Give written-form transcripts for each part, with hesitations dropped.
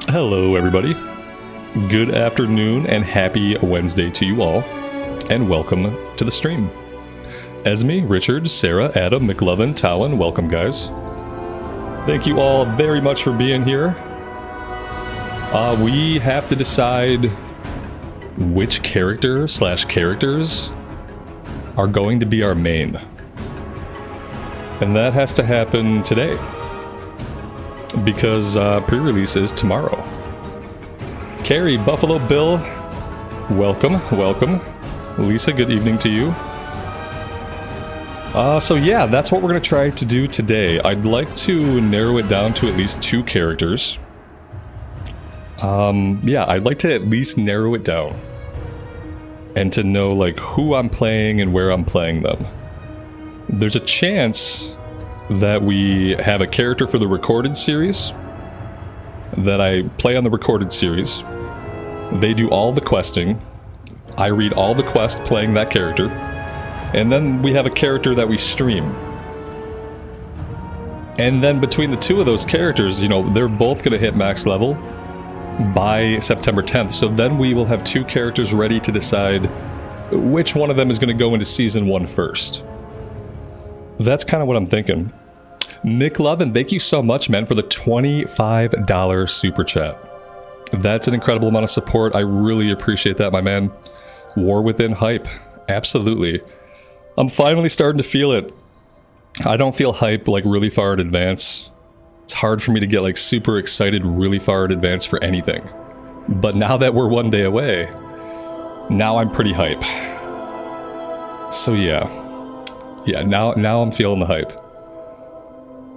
Hello everybody, good afternoon and happy Wednesday to you all, and welcome to the stream. Esme, Richard, Sarah, Adam, McLovin, Talon, welcome guys. Thank you all very much for being here. We have to decide which characters are going to be our main. And that has to happen today, because pre-release is tomorrow. Carrie, Buffalo Bill, welcome. Lisa, good evening to you. So yeah, that's what we're going to try to do today. I'd like to narrow it down to at least 2 characters. Yeah, I'd like to at least narrow it down. And to know, like, who I'm playing and where I'm playing them. There's a chance that we have a character for the recorded series, that I play on the recorded series. They do all the questing. I read all the quest playing that character. And then we have a character that we stream. And then between the 2 of those characters, you know, they're both going to hit max level by September 10th. So then we will have 2 characters ready to decide which one of them is going to go into Season 1 first. That's kind of what I'm thinking. McLovin, thank you so much, man, for the $25 super chat. That's an incredible amount of support. I really appreciate that, my man. War Within hype. Absolutely. I'm finally starting to feel it. I don't feel hype like really far in advance. It's hard for me to get like super excited really far in advance for anything. But now that we're 1 day away, now I'm pretty hype. So yeah. Yeah, now I'm feeling the hype.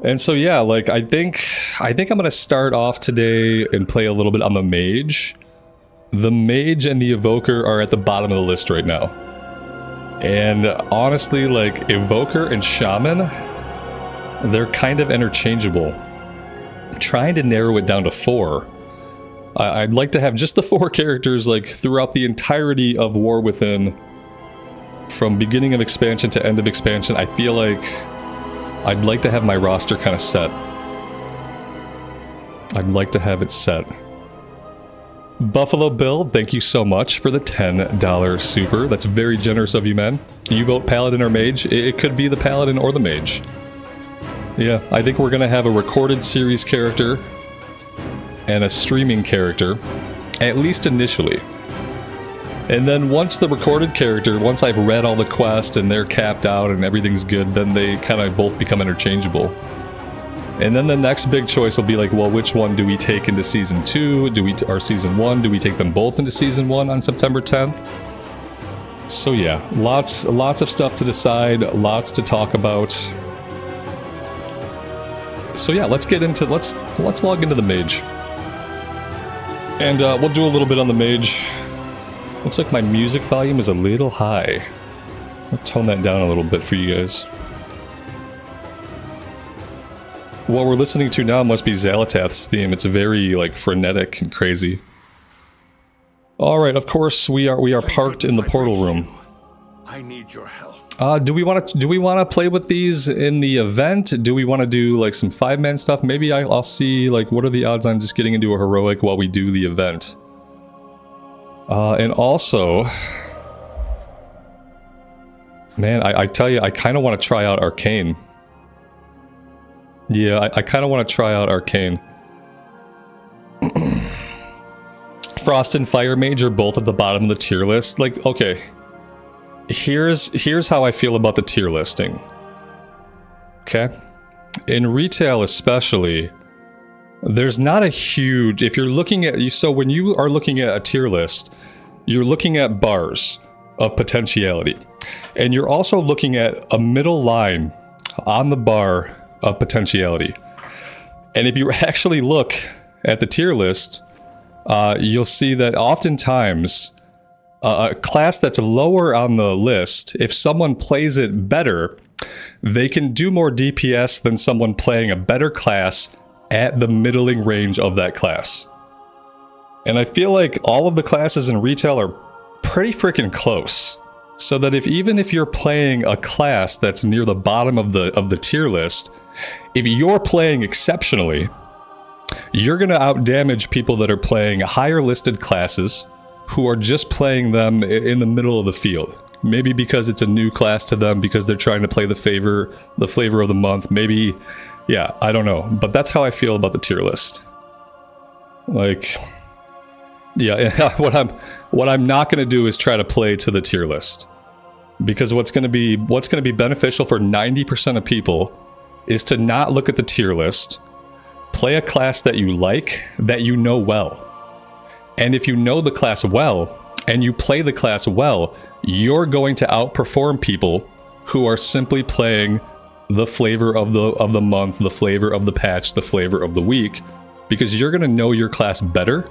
And so yeah, like I think I'm gonna start off today and play a little bit on the mage. The mage and the evoker are at the bottom of the list right now. And honestly, like evoker and shaman, they're kind of interchangeable. I'm trying to narrow it down to 4. I'd like to have just the 4 characters like throughout the entirety of War Within. From beginning of expansion to end of expansion, I feel like I'd like to have my roster kind of set. I'd like to have it set. Buffalo Bill, thank you so much for the $10 super. That's very generous of you, man. You vote Paladin or Mage? It could be the Paladin or the Mage. Yeah, I think we're going to have a recorded series character and a streaming character, at least initially. And then once the recorded character, once I've read all the quests and they're capped out and everything's good, then they kind of both become interchangeable. And then the next big choice will be like, well, which one do we take into Season 2? Or Season 1? Do we take them both into Season 1 on September 10th? So yeah, lots of stuff to decide, lots to talk about. So yeah, let's log into the mage. And we'll do a little bit on the mage. Looks like my music volume is a little high. I'll tone that down a little bit for you guys. What we're listening to now must be Xalatath's theme. It's very like frenetic and crazy. Alright, of course we are parked in the portal room. I need your help. Do we want to play with these in the event? Do we want to do like some 5-man stuff? Maybe I'll see like what are the odds on just getting into a heroic while we do the event. And also, man, I tell you, I kind of want to try out Arcane. Yeah, I kind of want to try out Arcane. Frost and Fire Mage are both at the bottom of the tier list. Like, okay, here's how I feel about the tier listing. Okay, in retail especially, there's not a huge, if you're looking at, so when you are looking at a tier list, you're looking at bars of potentiality. And you're also looking at a middle line on the bar of potentiality. And if you actually look at the tier list, you'll see that oftentimes a class that's lower on the list, if someone plays it better, they can do more DPS than someone playing a better class at the middling range of that class. And I feel like all of the classes in retail are pretty freaking close. So that even if you're playing a class that's near the bottom of the tier list, if you're playing exceptionally, you're going to outdamage people that are playing higher listed classes who are just playing them in the middle of the field. Maybe because it's a new class to them, because they're trying to play the flavor of the month. Maybe, yeah, I don't know. But that's how I feel about the tier list. Like, yeah, what I'm not going to do is try to play to the tier list. Because what's going to be beneficial for 90% of people is to not look at the tier list, play a class that you like, that you know well. And if you know the class well, and you play the class well, you're going to outperform people who are simply playing the flavor of the month, the flavor of the patch, the flavor of the week, because you're going to know your class better,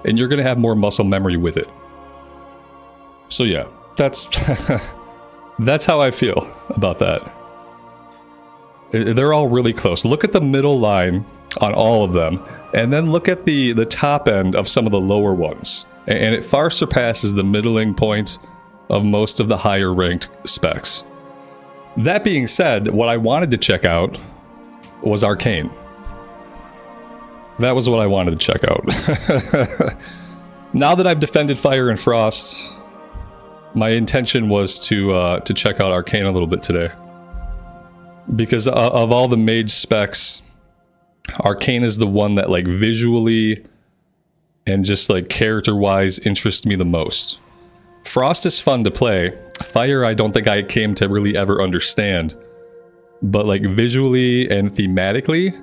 and you're going to have more muscle memory with it. So yeah, that's that's how I feel about that. They're all really close. Look at the middle line on all of them, and then look at the top end of some of the lower ones. And it far surpasses the middling point of most of the higher ranked specs. That being said, what I wanted to check out was Arcane. That was what I wanted to check out. Now that I've defended Fire and Frost, my intention was to check out Arcane a little bit today. Because of all the mage specs, Arcane is the one that like visually and just like character-wise interests me the most. Frost is fun to play. Fire I don't think I came to really ever understand. But like visually and thematically,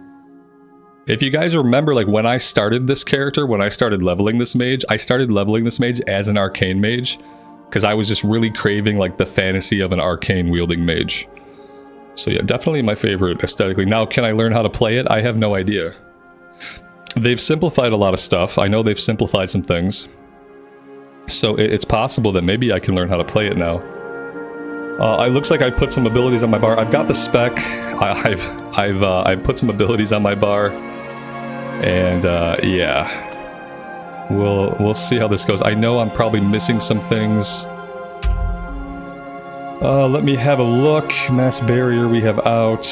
if you guys remember like when I started this character, when I started leveling this mage, I started leveling this mage as an Arcane Mage. Because I was just really craving like the fantasy of an arcane wielding mage. So yeah, definitely my favorite aesthetically. Now, can I learn how to play it? I have no idea. They've simplified a lot of stuff. I know they've simplified some things. So it's possible that maybe I can learn how to play it now. It looks like I put some abilities on my bar. I've got the spec. I've put some abilities on my bar. And yeah. We'll see how this goes. I know I'm probably missing some things. Let me have a look. Mass Barrier we have out.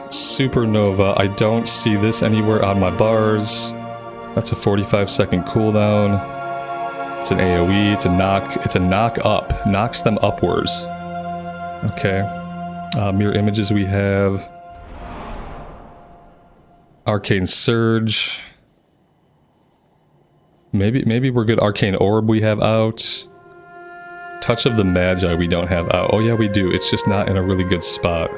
Supernova. I don't see this anywhere on my bars. That's a 45-second cooldown. It's an AoE. It's a knock up. Knocks them upwards. Okay. Mirror images we have. Arcane Surge. Maybe we're good. Arcane Orb we have out. Touch of the Magi we don't have out. Oh yeah, we do. It's just not in a really good spot.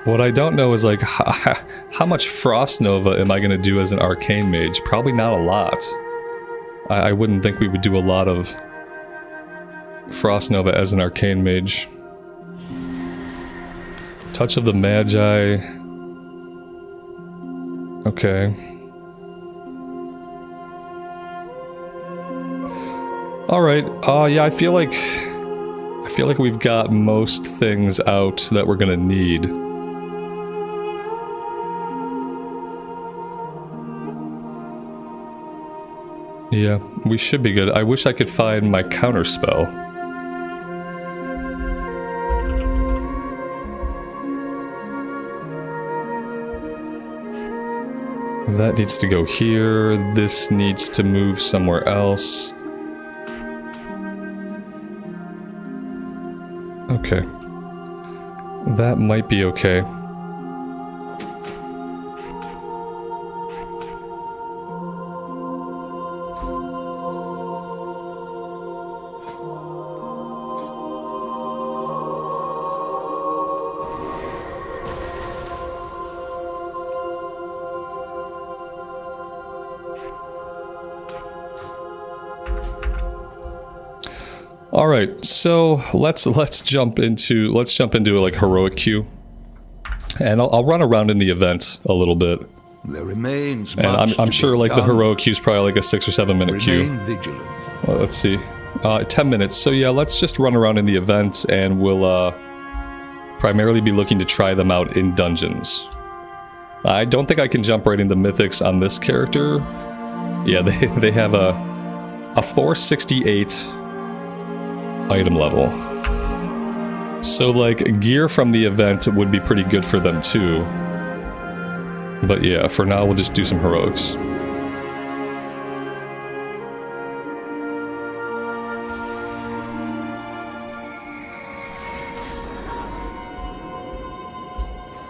What I don't know is like how much Frost Nova am I going to do as an Arcane Mage? Probably not a lot. I wouldn't think we would do a lot of Frost Nova as an Arcane Mage. Touch of the Magi. Okay. Alright, yeah, I feel like we've got most things out that we're gonna need. Yeah, we should be good. I wish I could find my counterspell. That needs to go here. This needs to move somewhere else. Okay. That might be okay. All right, so let's jump into like heroic queue, and I'll run around in the event a little bit. There remains and much I'm to sure get like done. the heroic queue is probably like a 6 or 7 minute queue. Remain vigilant. Well, let's see, 10 minutes. So yeah, let's just run around in the event, and we'll primarily be looking to try them out in dungeons. I don't think I can jump right into mythics on this character. Yeah, they have a 468. Item level. So like gear from the event would be pretty good for them too. But yeah, for now we'll just do some heroics.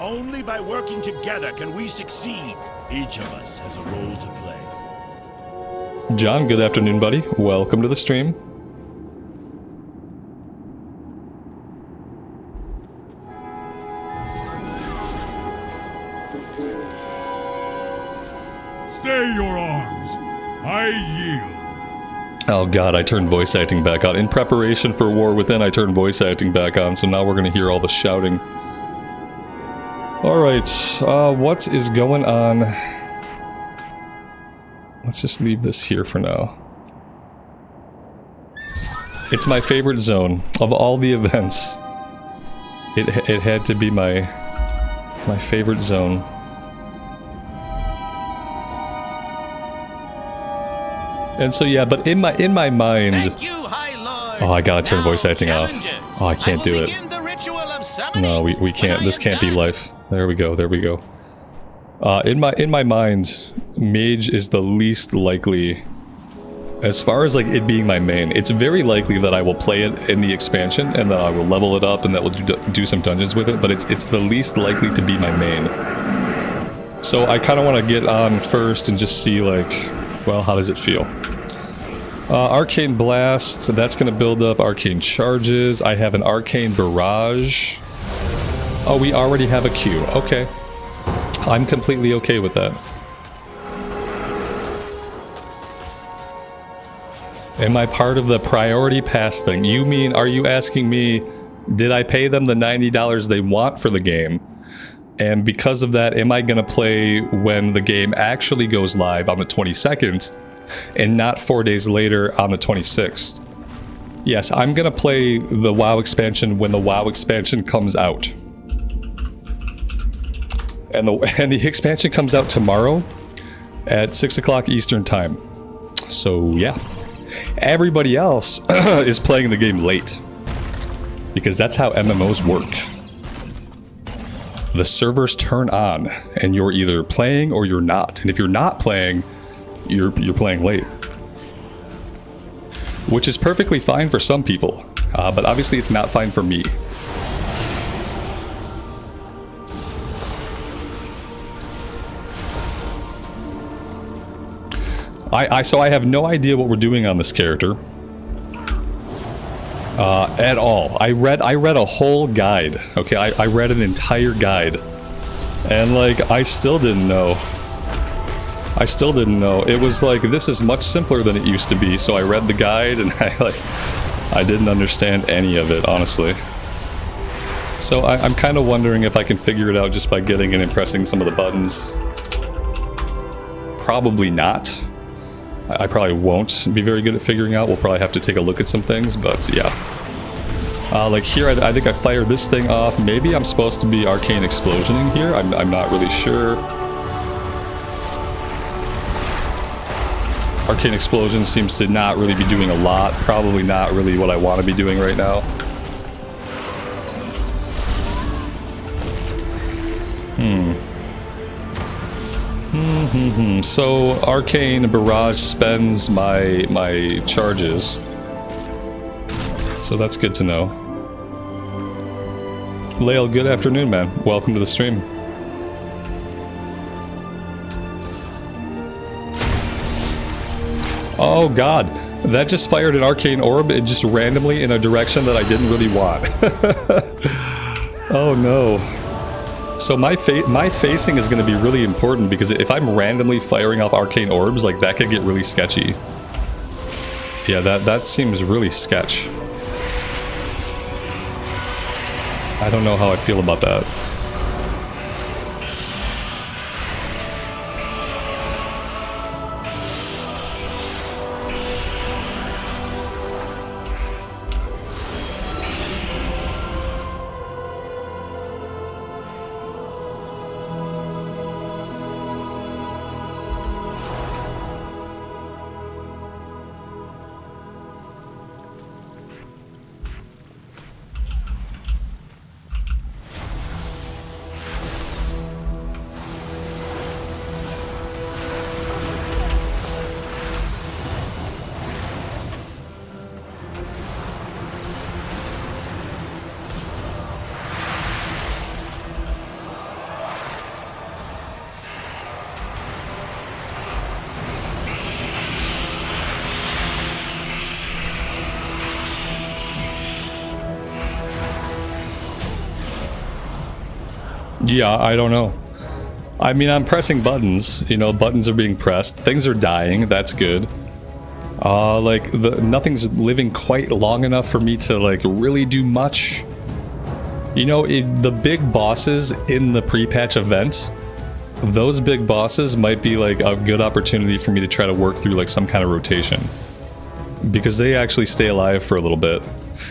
Only by working together can we succeed. Each of us has a role to play. John, good afternoon, buddy. Welcome to the stream. Stay your arms. I yield. Oh god, I turned voice acting back on. In preparation for War Within, I turned voice acting back on, so now we're gonna hear all the shouting. Alright, what is going on? Let's just leave this here for now. It's my favorite zone. Of all the events, it had to be my favorite zone. And so yeah, but in my mind... Thank you, High Lord. Oh, I gotta turn Now, voice acting off. challenges. Oh, I can't do it. begin the ritual of summoning No, we can't. when This I am can't be done. life. There we go. There we go. In my mind, Mage is the least likely. As far as like it being my main, it's very likely that I will play it in the expansion and that I will level it up and that we'll do some dungeons with it. But it's the least likely to be my main. So I kind of want to get on first and just see like, well, how does it feel? Arcane Blast, so that's going to build up Arcane Charges. I have an Arcane Barrage. Oh, we already have a queue. Okay. I'm completely okay with that. Am I part of the priority pass thing? You mean, are you asking me, did I pay them the $90 they want for the game? And because of that, am I going to play when the game actually goes live on the 22nd? And not 4 days later on the 26th. Yes, I'm gonna play the WoW expansion when the WoW expansion comes out. And the expansion comes out tomorrow at 6 o'clock Eastern time. So yeah. Everybody else is playing the game late. Because that's how MMOs work. The servers turn on, and you're either playing or you're not. And if you're not playing, you're playing late. Which is perfectly fine for some people, but obviously it's not fine for me. So I have no idea what we're doing on this character. At all. I read a whole guide, okay? I read an entire guide. And like, I still didn't know. It was like, this is much simpler than it used to be, so I read the guide and I didn't understand any of it, honestly. So I'm kind of wondering if I can figure it out just by getting and pressing some of the buttons. Probably not. I probably won't be very good at figuring out. We'll probably have to take a look at some things, but yeah. Like here, I think I fired this thing off. Maybe I'm supposed to be Arcane Explosioning here. I'm not really sure. Arcane Explosion seems to not really be doing a lot. Probably not really what I want to be doing right now. So Arcane Barrage spends my charges. So that's good to know. Lael, good afternoon, man. Welcome to the stream. Oh god, that just fired an arcane orb, it just randomly in a direction that I didn't really want. Oh no. So my facing is going to be really important, because if I'm randomly firing off arcane orbs, like that could get really sketchy. Yeah, that seems really sketch. I don't know how I feel about that. Yeah, I don't know. I mean, I'm pressing buttons. You know, buttons are being pressed. Things are dying. That's good. Like, nothing's living quite long enough for me to, like, really do much. You know, the big bosses in the pre-patch event, those big bosses might be, like, a good opportunity for me to try to work through, like, some kind of rotation. Because they actually stay alive for a little bit.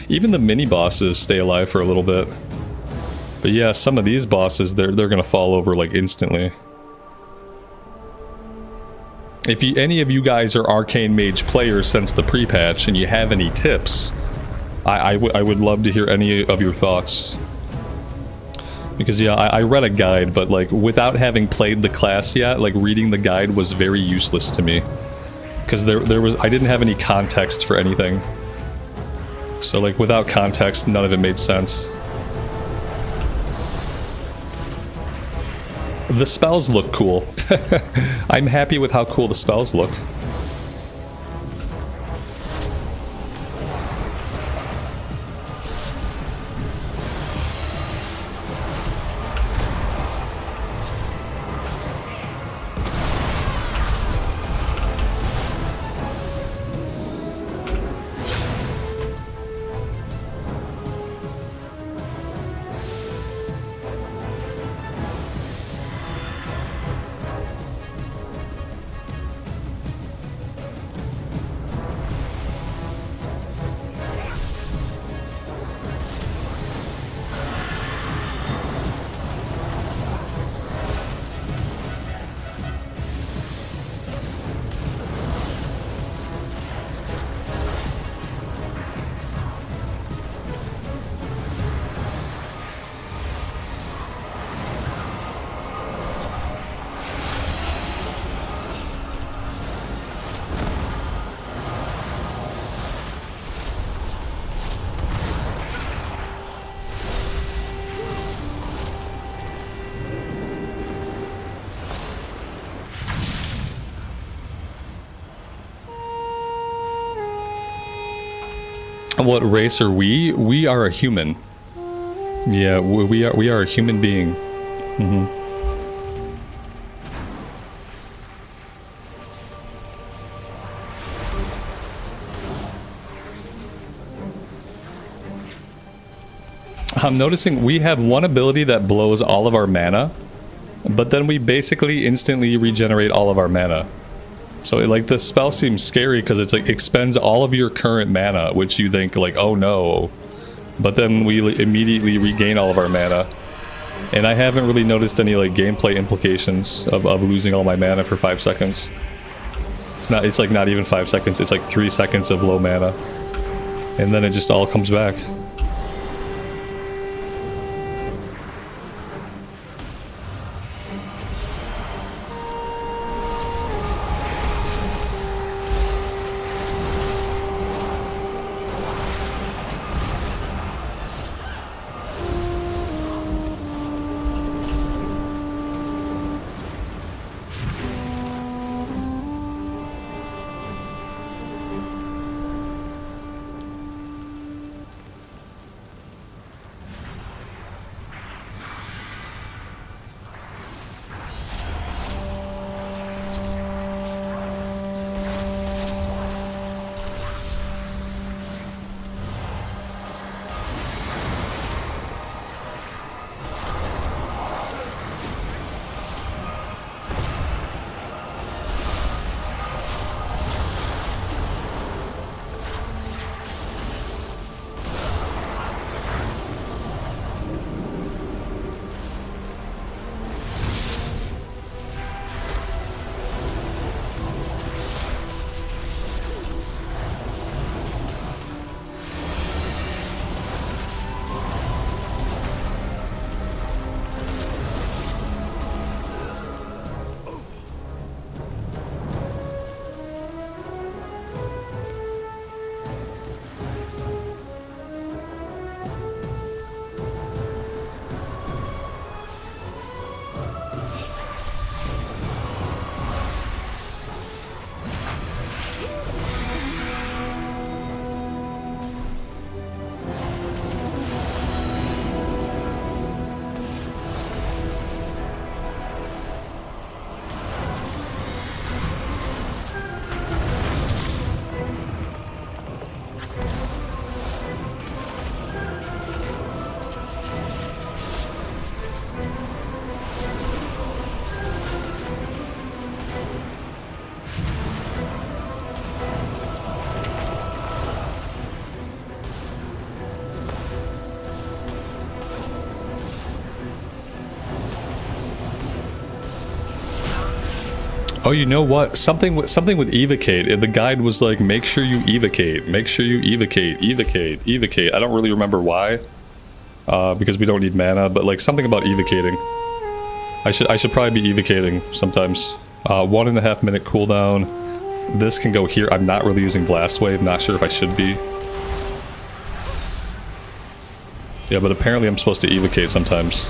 Even the mini-bosses stay alive for a little bit. But yeah, some of these bosses, they're gonna fall over, like, instantly. If any of you guys are Arcane Mage players since the pre-patch and you have any tips, I would love to hear any of your thoughts. Because yeah, I read a guide, but like without having played the class yet, like reading the guide was very useless to me. Because I didn't have any context for anything. So like without context, none of it made sense. The spells look cool. I'm happy with how cool the spells look. What race are we? We are a human. Yeah, we are a human being. I'm noticing we have one ability that blows all of our mana, but then we basically instantly regenerate all of our mana. So like the spell seems scary because it's like expends all of your current mana, which you think like, oh no, but then we immediately regain all of our mana. And I haven't really noticed any like gameplay implications of losing all my mana for 5 seconds. It's like not even 5 seconds, it's like 3 seconds of low mana. And then it just all comes back. Oh, you know what? Something with evocate. The guide was like, make sure you evocate. Make sure you evocate. I don't really remember why. Because we don't need mana, but like something about evocating. I should probably be evocating sometimes. 1.5 minute cooldown. This can go here. I'm not really using Blast Wave. Not sure if I should be. Yeah, but apparently I'm supposed to evocate sometimes.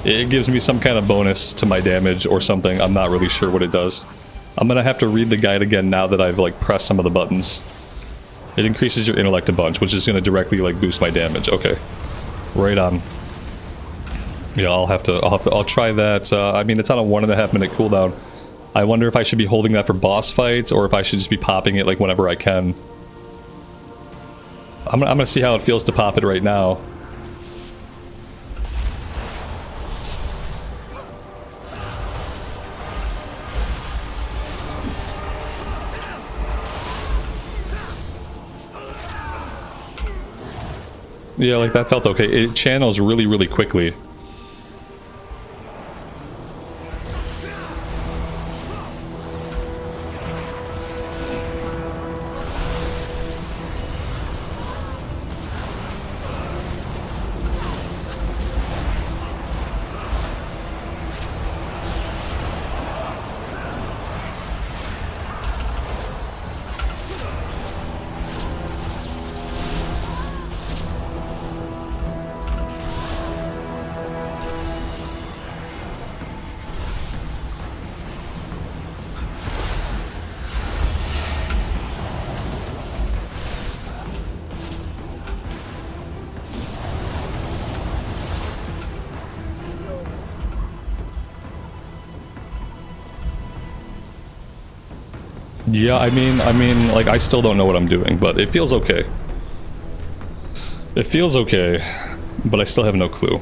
It gives me some kind of bonus to my damage or something. I'm not really sure what it does. I'm gonna have to read the guide again now that I've like pressed some of the buttons. It increases your intellect a bunch, which is gonna directly like boost my damage. Okay, right on. Yeah, I'll try that. I mean, it's on a 1.5 minute cooldown. I wonder if I should be holding that for boss fights or if I should just be popping it like whenever I can. I'm gonna see how it feels to pop it right now. Yeah, like that felt okay. It channels really, really quickly. Yeah, I mean, like, I still don't know what I'm doing, but it feels okay. It feels okay, but I still have no clue.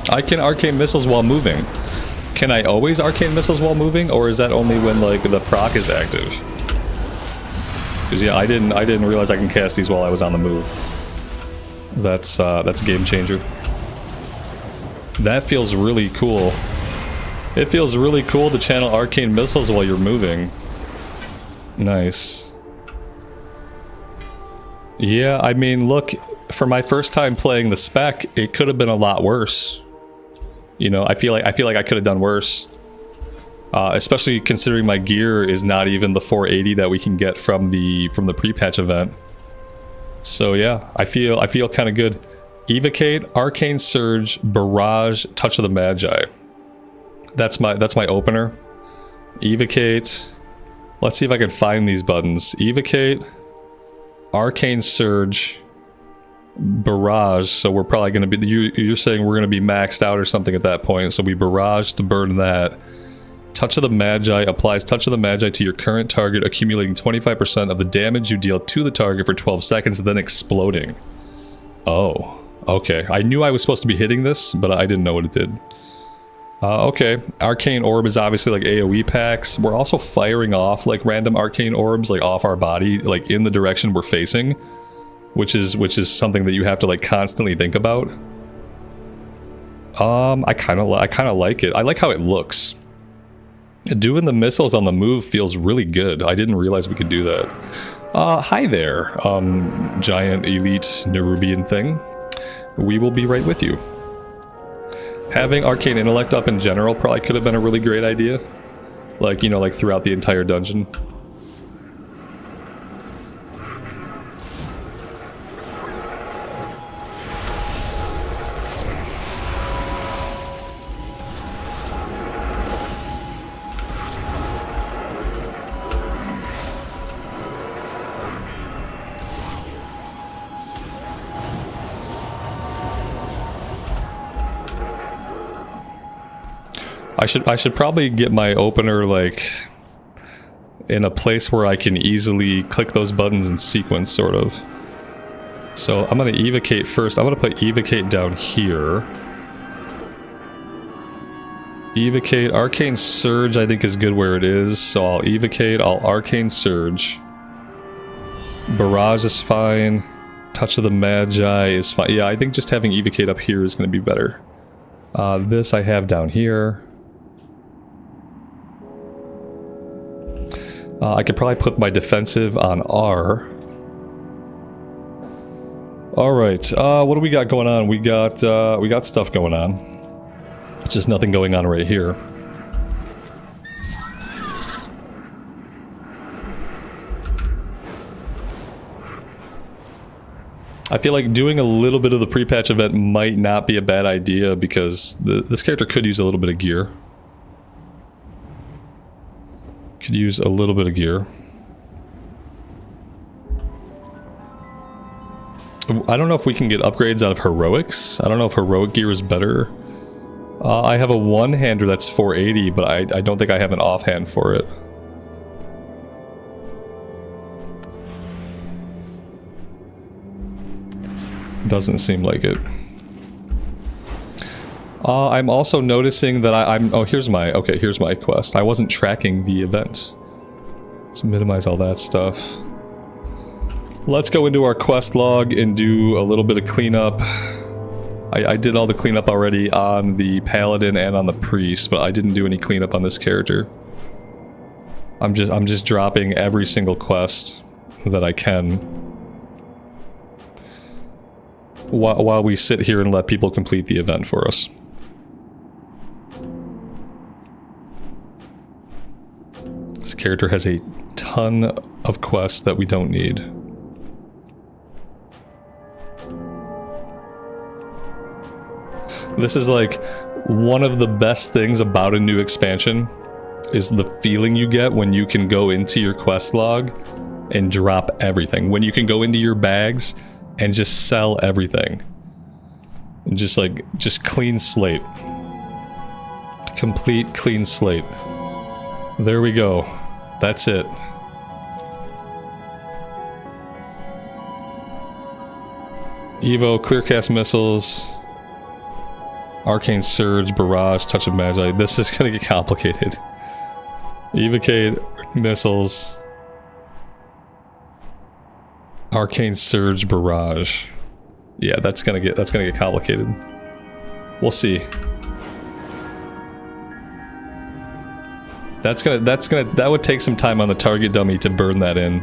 I can arcane missiles while moving. Can I always arcane missiles while moving, or is that only when like the proc is active? Because yeah, I didn't realize I can cast these while I was on the move. That's a game changer. That feels really cool. It feels really cool to channel arcane missiles while you're moving. Nice. Yeah, I mean, look, for my first time playing the spec, it could have been a lot worse. You know, I feel like I could have done worse. Especially considering my gear is not even the 480 that we can get from the pre-patch event. So yeah, I feel kind of good. Evocate, Arcane Surge, Barrage, Touch of the Magi. That's my opener. Evocate. Let's see if I can find these buttons. Evocate, Arcane Surge, Barrage. So we're probably going to be... You're saying we're going to be maxed out or something at that point. So we Barrage to burn that. Touch of the Magi applies Touch of the Magi to your current target, accumulating 25% of the damage you deal to the target for 12 seconds, then exploding. Oh, okay. I knew I was supposed to be hitting this, but I didn't know what it did. Okay. Arcane Orb is obviously like AoE packs. We're also firing off like random Arcane Orbs like off our body, like in the direction we're facing, which is something that you have to like constantly think about. I kind of like it. I like how it looks. Doing the missiles on the move feels really good. I didn't realize we could do that. Hi there, giant elite Nerubian thing. We will be right with you. Having Arcane Intellect up in general probably could have been a really great idea. Like, you know, like throughout the entire dungeon. I should probably get my opener like in a place where I can easily click those buttons in sequence, sort of. So I'm going to evocate first. I'm going to put evocate down here. Evocate. Arcane Surge I think is good where it is, so I'll evocate. I'll Arcane Surge. Barrage is fine. Touch of the Magi is fine. Yeah, I think just having evocate up here is going to be better. This I have down here. I could probably put my defensive on R. Alright, what do we got going on? We got stuff going on. Just nothing going on right here. I feel like doing a little bit of the pre-patch event might not be a bad idea because this character could use a little bit of gear. Could use a little bit of gear. I don't know if we can get upgrades out of heroics. I don't know if heroic gear is better. I have a one-hander that's 480, but I don't think I have an offhand for it. Doesn't seem like it. I'm also noticing that oh, here's my quest. I wasn't tracking the event. Let's minimize all that stuff. Let's go into our quest log and do a little bit of cleanup. I did all the cleanup already on the Paladin and on the Priest, but I didn't do any cleanup on this character. I'm just dropping every single quest that I can while we sit here and let people complete the event for us. This character has a ton of quests that we don't need. This is like one of the best things about a new expansion is the feeling you get when you can go into your quest log and drop everything. When you can go into your bags and just sell everything. And just clean slate. Complete clean slate. There we go. That's it. Evo, Clearcast Missiles, Arcane Surge, Barrage, Touch of Magi. This is gonna get complicated. Evocate, Missiles, Arcane Surge, Barrage. Yeah, that's gonna get complicated. We'll see. That would take some time on the target dummy to burn that in.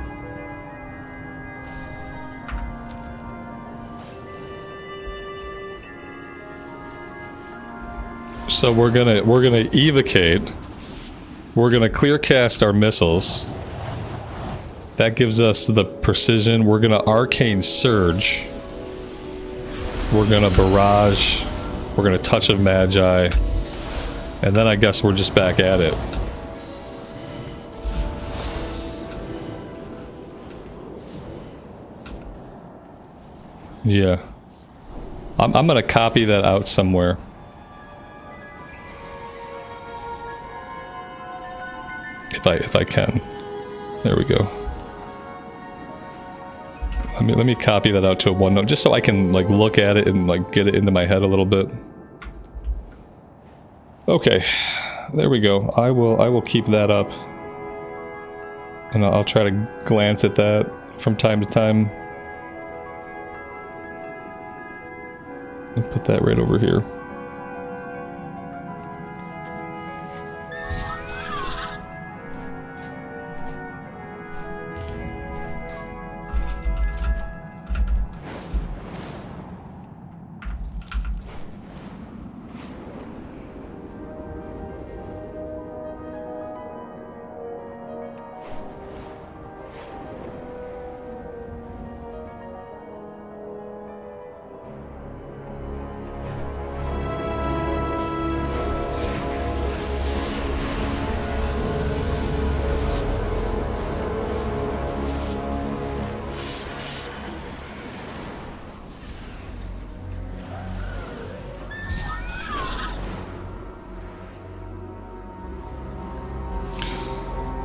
So we're gonna evocate. We're gonna clear cast our missiles. That gives us the precision. We're gonna Arcane Surge. We're gonna Barrage. We're gonna Touch of Magi. And then I guess we're just back at it. Yeah. I'm gonna copy that out somewhere. If I can. There we go. Let me copy that out to a OneNote just so I can like look at it and like get it into my head a little bit. Okay. There we go. I will keep that up. And I'll try to glance at that from time to time. And put that right over here.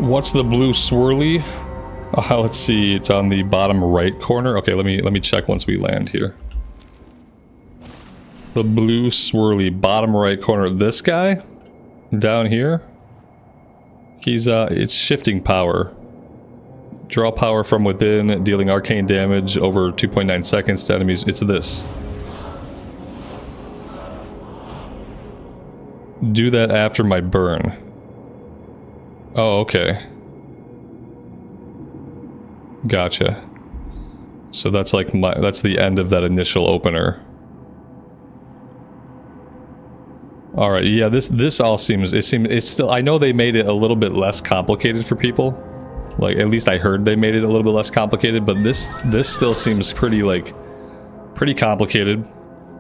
What's the blue swirly? Let's see, it's on the bottom right corner. Okay, let me check once we land here. The blue swirly, bottom right corner. This guy? Down here? He's, it's shifting power. Draw power from within, dealing arcane damage over 2.9 seconds to enemies. It's this. Do that after my burn. Oh, okay. Gotcha. So that's like that's the end of that initial opener. All right, yeah, this all seems, it's still, I know they made it a little bit less complicated for people. Like, at least I heard they made it a little bit less complicated, but this still seems pretty complicated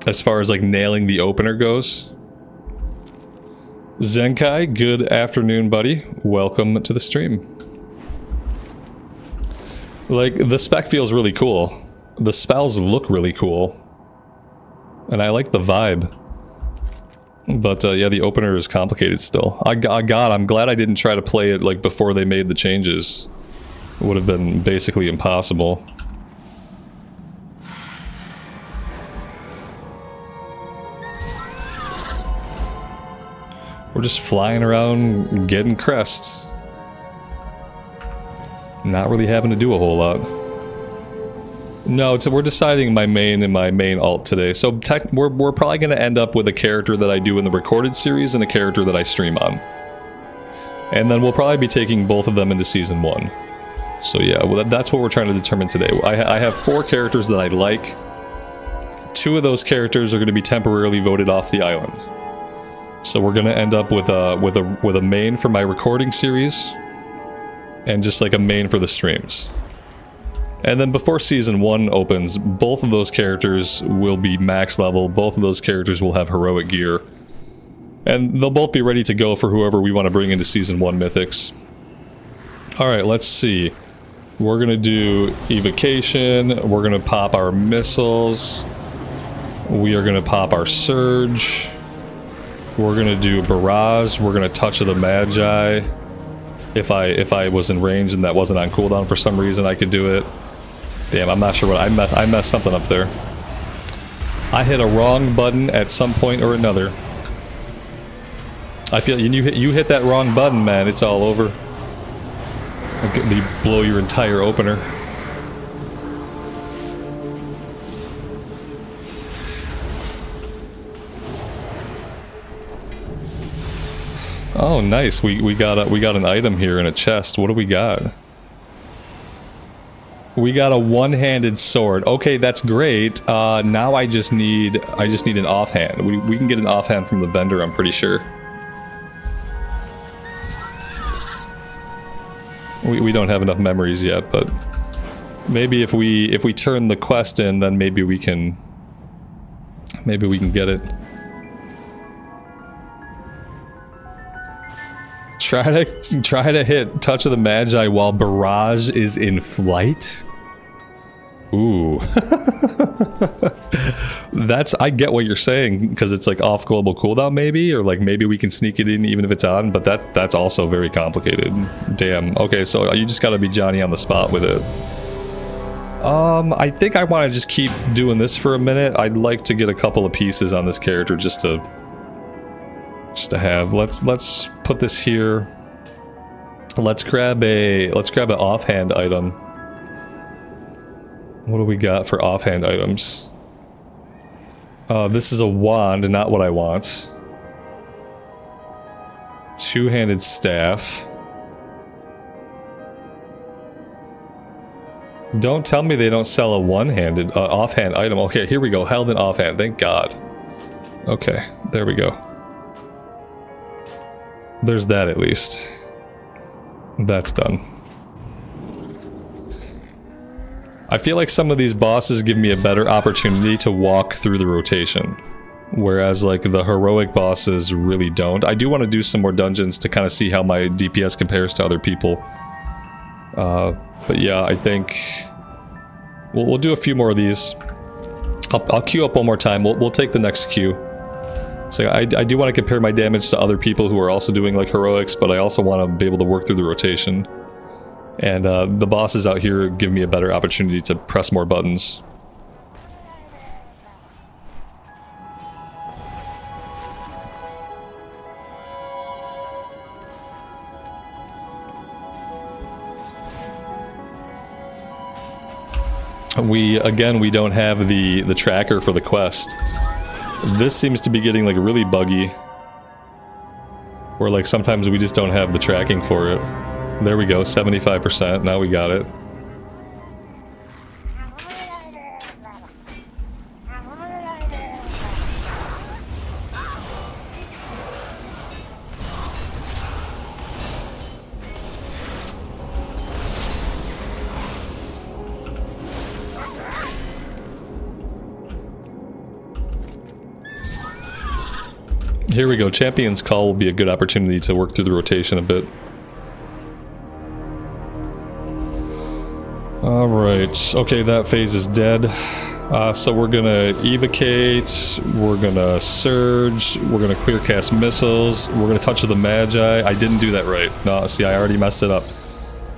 as far as like nailing the opener goes. Zenkai, good afternoon, buddy. Welcome to the stream. Like, the spec feels really cool. The spells look really cool. And I like the vibe. But, yeah, the opener is complicated still. I'm glad I didn't try to play it, like, before they made the changes. It would have been basically impossible. We're just flying around, getting crests. Not really having to do a whole lot. No, we're deciding my main and my main alt today. So we're probably going to end up with a character that I do in the recorded series and a character that I stream on. And then we'll probably be taking both of them into Season 1. So yeah, well, that's what we're trying to determine today. I have 4 characters that I like. 2 of those characters are going to be temporarily voted off the island. So we're going to end up with a main for my recording series. And just like a main for the streams. And then before Season 1 opens, both of those characters will be max level, both of those characters will have heroic gear. And they'll both be ready to go for whoever we want to bring into Season 1 mythics. Alright, let's see. We're gonna do Evocation, we're gonna pop our missiles, we are gonna pop our Surge, we're gonna do Barrage, we're gonna Touch of the Magi. If I was in range and that wasn't on cooldown for some reason, I could do it. Damn, I'm not sure what I messed something up there. I hit a wrong button at some point or another. I feel you hit that wrong button, man. It's all over. You blow your entire opener. Oh, nice. We got an item here in a chest. What do we got? We got a one-handed sword. Okay, that's great. Now I just need an offhand. We can get an offhand from the vendor, I'm pretty sure. We don't have enough memories yet, but maybe if we turn the quest in, then maybe we can get it. Try to hit Touch of the Magi while Barrage is in flight? Ooh. I get what you're saying, because it's like off global cooldown maybe, or like maybe we can sneak it in even if it's on, but that's also very complicated. Damn. Okay, so you just gotta be Johnny on the spot with it. I think I want to just keep doing this for a minute. I'd like to get a couple of pieces on this character just to have. Let's put this here. Let's grab an offhand item. What do we got for offhand items? This is a wand, not what I want. Two-handed staff. Don't tell me they don't sell a one-handed offhand item. Okay, here we go. Held in offhand. Thank God. Okay, there we go. There's that at least. That's done. I feel like some of these bosses give me a better opportunity to walk through the rotation, whereas like the heroic bosses really don't. I do want to do some more dungeons to kind of see how my DPS compares to other people. But yeah, I think we'll do a few more of these. I'll queue up one more time. We'll take the next queue. So I do want to compare my damage to other people who are also doing like heroics, but I also want to be able to work through the rotation. And the bosses out here give me a better opportunity to press more buttons. We don't have the tracker for the quest. This seems to be getting like really buggy. Where like sometimes we just don't have the tracking for it. There we go, 75%. Now we got it. Here we go. Champion's Call will be a good opportunity to work through the rotation a bit. Alright. Okay, that phase is dead. So we're gonna evocate, we're gonna surge, we're gonna clear cast missiles, we're gonna touch of the Magi. I didn't do that right. No, see, I already messed it up.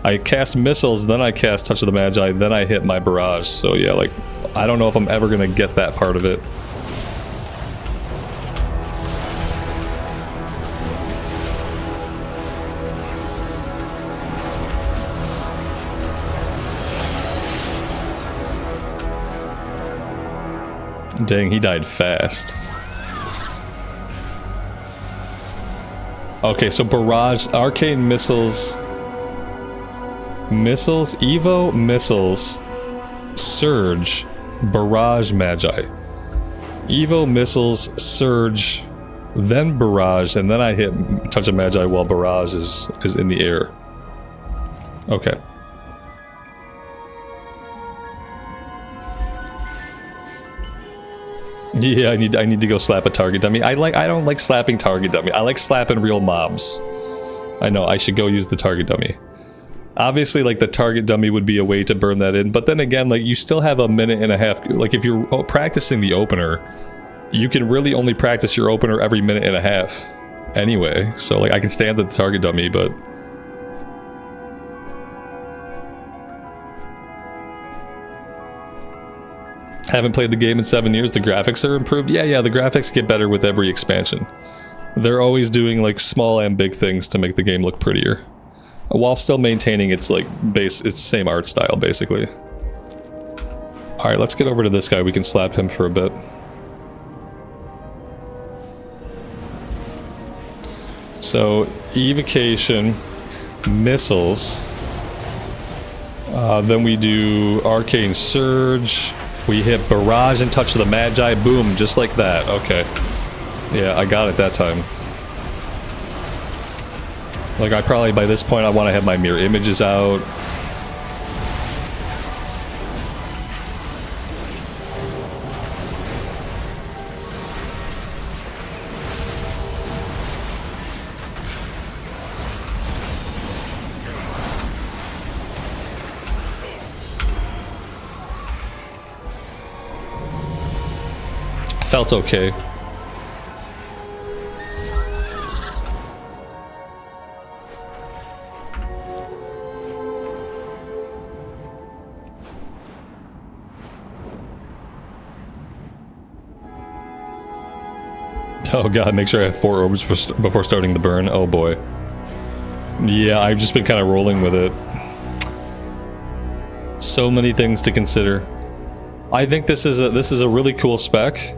I cast missiles, then I cast touch of the Magi, then I hit my barrage. So yeah, like, I don't know if I'm ever gonna get that part of it. Dang, he died fast. Okay, so barrage, arcane missiles, evo missiles, surge, barrage magi. Evo missiles, surge, then barrage, and then I hit touch of magi while barrage is in the air. Okay. Yeah, I need to go slap a target dummy. I don't like slapping target dummy. I like slapping real mobs. I know, I should go use the target dummy. Obviously, like, the target dummy would be a way to burn that in, but then again, like, you still have a minute and a half. Like, if you're practicing the opener, you can really only practice your opener every minute and a half anyway. So, like, I can stand the target dummy, but... Haven't played the game in 7 years. The graphics are improved. Yeah, the graphics get better with every expansion. They're always doing like small and big things to make the game look prettier, while still maintaining its like its same art style basically. All right, let's get over to this guy. We can slap him for a bit. So evocation, missiles. Then we do arcane surge. We hit barrage and touch of the magi. Boom, just like that. Okay. Yeah, I got it that time. Like, I probably, by this point, I want to have my mirror images out. Felt okay. Oh god, make sure I have 4 orbs before starting the burn. Oh boy. Yeah, I've just been kind of rolling with it. So many things to consider. I think this is a really cool spec.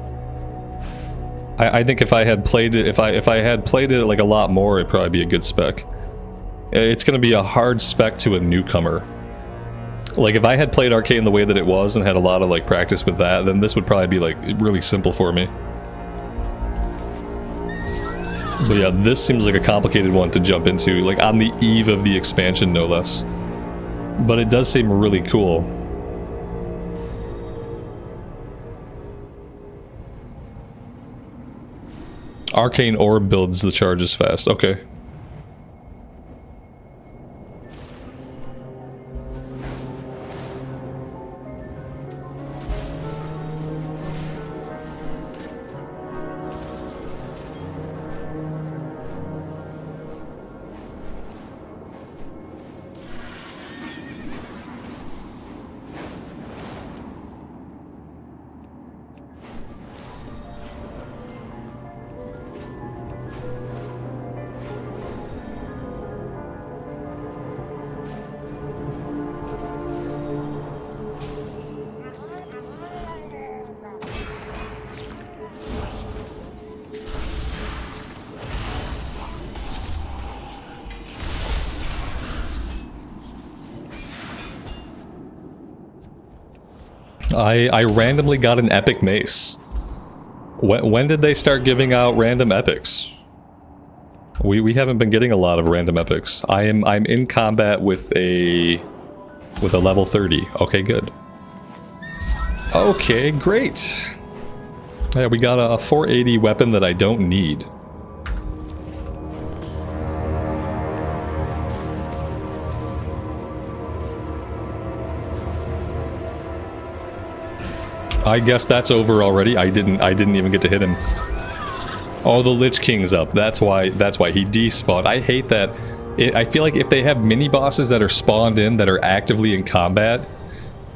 I think if I had played it, if I had played it like a lot more, it'd probably be a good spec. It's gonna be a hard spec to a newcomer. Like, if I had played Arcane the way that it was and had a lot of like practice with that, then this would probably be like really simple for me. But yeah, this seems like a complicated one to jump into, like on the eve of the expansion, no less. But it does seem really cool. Arcane Orb builds the charges fast. Okay. I randomly got an epic mace. When did they start giving out random epics? We haven't been getting a lot of random epics. I'm in combat with a level 30. Okay, good. Okay, great. Yeah, we got a 480 weapon that I don't need. I guess that's over already. I didn't even get to hit him. Oh, the Lich King's up. That's why he despawned. I hate that. I feel like if they have mini bosses that are spawned in that are actively in combat,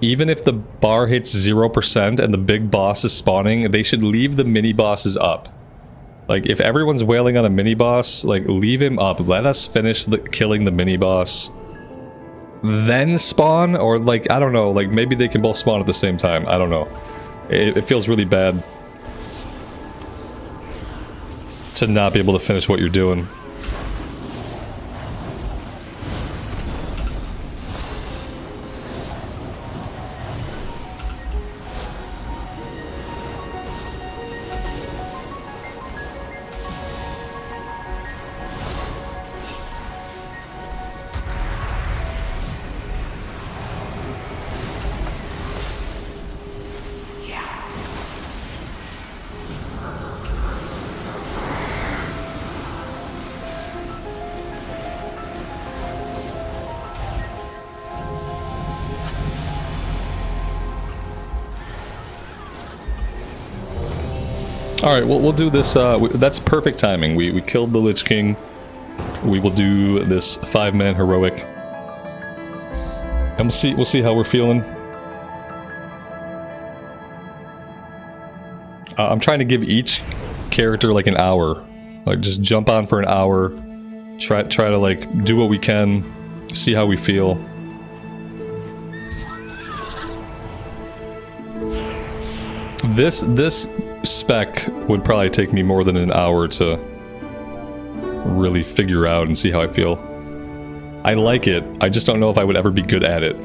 even if the bar hits 0% and the big boss is spawning, they should leave the mini bosses up. Like, if everyone's wailing on a mini boss, like, leave him up. Let us finish killing the mini boss. Then spawn? Or, like, I don't know. Like, maybe they can both spawn at the same time. I don't know. It feels really bad to not be able to finish what you're doing. Alright, we'll do this, that's perfect timing. We killed the Lich King. We will do this 5-man heroic. And we'll see how we're feeling. I'm trying to give each character like an hour. Like, just jump on for an hour. Try to, like, do what we can. See how we feel. This spec would probably take me more than an hour to really figure out and see how I feel. I like it, I just don't know if I would ever be good at it.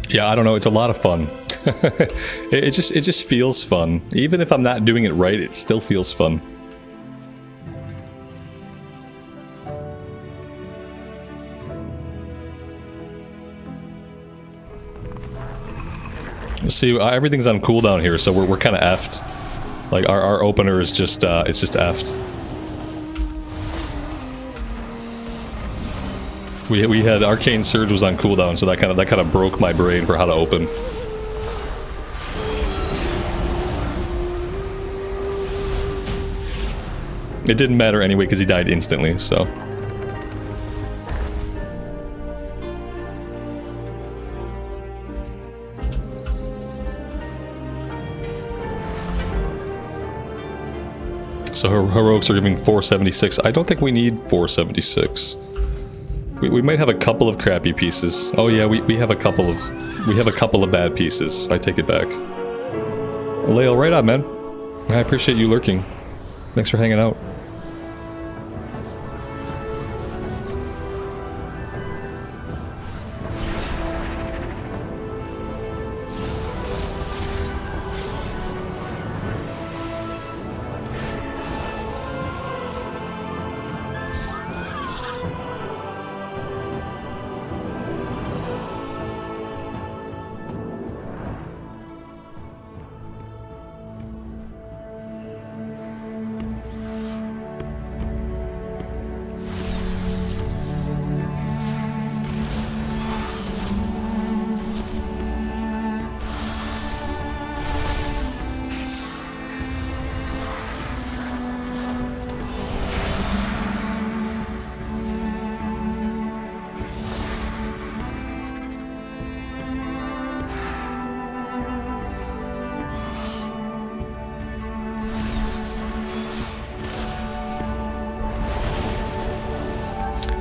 Yeah, I don't know, it's a lot of fun. it just feels fun. Even if I'm not doing it right, it still feels fun. See, everything's on cooldown here, so we're kind of effed. Like, our opener is just, it's just effed. We had Arcane Surge was on cooldown, so that kind of broke my brain for how to open. It didn't matter anyway because he died instantly, so So her heroics are giving 476. I don't think we need 476. We might have a couple of crappy pieces. Oh yeah, we have a couple of bad pieces. I take it back. Lael, right on, man. I appreciate you lurking. Thanks for hanging out.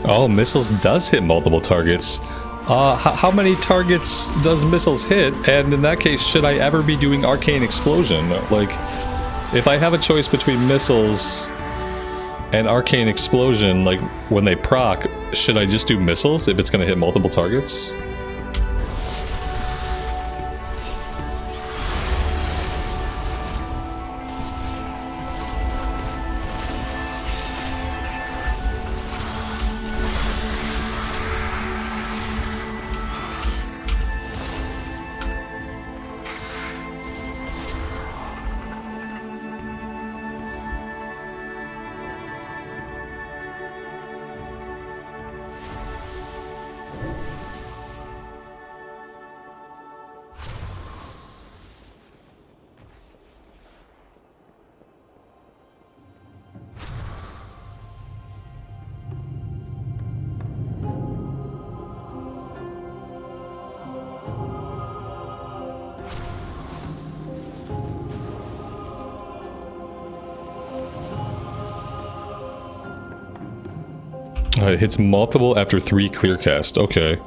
Oh, missiles does hit multiple targets. How many targets does missiles hit? And in that case, should I ever be doing Arcane Explosion? Like, if I have a choice between missiles and Arcane Explosion, like, when they proc, should I just do missiles if it's going to hit multiple targets? It hits multiple after 3 clear cast. Okay.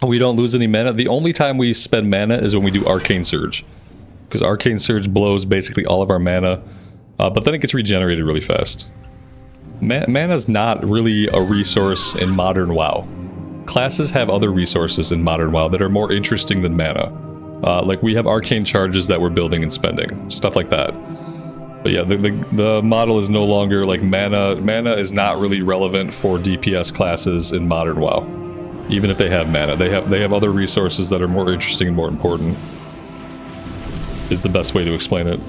We don't lose any mana. The only time we spend mana is when we do Arcane Surge. Because Arcane Surge blows basically all of our mana, but then it gets regenerated really fast. Mana is not really a resource in Modern WoW. Classes have other resources in Modern WoW that are more interesting than mana. Like we have arcane charges that we're building and spending, stuff like that. But yeah, the model is no longer like mana. Mana is not really relevant for DPS classes in Modern WoW. Even if they have mana, they have other resources that are more interesting and more important. Is the best way to explain it.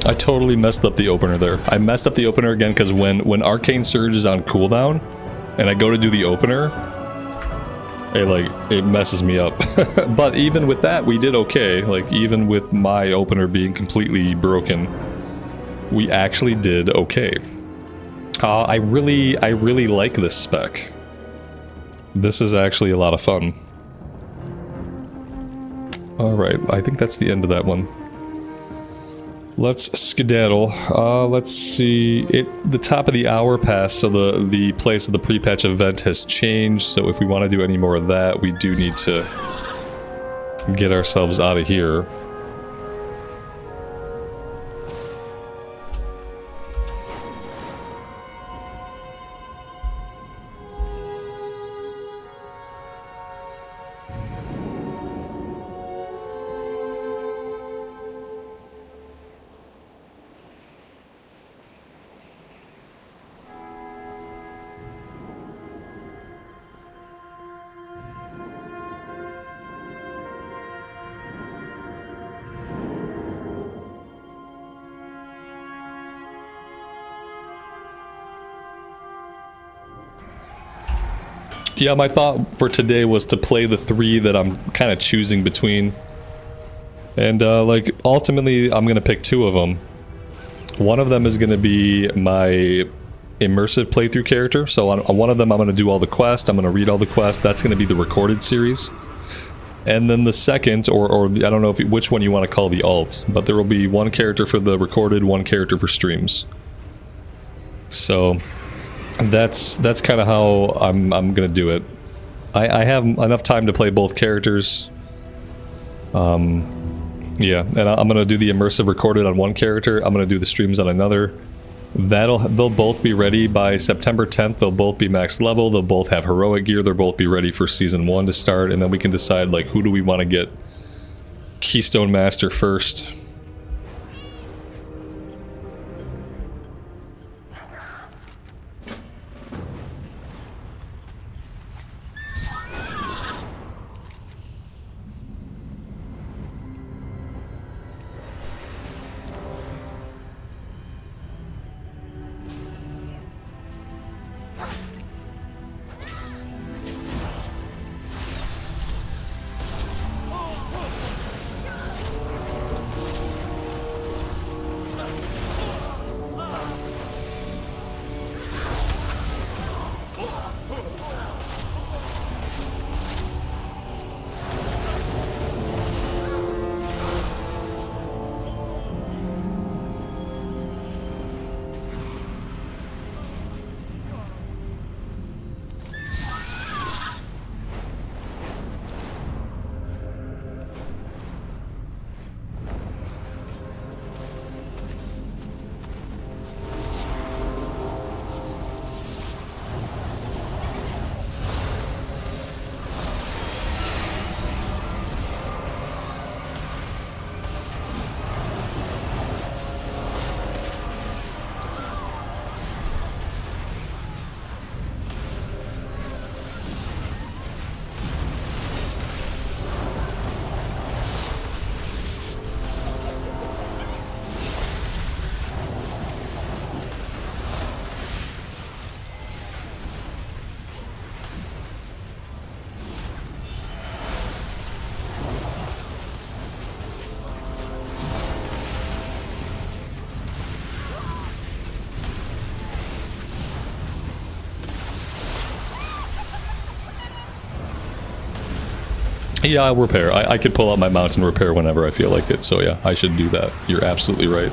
I totally messed up the opener there. I messed up the opener again because when Arcane Surge is on cooldown and I go to do the opener, it messes me up. But even with that, we did okay. Like, even with my opener being completely broken, we actually did okay. I really like this spec. This is actually a lot of fun. Alright, I think that's the end of that one. Let's skedaddle. Let's see. The top of the hour passed, so the place of the pre-patch event has changed. So if we want to do any more of that, we do need to get ourselves out of here. Yeah, my thought for today was to play the 3 that I'm kind of choosing between. And, like, ultimately, I'm going to pick 2 of them. One of them is going to be my immersive playthrough character. So on one of them, I'm going to do all the quests. I'm going to read all the quests. That's going to be the recorded series. And then the second, or I don't know which one you want to call the alt, but there will be one character for the recorded, one character for streams. So that's kind of how I'm gonna do it. I have enough time to play both characters. Yeah, and I'm gonna do the immersive recorded on one character. I'm gonna do the streams on another. They'll both be ready by September 10th. They'll both be max level. They'll both have heroic gear. They'll both be ready for season 1 to start, and then we can decide like who do we want to get Keystone Master first. Yeah, I'll repair. I could pull out my mount and repair whenever I feel like it, so yeah, I should do that. You're absolutely right.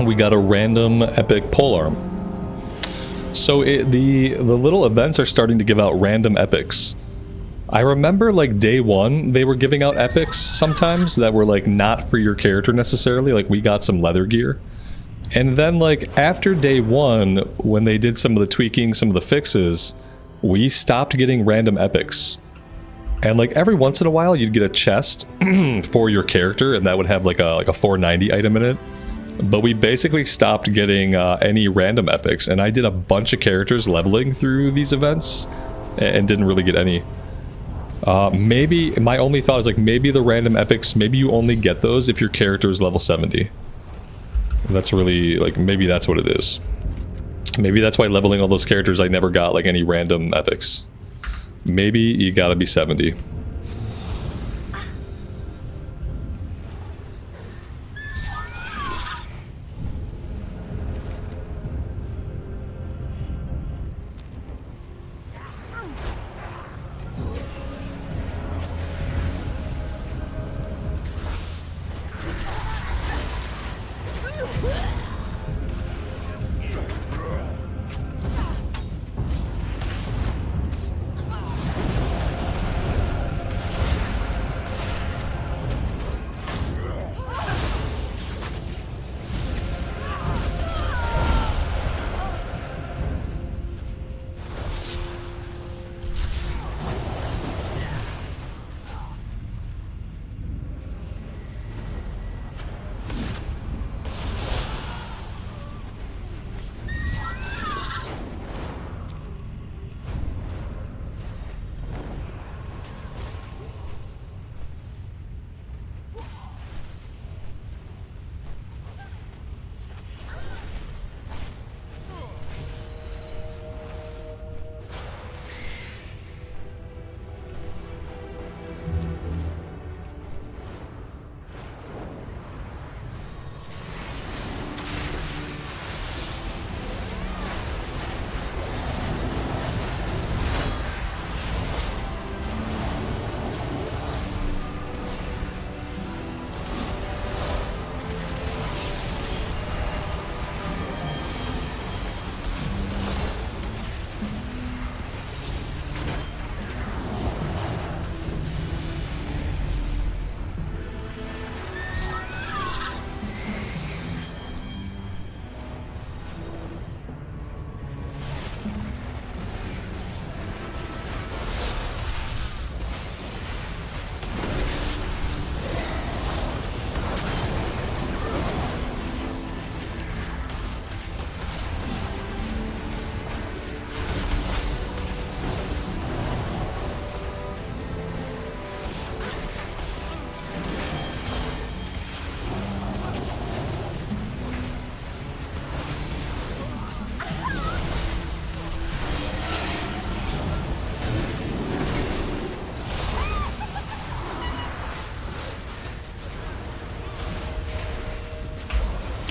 we got a random epic polearm. So the little events are starting to give out random epics. I remember like day one, they were giving out epics sometimes that were like not for your character necessarily. Like we got some leather gear. And then like after day one, when they did some of the tweaking, some of the fixes, we stopped getting random epics. And like every once in a while you'd get a chest for your character and that would have like a 490 item in it. But we basically stopped getting any random epics, and I did a bunch of characters leveling through these events and didn't really get any. Maybe, my only thought is like maybe the random epics, maybe you only get those if your character is level 70. That's really, like, maybe that's what it is. Maybe that's why leveling all those characters I never got like any random epics. Maybe you gotta be 70.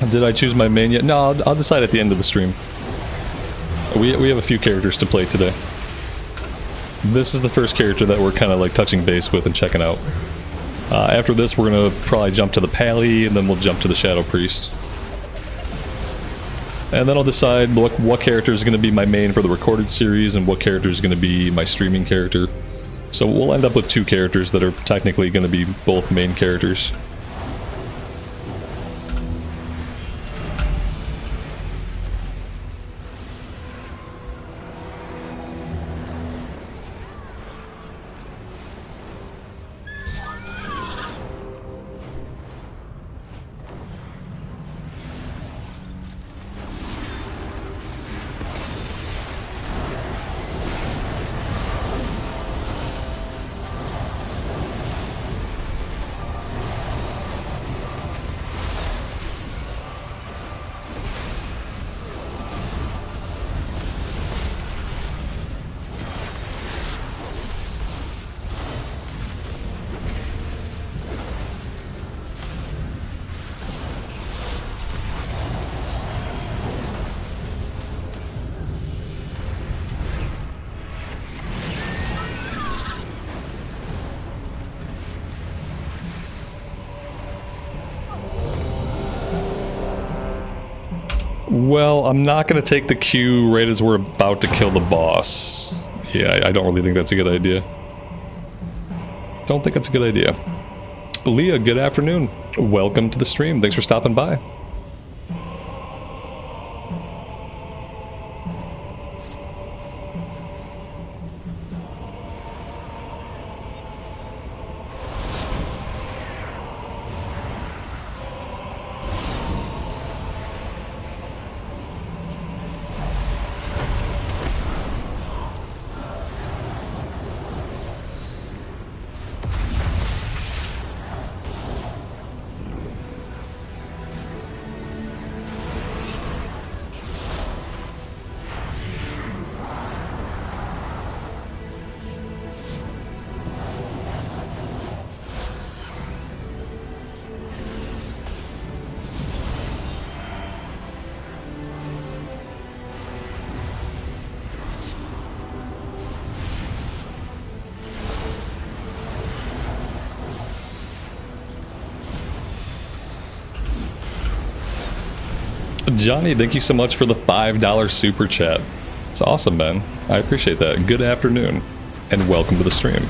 Did I choose my main yet? No, I'll decide at the end of the stream. We have a few characters to play today. This is the first character that we're kind of like touching base with and checking out. After this, we're going to probably jump to the Pally, and then we'll jump to the Shadow Priest. And then I'll decide what character is going to be my main for the recorded series and what character is going to be my streaming character. So we'll end up with two characters that are technically going to be both main characters. Well, I'm not going to take the Q right as we're about to kill the boss. Yeah, I don't really think that's a good idea. Don't think it's a good idea. Leah, good afternoon. Welcome to the stream. Thanks for stopping by. Johnny, thank you so much for the $5 super chat. It's awesome, man. I appreciate that. Good afternoon, and welcome to the stream.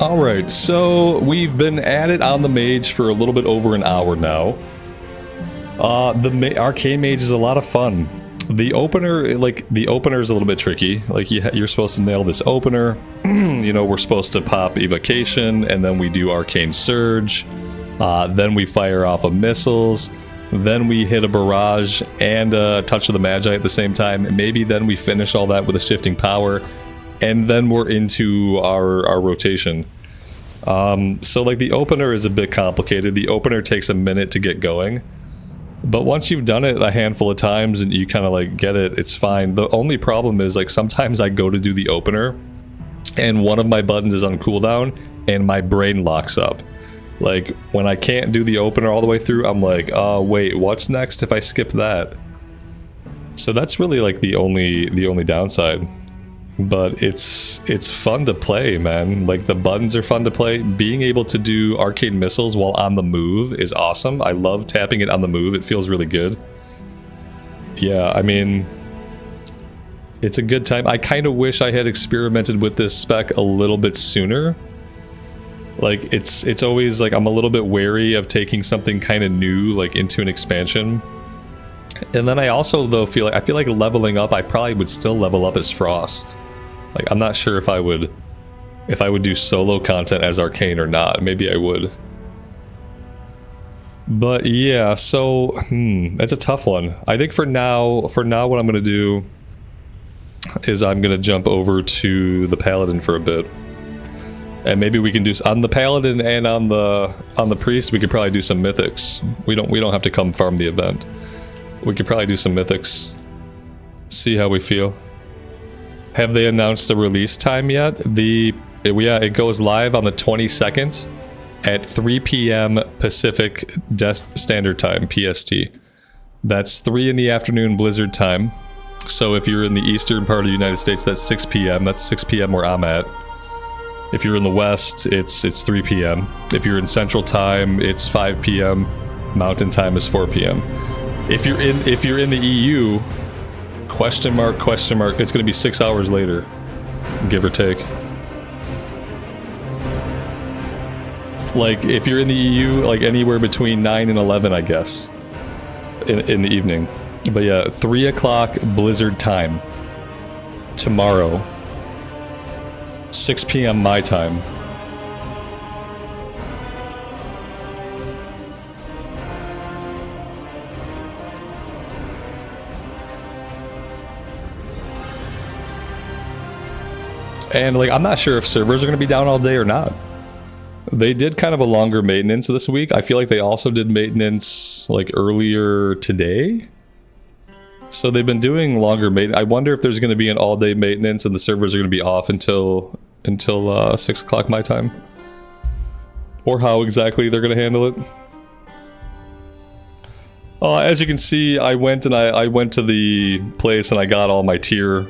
Alright, so we've been at it on the mage for a little bit over an hour now. The Arcane Mage is a lot of fun. The opener is a little bit tricky. Like, you're supposed to nail this opener. You know, we're supposed to pop Evocation, and then we do Arcane Surge. Then we fire off of missiles. Then we hit a barrage and a Touch of the Magi at the same time. And maybe then we finish all that with a Shifting Power. And then we're into our rotation. So like the opener is a bit complicated. The opener takes a minute to get going. But once you've done it a handful of times and you kind of like get it, it's fine. The only problem is like sometimes I go to do the opener and one of my buttons is on cooldown and my brain locks up. Like when I can't do the opener all the way through, I'm like, oh wait, what's next if I skip that? So that's really like the only downside. But it's fun to play, man. Like the buttons are fun to play. Being able to do arcane missiles while on the move is awesome. I love tapping it on the move. It feels really good. Yeah, I mean, it's a good time. I kind of wish I had experimented with this spec a little bit sooner. Like it's always like I'm a little bit wary of taking something kind of new like into an expansion. And then I also though feel like leveling up, I probably would still level up as Frost. Like I'm not sure if I would do solo content as Arcane or not. Maybe I would. But yeah, so it's a tough one. I think for now what I'm gonna do is I'm gonna jump over to the Paladin for a bit. And maybe we can do on the Paladin and on the Priest, we could probably do some mythics. We don't have to come farm the event. We could probably do some mythics. See how we feel. Have they announced the release time yet? It goes live on the 22nd at 3 p.m. Pacific Standard Time, PST. That's 3 in the afternoon Blizzard time. So if you're in the eastern part of the United States, that's 6 p.m. That's 6 p.m. where I'm at. If you're in the west, it's 3 p.m. If you're in Central Time, it's 5 p.m. Mountain Time is 4 p.m. If you're in the EU, question mark, it's gonna be 6 hours later, give or take. Like if you're in the EU, like anywhere between 9 and 11, I guess, in the evening. But yeah, 3 o'clock Blizzard time tomorrow, 6 p.m. my time. And like, I'm not sure if servers are going to be down all day or not. They did kind of a longer maintenance this week. I feel like they also did maintenance like earlier today. So they've been doing longer maintenance. I wonder if there's going to be an all-day maintenance and the servers are going to be off until 6 o'clock my time. Or how exactly they're going to handle it. As you can see, I went to the place and I got all my tier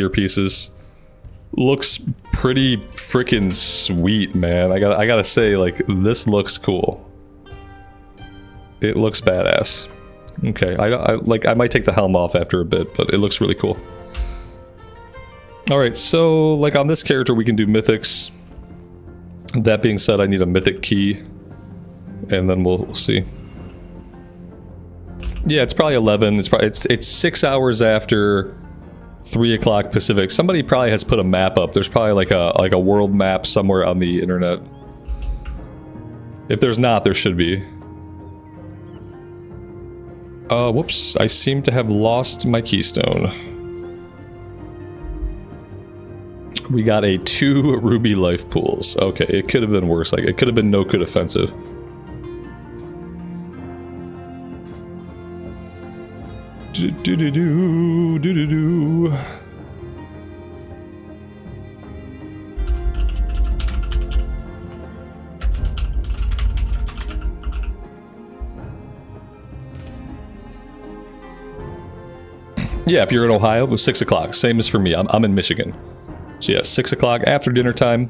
pieces. Looks pretty freaking sweet, man. I gotta say, like, this looks cool. It looks badass. Okay, I might take the helm off after a bit, but it looks really cool. Alright, so, like, on this character we can do mythics. That being said, I need a mythic key. And then we'll see. Yeah, it's probably 11. It's 6 hours after 3 o'clock Pacific. Somebody probably has put a map up. There's probably like a world map somewhere on the internet. If there's not, there should be. Whoops. I seem to have lost my keystone. We got 2 ruby life pools. Okay, it could have been worse. Like, it could have been no good offensive. Do-do-do-do. Yeah, if you're in Ohio, it was 6 o'clock. Same as for me. I'm in Michigan. So yeah, 6 o'clock after dinner time.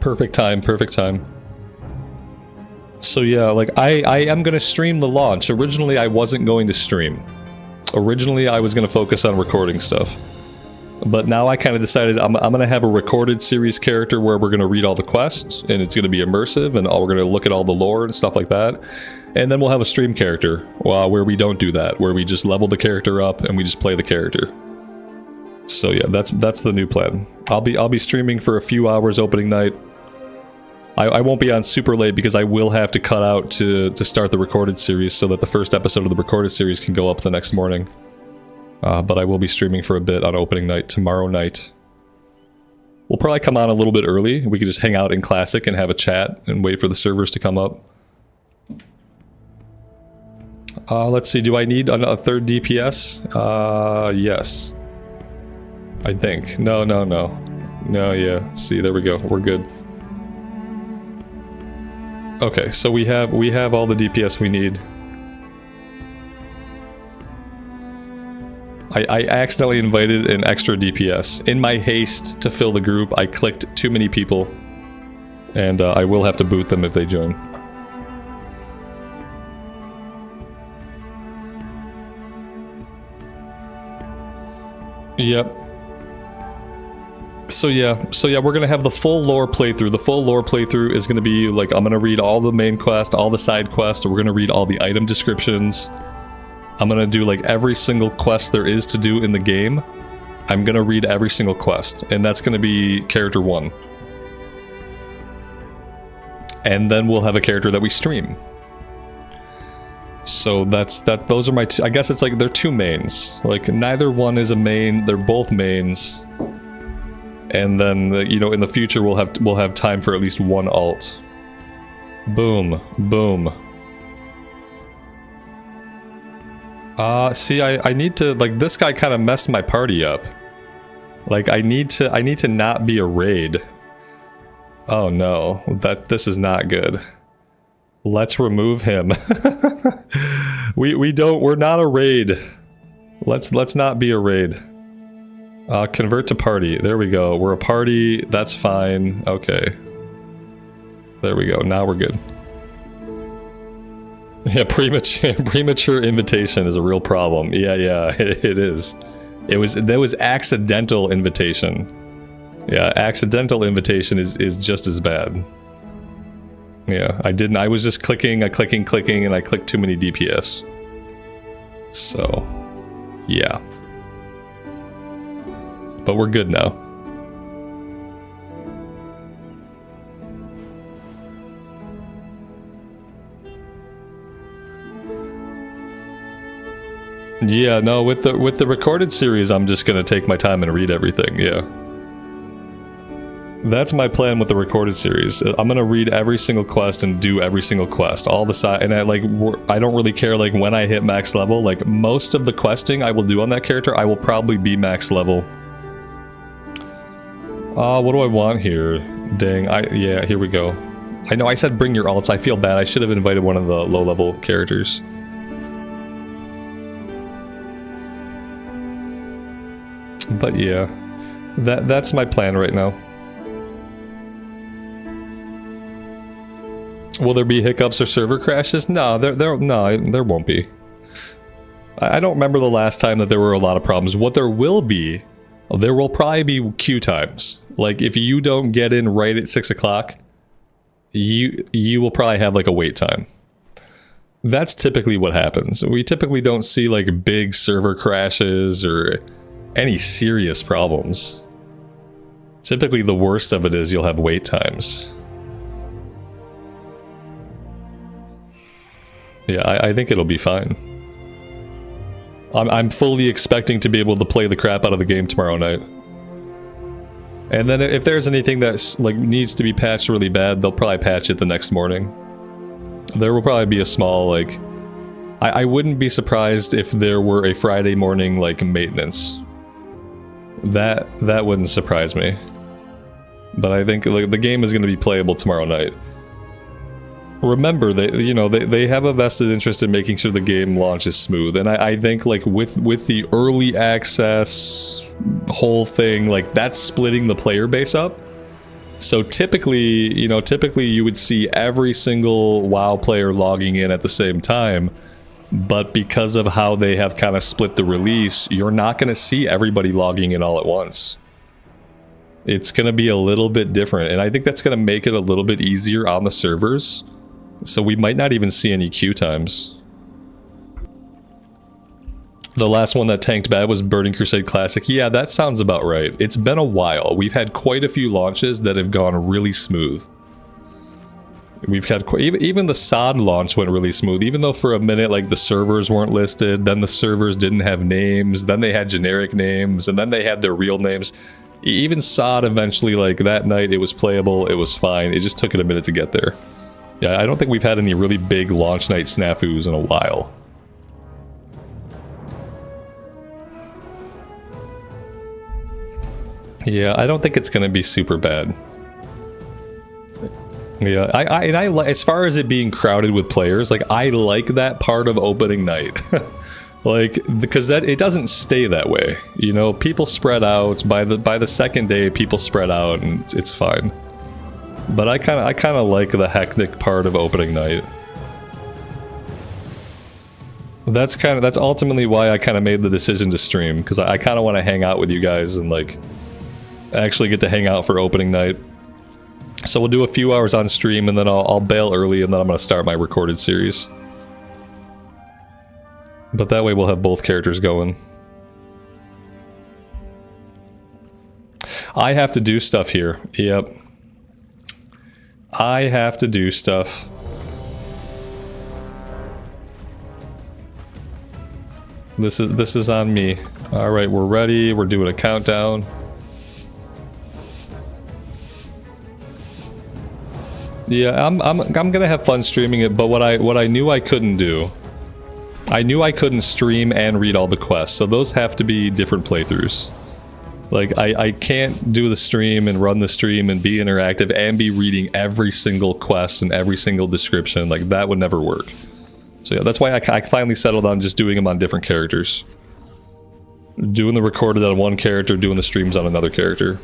Perfect time, perfect time. So yeah, like, I am going to stream the launch. Originally, I wasn't going to stream. Originally, I was going to focus on recording stuff. But now I kind of decided I'm going to have a recorded series character where we're going to read all the quests, and it's going to be immersive, and we're going to look at all the lore and stuff like that. And then we'll have a stream character, where we don't do that, where we just level the character up and we just play the character. So yeah, that's the new plan. I'll be streaming for a few hours opening night. I won't be on super late because I will have to cut out to start the recorded series so that the first episode of the recorded series can go up the next morning. But I will be streaming for a bit on opening night tomorrow night. We'll probably come on a little bit early. We could just hang out in Classic and have a chat and wait for the servers to come up. Let's see, do I need a third DPS? Yes. I think. No, yeah. See, there we go. We're good. Okay, so we have all the DPS we need. I accidentally invited an extra DPS. In my haste to fill the group, I clicked too many people. And I will have to boot them if they join. Yep. So yeah, we're gonna have the full lore playthrough. The full lore playthrough is gonna be like, I'm gonna read all the main quest, all the side quests, we're gonna read all the item descriptions. I'm gonna do like every single quest there is to do in the game. I'm gonna read every single quest, and that's gonna be character 1. And then we'll have a character that we stream. So those are my two. I guess it's like they're 2 mains. Like, neither one is a main, they're both mains. And then, you know, in the future we'll have time for at least 1 alt. Boom, boom. See, I need to, like, this guy kind of messed my party up. Like, I need to not be a raid. Oh no, this is not good. Let's remove him. We're not a raid. Let's not be a raid. Convert to party. There we go. We're a party. That's fine. Okay. There we go. Now we're good. Yeah, premature invitation is a real problem. Yeah, it is. That was accidental invitation. Yeah, accidental invitation is just as bad. Yeah, I was just clicking, and I clicked too many DPS. So, yeah. But we're good now. Yeah, no, with the recorded series, I'm just gonna take my time and read everything, yeah. That's my plan with the recorded series. I'm gonna read every single quest and do every single quest, all the side, and I don't really care like when I hit max level. Like most of the questing I will do on that character, I will probably be max level. What do I want here? Dang, yeah, here we go. I know I said bring your alts. I feel bad. I should have invited one of the low level characters. But yeah, that's my plan right now. Will there be hiccups or server crashes? No, there won't be. I don't remember the last time that there were a lot of problems. What there will be, there will probably be queue times. Like if you don't get in right at 6 o'clock, you will probably have like a wait time. That's typically what happens. We typically don't see like big server crashes or any serious problems. Typically the worst of it is you'll have wait times. Yeah, I think it'll be fine. I'm fully expecting to be able to play the crap out of the game tomorrow night. And then if there's anything that's like needs to be patched really bad, they'll probably patch it the next morning. There will probably be a small like... I wouldn't be surprised if there were a Friday morning like maintenance. That wouldn't surprise me. But I think like, the game is going to be playable tomorrow night. Remember, they have a vested interest in making sure the game launches smooth, and I think like with the early access whole thing, like that's splitting the player base up. So typically you would see every single WoW player logging in at the same time, but because of how they have kind of split the release, you're not going to see everybody logging in all at once. It's going to be a little bit different, and I think that's going to make it a little bit easier on the servers. So we might not even see any queue times. The last one that tanked bad was Burning Crusade Classic. Yeah, that sounds about right. It's been a while. We've had quite a few launches that have gone really smooth. We've had even the SOD launch went really smooth, even though for a minute like the servers weren't listed, then the servers didn't have names, then they had generic names, and then they had their real names. Even SOD eventually, like that night, it was playable, it was fine. It just took it a minute to get there. Yeah, I don't think we've had any really big launch night snafus in a while. Yeah, I don't think it's going to be super bad. Yeah, I as far as it being crowded with players, like I like that part of opening night. Like because it doesn't stay that way. You know, people spread out by the second day, people spread out and it's fine. But I kind of like the hectic part of opening night. That's ultimately why I kind of made the decision to stream, because I kind of want to hang out with you guys and like actually get to hang out for opening night. So we'll do a few hours on stream and then I'll bail early and then I'm going to start my recorded series. But that way we'll have both characters going. I have to do stuff here. Yep. I have to do stuff. This is on me. All right, we're ready. We're doing a countdown. Yeah, I'm gonna have fun streaming it. But what I knew I couldn't do, I knew I couldn't stream and read all the quests. So those have to be different playthroughs. Like, I can't do the stream and run the stream and be interactive and be reading every single quest and every single description. Like, that would never work. So yeah, that's why I finally settled on just doing them on different characters. Doing the recorded on one character, doing the streams on another character.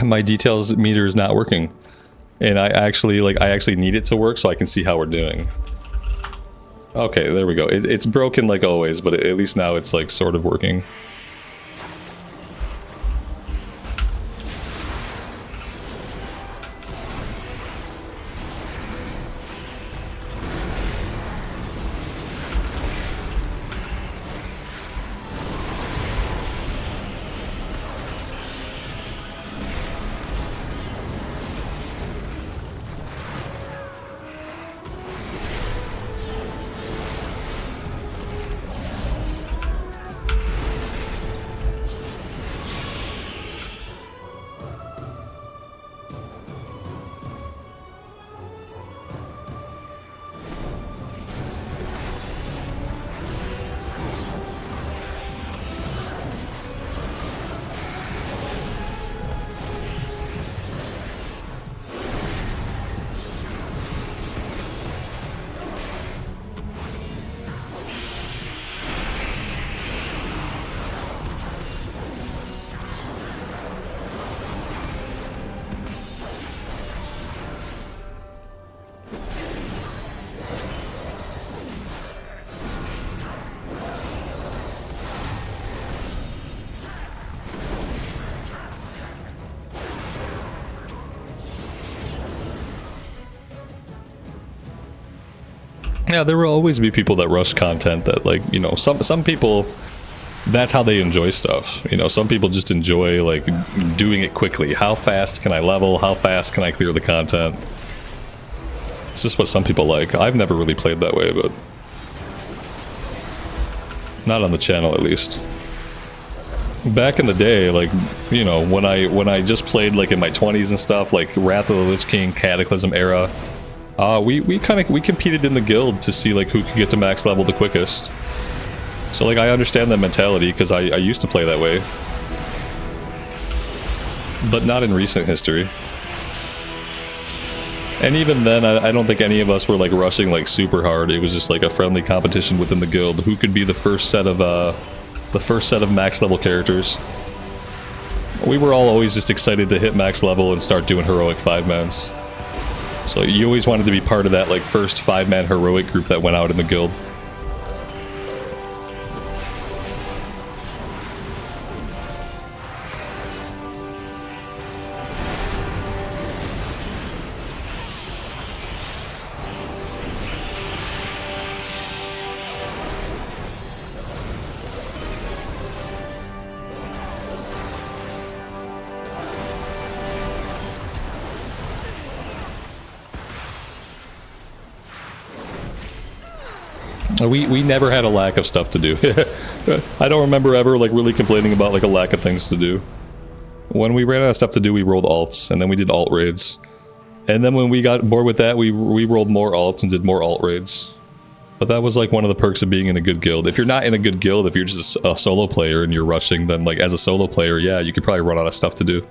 My details meter is not working. And I actually need it to work so I can see how we're doing. Okay, there we go. It's broken like always, but at least now it's like sort of working. Yeah, there will always be people that rush content that, like, you know, some people, that's how they enjoy stuff. You know, some people just enjoy, like, doing it quickly. How fast can I level? How fast can I clear the content? It's just what some people like. I've never really played that way, but not on the channel, at least. Back in the day, like, you know, when I just played, like, in my 20s and stuff, like Wrath of the Lich King, Cataclysm era, we competed in the guild to see, like, who could get to max level the quickest. So, like, I understand that mentality because I used to play that way, but not in recent history. And even then, I don't think any of us were, like, rushing, like, super hard. It was just, like, a friendly competition within the guild. Who could be the first set of max level characters? We were all always just excited to hit max level and start doing heroic 5-mans. So you always wanted to be part of that, like, first 5-man heroic group that went out in the guild. We never had a lack of stuff to do. I don't remember ever, like, really complaining about, like, a lack of things to do. When we ran out of stuff to do, we rolled alts, and then we did alt raids. And then when we got bored with that, we rolled more alts and did more alt raids. But that was, like, one of the perks of being in a good guild. If you're not in a good guild, if you're just a solo player and you're rushing, then, like, as a solo player, yeah, you could probably run out of stuff to do.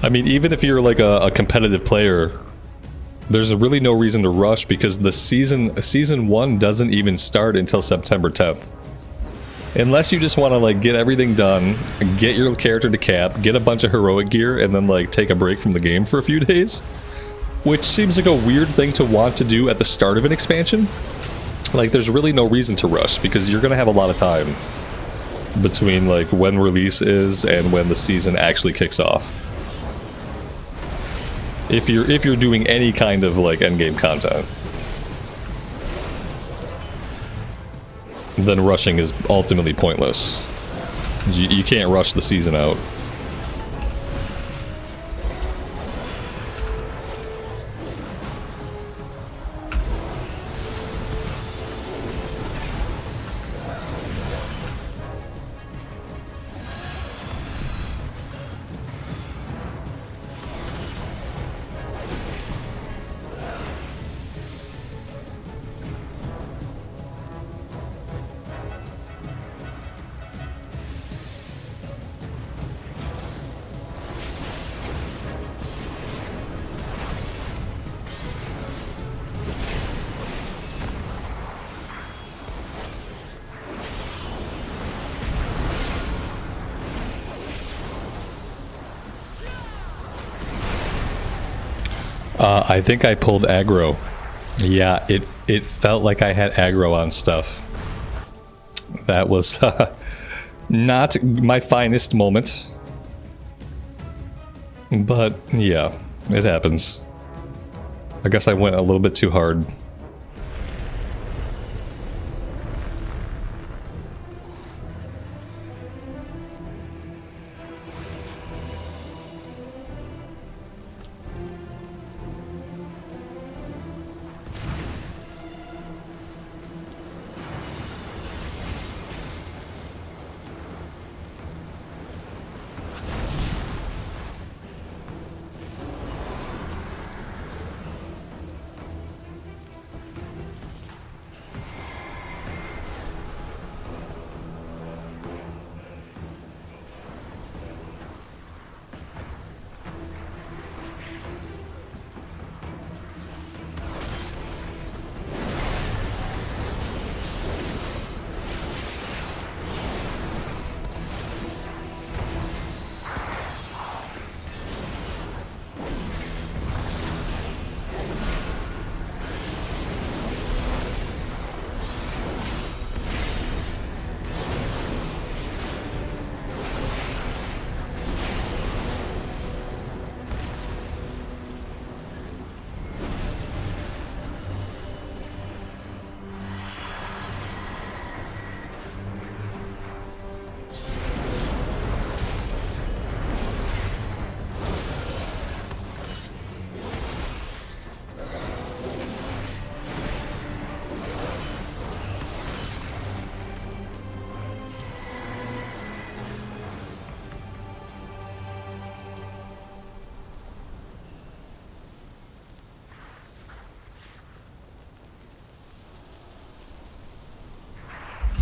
I mean, even if you're, like, a competitive player, there's really no reason to rush because the season 1 doesn't even start until September 10th. Unless you just want to, like, get everything done, get your character to cap, get a bunch of heroic gear, and then, like, take a break from the game for a few days. Which seems like a weird thing to want to do at the start of an expansion. Like, there's really no reason to rush because you're going to have a lot of time between, like, when release is and when the season actually kicks off. If you're doing any kind of, like, endgame content, then rushing is ultimately pointless. You can't rush the season out. I think I pulled aggro. Yeah, it felt like I had aggro on stuff. That was not my finest moment. But yeah, it happens. I guess I went a little bit too hard.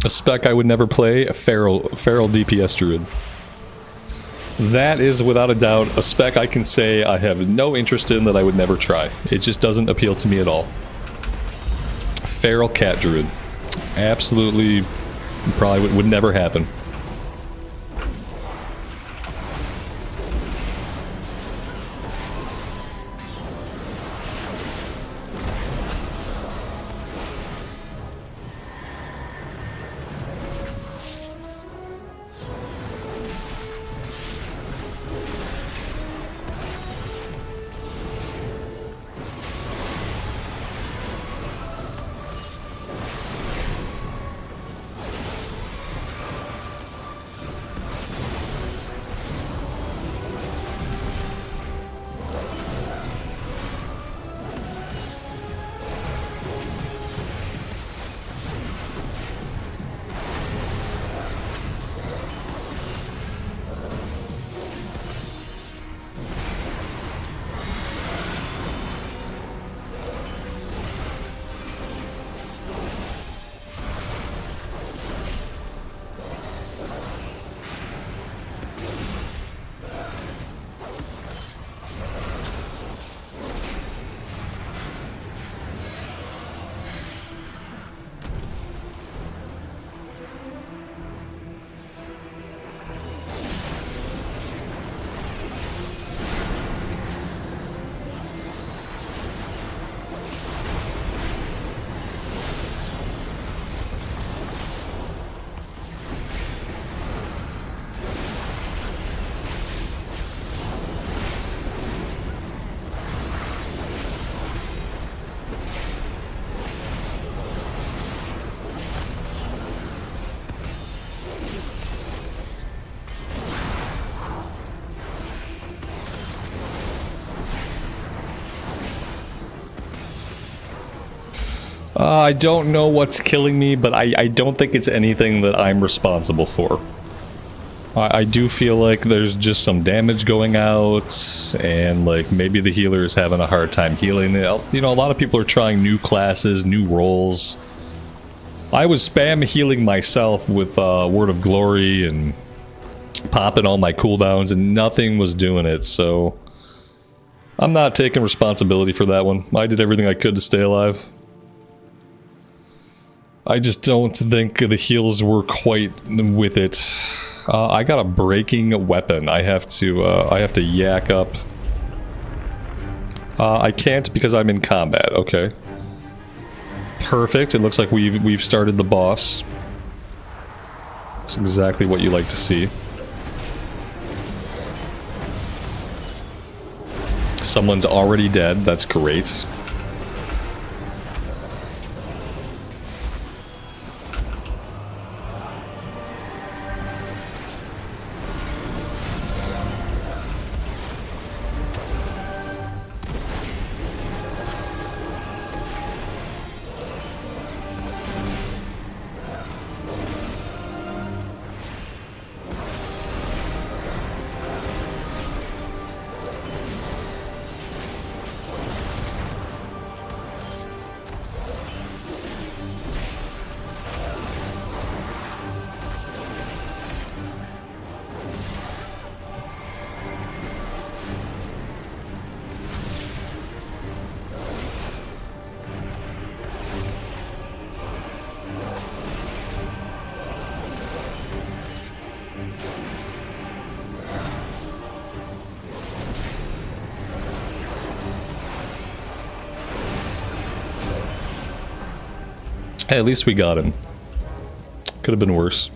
A spec I would never play, a feral DPS druid. That is without a doubt a spec I can say I have no interest in, that I would never try. It just doesn't appeal to me at all. Feral cat druid. Absolutely, probably would never happen. I don't know what's killing me, but I don't think it's anything that I'm responsible for. I do feel like there's just some damage going out, and like maybe the healer is having a hard time healing. You know, a lot of people are trying new classes, new roles. I was spam healing myself with Word of Glory and popping all my cooldowns, and nothing was doing it, so I'm not taking responsibility for that one. I did everything I could to stay alive. I just don't think the heals were quite with it. I got a breaking weapon. I have to yak up I can't because I'm in combat. Okay. Perfect. It looks like we've started the boss. It's exactly what you like to see. Someone's already dead. That's great. Hey, at least we got him. Could have been worse.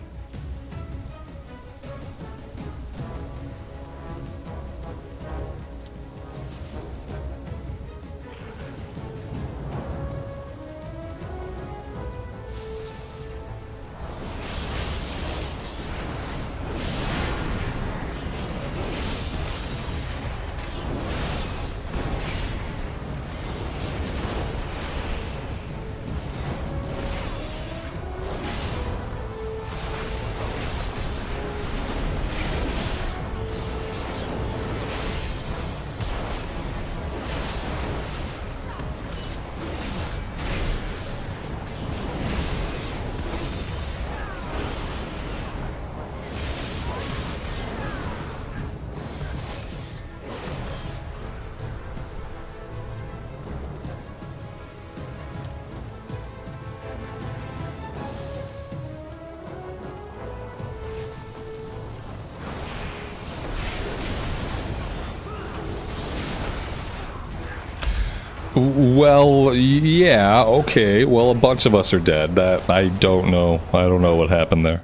Well, yeah, okay. Well, a bunch of us are dead. That, I don't know. I don't know what happened there.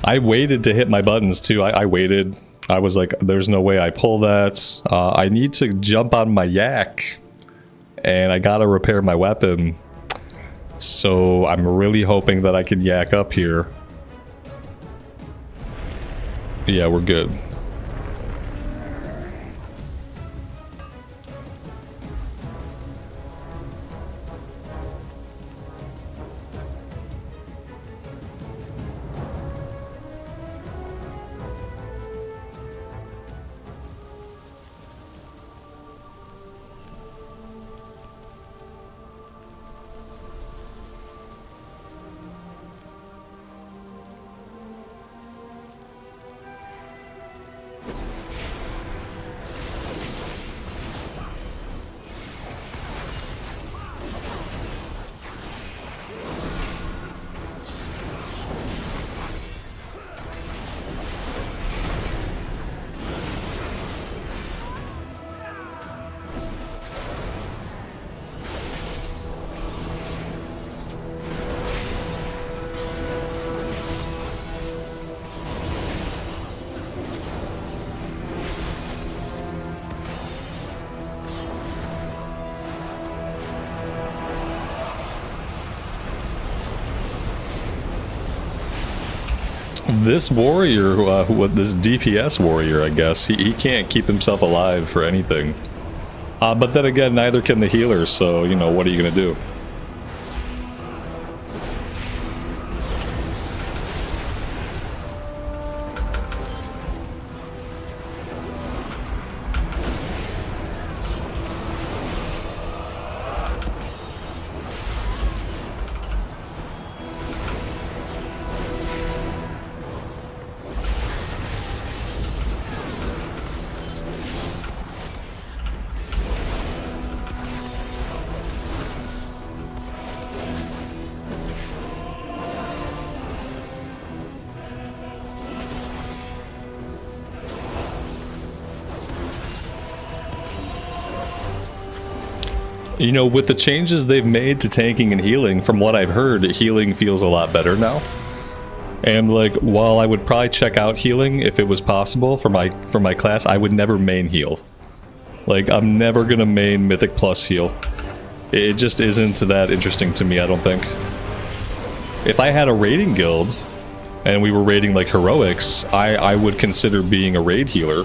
I waited to hit my buttons, too. I waited. I was like, there's no way I pull that. I need to jump on my yak. And I gotta repair my weapon. So I'm really hoping that I can yak up here. Yeah, we're good. This warrior, this DPS warrior, I guess, he can't keep himself alive for anything. But then again, neither can the healer, so, you know, what are you gonna do? You know, with the changes they've made to tanking and healing, from what I've heard, healing feels a lot better now. And like, while I would probably check out healing if it was possible for my class, I would never main heal. Like, I'm never gonna main Mythic plus heal. It just isn't that interesting to me, I don't think. If I had a raiding guild, and we were raiding like heroics, I would consider being a raid healer.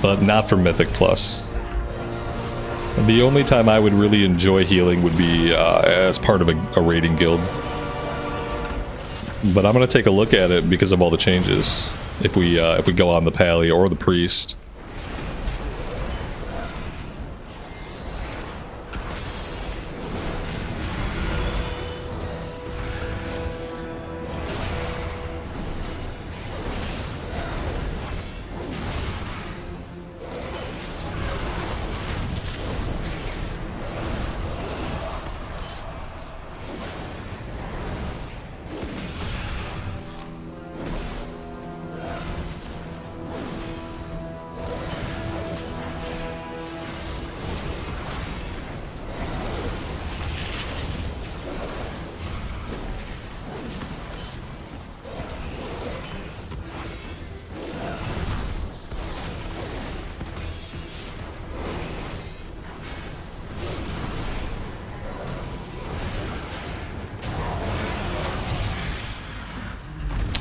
But not for Mythic plus. The only time I would really enjoy healing would be as part of a raiding guild. But I'm gonna take a look at it because of all the changes. If we go on the Pally or the Priest.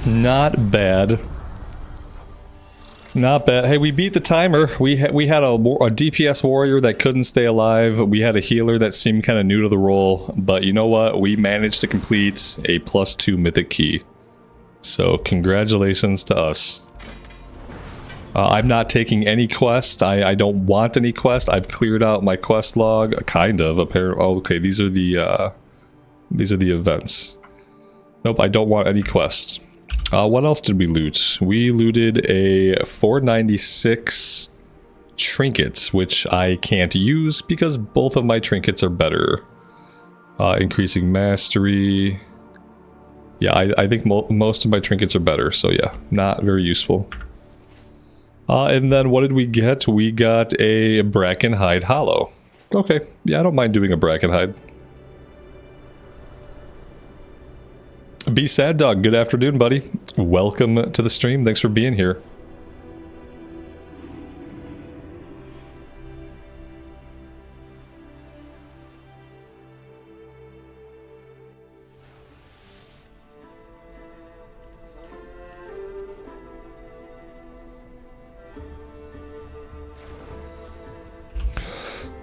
Not bad. Not bad. Hey, we beat the timer. We had a DPS warrior that couldn't stay alive. We had a healer that seemed kind of new to the role. But you know what? We managed to complete a +2 mythic key. So congratulations to us. I'm not taking any quest. I don't want any quest. I've cleared out my quest log, kind of. Apparently, oh, okay. These are the events. Nope, I don't want any quests. What else did we loot? We looted a 496 trinket, which I can't use because both of my trinkets are better. Increasing mastery. Yeah, I think most of my trinkets are better, so yeah, not very useful. And then what did we get? We got a Bracken Hide Hollow. Okay, yeah, I don't mind doing a Bracken Hide. Be Sad Dog, good afternoon, buddy. Welcome to the stream. Thanks for being here.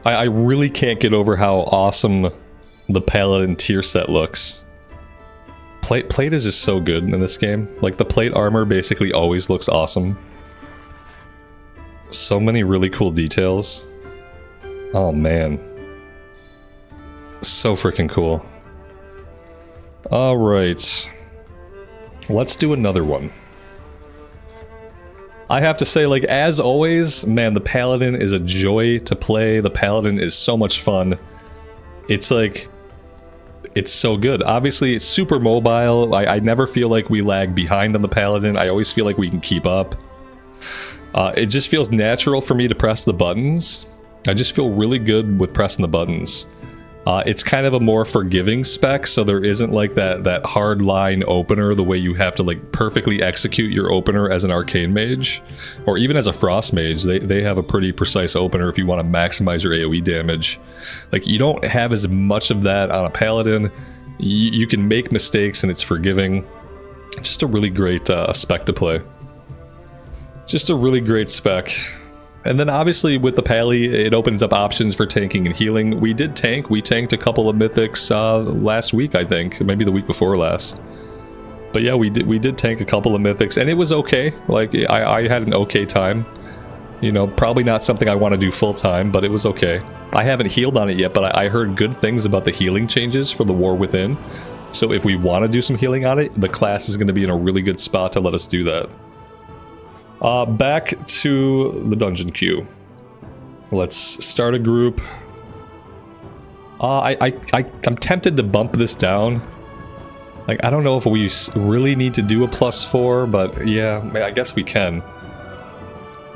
I really can't get over how awesome the Paladin tier set looks. Plate is just so good in this game. Like, the plate armor basically always looks awesome. So many really cool details. Oh man. So freaking cool. Alright. Let's do another one. I have to say, like, as always, man, the Paladin is a joy to play. The Paladin is so much fun. It's like... it's so good. Obviously, it's super mobile. I never feel like we lag behind on the Paladin. I always feel like we can keep up. It just feels natural for me to press the buttons. I just feel really good with pressing the buttons. It's kind of a more forgiving spec, so there isn't like that hard line opener, the way you have to like perfectly execute your opener as an Arcane Mage. Or even as a Frost Mage, they have a pretty precise opener if you want to maximize your AoE damage. Like, you don't have as much of that on a Paladin. You can make mistakes and it's forgiving. Just a really great spec to play. Just a really great spec. And then obviously with the Pally, it opens up options for tanking and healing. We did tank. We tanked a couple of mythics last week, I think. Maybe the week before last. But yeah, we did tank a couple of mythics, and it was okay. Like, I had an okay time. You know, probably not something I want to do full time, but it was okay. I haven't healed on it yet, but I heard good things about the healing changes for the War Within. So if we want to do some healing on it, the class is going to be in a really good spot to let us do that. Back to the dungeon queue. Let's start a group. I'm tempted to bump this down. Like, I don't know if we really need to do a +4, but yeah, I guess we can.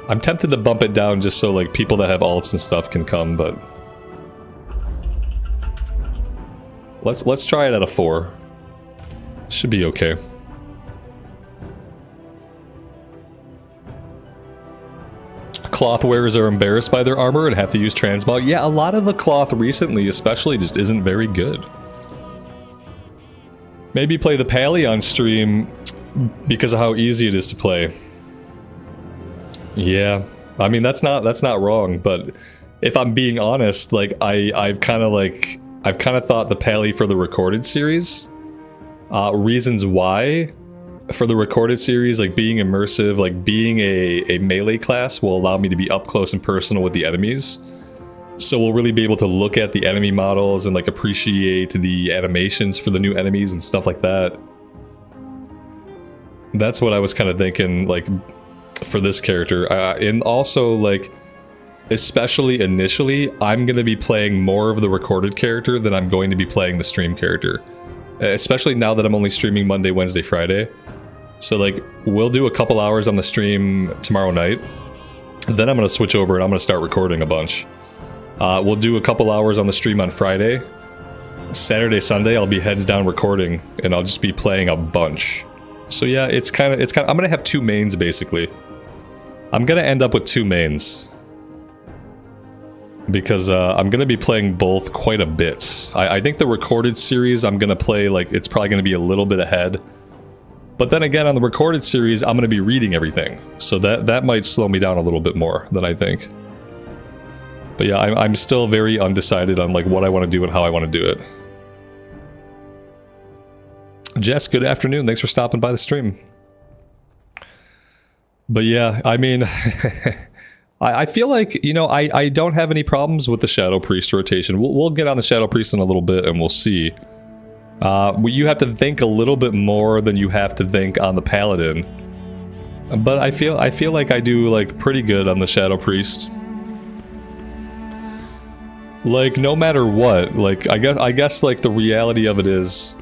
I'm tempted to bump it down just so like people that have alts and stuff can come, but Let's try it at a 4. Should be okay. Cloth wearers are embarrassed by their armor and have to use transmog. Yeah, a lot of the cloth recently especially just isn't very good. Maybe play the Pally on stream because of how easy it is to play. Yeah, I mean that's not wrong, but if I'm being honest, like I've kind of thought the Pally for the recorded series, reasons why for the recorded series, like being immersive, like being a melee class will allow me to be up close and personal with the enemies. So we'll really be able to look at the enemy models and like appreciate the animations for the new enemies and stuff like that. That's what I was kind of thinking, like, for this character. And also, like, especially initially, I'm going to be playing more of the recorded character than I'm going to be playing the stream character. Especially now that I'm only streaming Monday, Wednesday, Friday. So, like, we'll do a couple hours on the stream tomorrow night. Then I'm going to switch over and I'm going to start recording a bunch. We'll do a couple hours on the stream on Friday. Saturday, Sunday, I'll be heads down recording, and I'll just be playing a bunch. So yeah, it's kind of, I'm gonna have 2 mains basically. I'm gonna end up with 2 mains. Because I'm gonna be playing both quite a bit. I think the recorded series I'm gonna play, like, it's probably gonna be a little bit ahead. But then again, on the recorded series, I'm gonna be reading everything. So that might slow me down a little bit more than I think. But yeah, I'm still very undecided on like what I want to do and how I want to do it. Jess, good afternoon. Thanks for stopping by the stream. But yeah, I mean, I feel like, you know, I don't have any problems with the Shadow Priest rotation. We'll get on the Shadow Priest in a little bit and we'll see. You have to think a little bit more than you have to think on the Paladin. But I feel like I do like pretty good on the Shadow Priest. Like, no matter what, like, I guess like the reality of it is,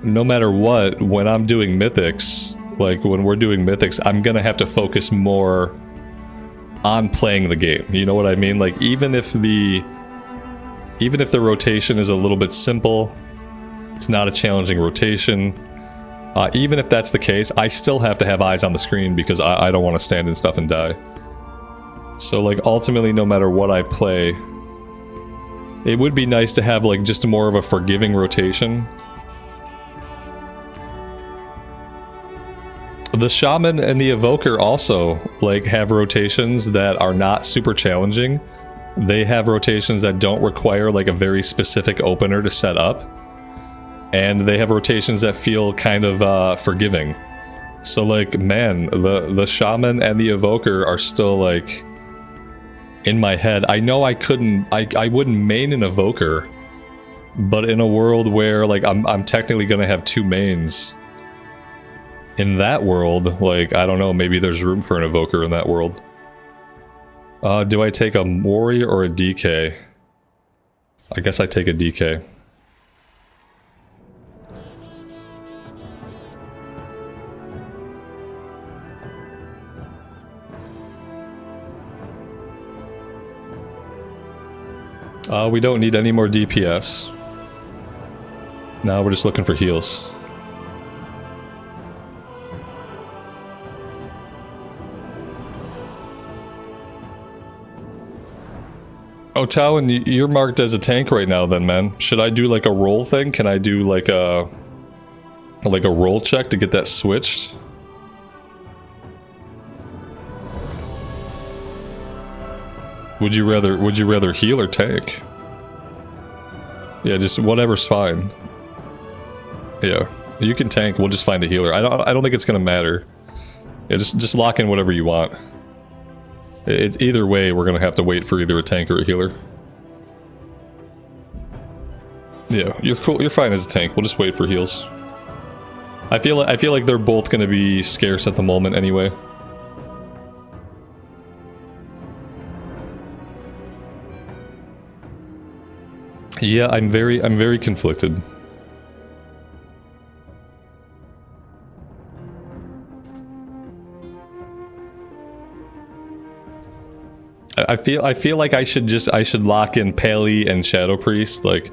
no matter what, when I'm doing mythics, like when we're doing mythics, I'm gonna have to focus more on playing the game. You know what I mean? Like, even if the rotation is a little bit simple, it's not a challenging rotation, even if that's the case, I still have to have eyes on the screen because I don't want to stand in stuff and die. So like, ultimately, no matter what I play, it would be nice to have like just more of a forgiving rotation. The Shaman and the Evoker also like have rotations that are not super challenging. They have rotations that don't require like a very specific opener to set up. And they have rotations that feel kind of forgiving. So like, man, the Shaman and the Evoker are still like in my head. I know I wouldn't main an Evoker, but in a world where like I'm technically gonna have 2 mains, in that world, like, I don't know, maybe there's room for an Evoker in that world. Do I take a warrior or a DK? I guess I take a DK. We don't need any more DPS. Now we're just looking for heals. Oh, Talon, you're marked as a tank right now then, man. Should I do like a roll thing? Can I do like a roll check to get that switched? Would you rather heal or tank? Yeah, just whatever's fine. Yeah, you can tank. We'll just find a healer. I don't think it's gonna matter. Yeah, just lock in whatever you want. Either way, we're gonna have to wait for either a tank or a healer. Yeah, you're cool. You're fine as a tank. We'll just wait for heals. I feel like they're both gonna be scarce at the moment anyway. Yeah, I'm very conflicted. I feel like I should lock in Pally and Shadow Priest, like,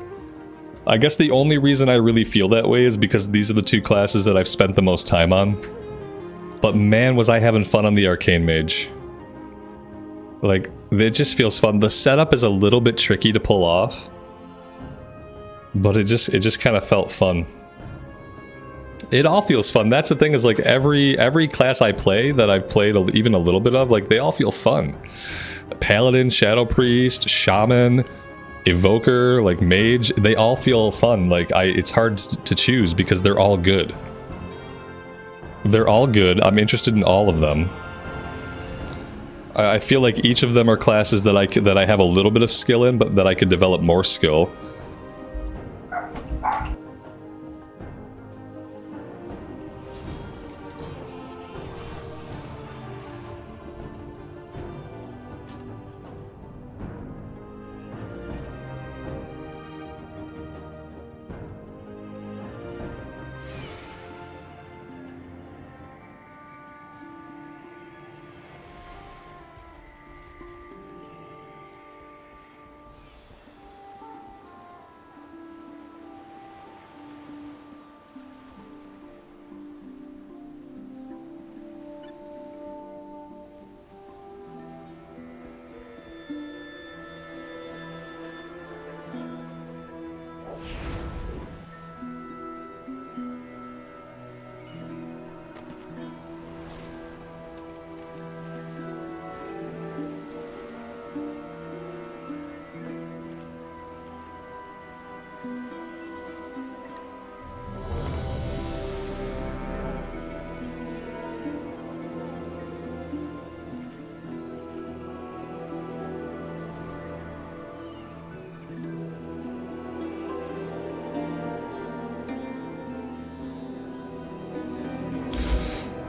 I guess the only reason I really feel that way is because these are the two classes that I've spent the most time on. But man, was I having fun on the Arcane Mage. Like, it just feels fun. The setup is a little bit tricky to pull off. But it just kind of felt fun. It all feels fun. That's the thing, is like every class I play that I've played even a little bit of, like they all feel fun. Paladin, Shadow Priest, Shaman, Evoker, like Mage, they all feel fun. Like it's hard to choose because they're all good. They're all good. I'm interested in all of them. I feel like each of them are classes that I have a little bit of skill in, but that I could develop more skill.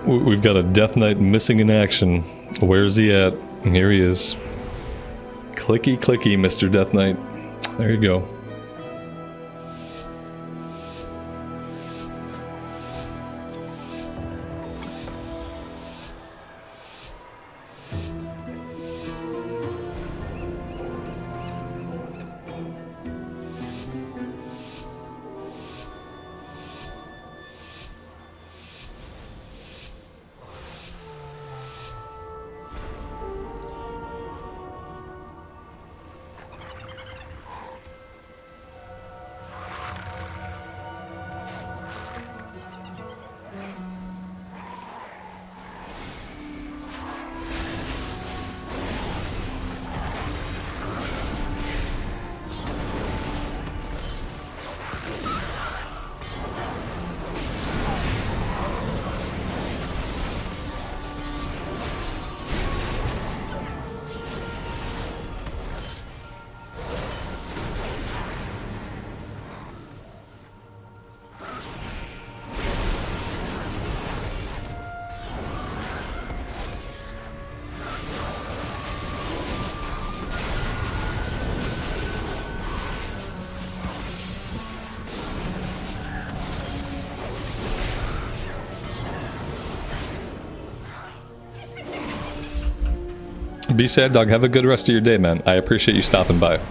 We've got a Death Knight missing in action. Where's he at? Here he is. Clicky, clicky, Mr. Death Knight. There you go. Be sad, dog. Have a good rest of your day, man. I appreciate you stopping by.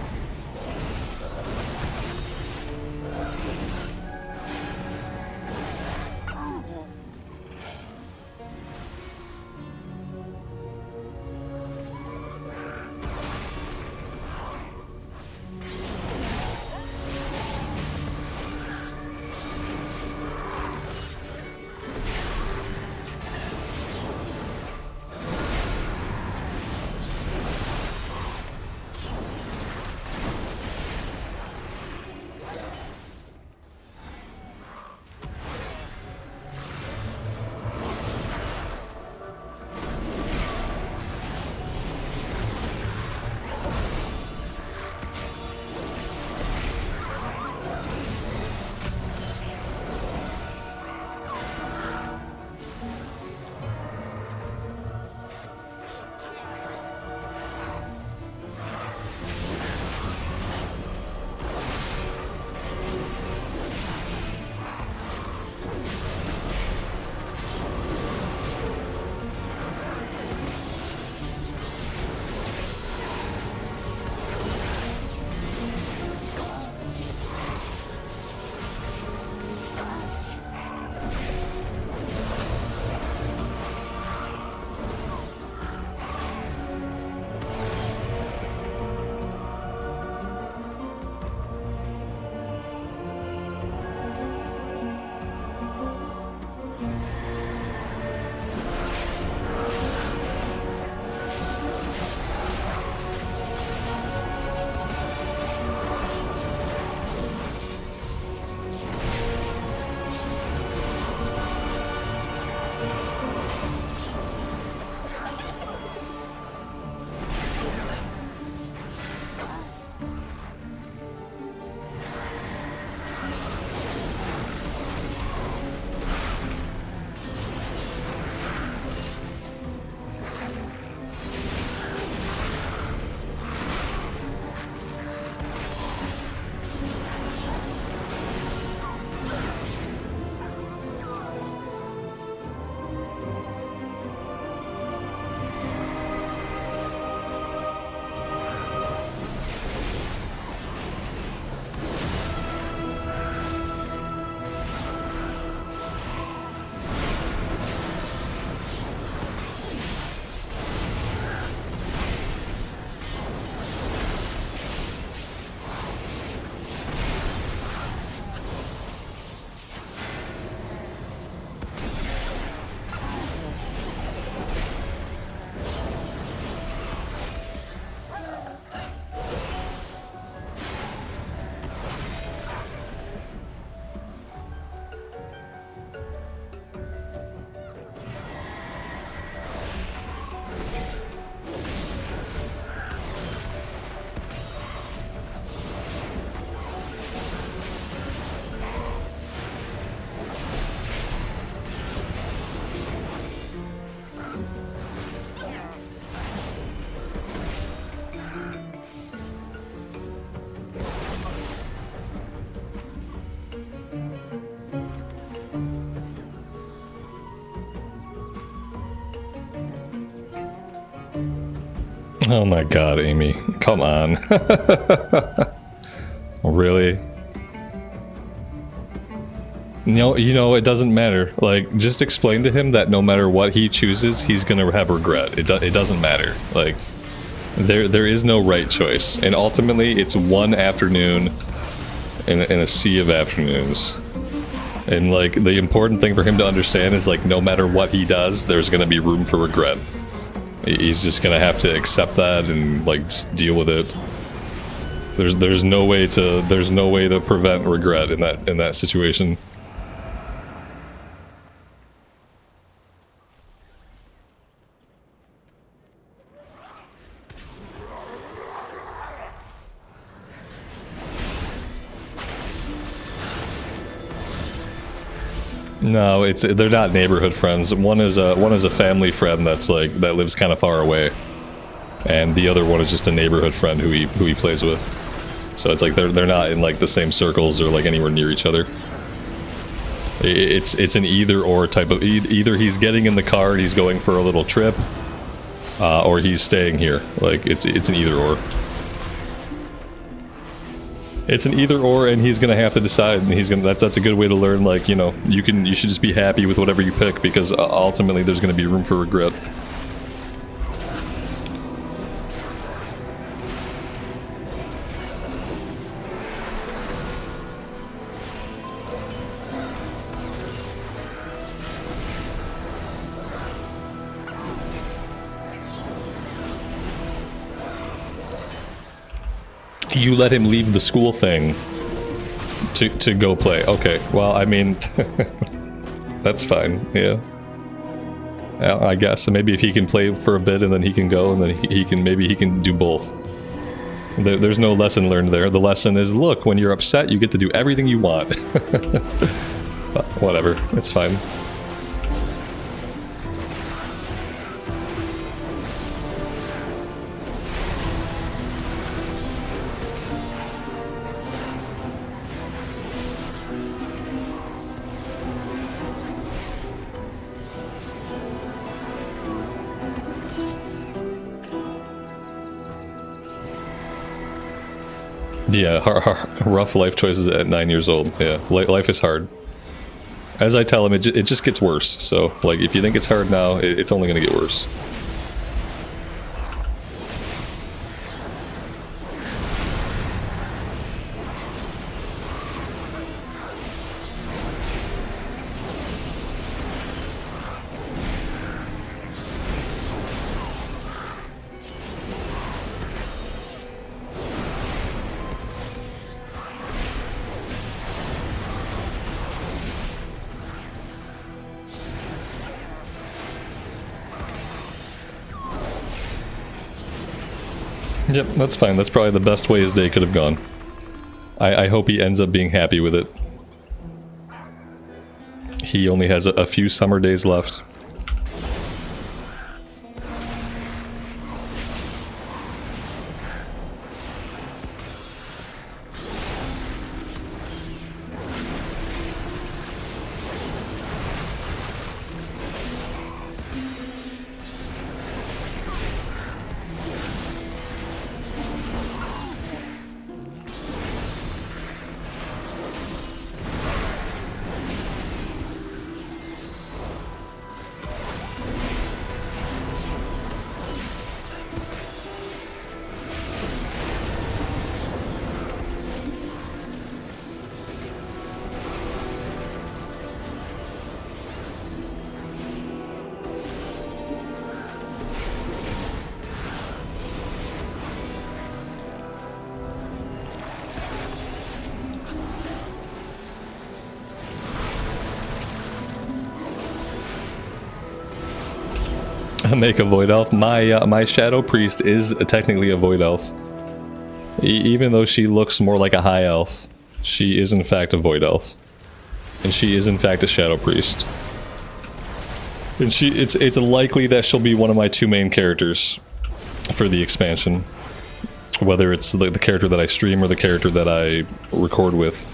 Oh my god, Amy. Come on. Really? You know, it doesn't matter. Like, just explain to him that no matter what he chooses, he's gonna have regret. It doesn't matter. Like, there is no right choice. And ultimately, it's one afternoon in a sea of afternoons. And, like, the important thing for him to understand is, like, no matter what he does, there's gonna be room for regret. He's just gonna have to accept that and, like, just deal with it. There's no way to prevent regret in that situation. No, they're not neighborhood friends. One is a family friend that lives kind of far away, and the other one is just a neighborhood friend who he plays with. So it's like they're not in like the same circles or like anywhere near each other. It's an either or type of either he's getting in the car and he's going for a little trip, or he's staying here. Like it's an either or. It's an either or, and he's gonna have to decide, and that's a good way to learn, like, you know, you should just be happy with whatever you pick, because ultimately there's gonna be room for regret. You let him leave the school thing to go play. Okay, well, I mean, that's fine, yeah. I guess, so maybe if he can play for a bit and then he can go, and then he can do both. There's no lesson learned there. The lesson is, look, when you're upset, you get to do everything you want. But whatever, it's fine. Yeah, rough life choices at 9 years old. Yeah, life is hard. As I tell him, it just gets worse. So, like, if you think it's hard now, it's only going to get worse. Yep, that's fine. That's probably the best way his day could have gone. I hope he ends up being happy with it. He only has a few summer days left. Make a void elf. My shadow priest is technically a void elf. Even though she looks more like a high elf, she is in fact a void elf, and she is in fact a shadow priest. And it's likely that she'll be one of my two main characters for the expansion, whether it's the character that I stream or the character that I record with.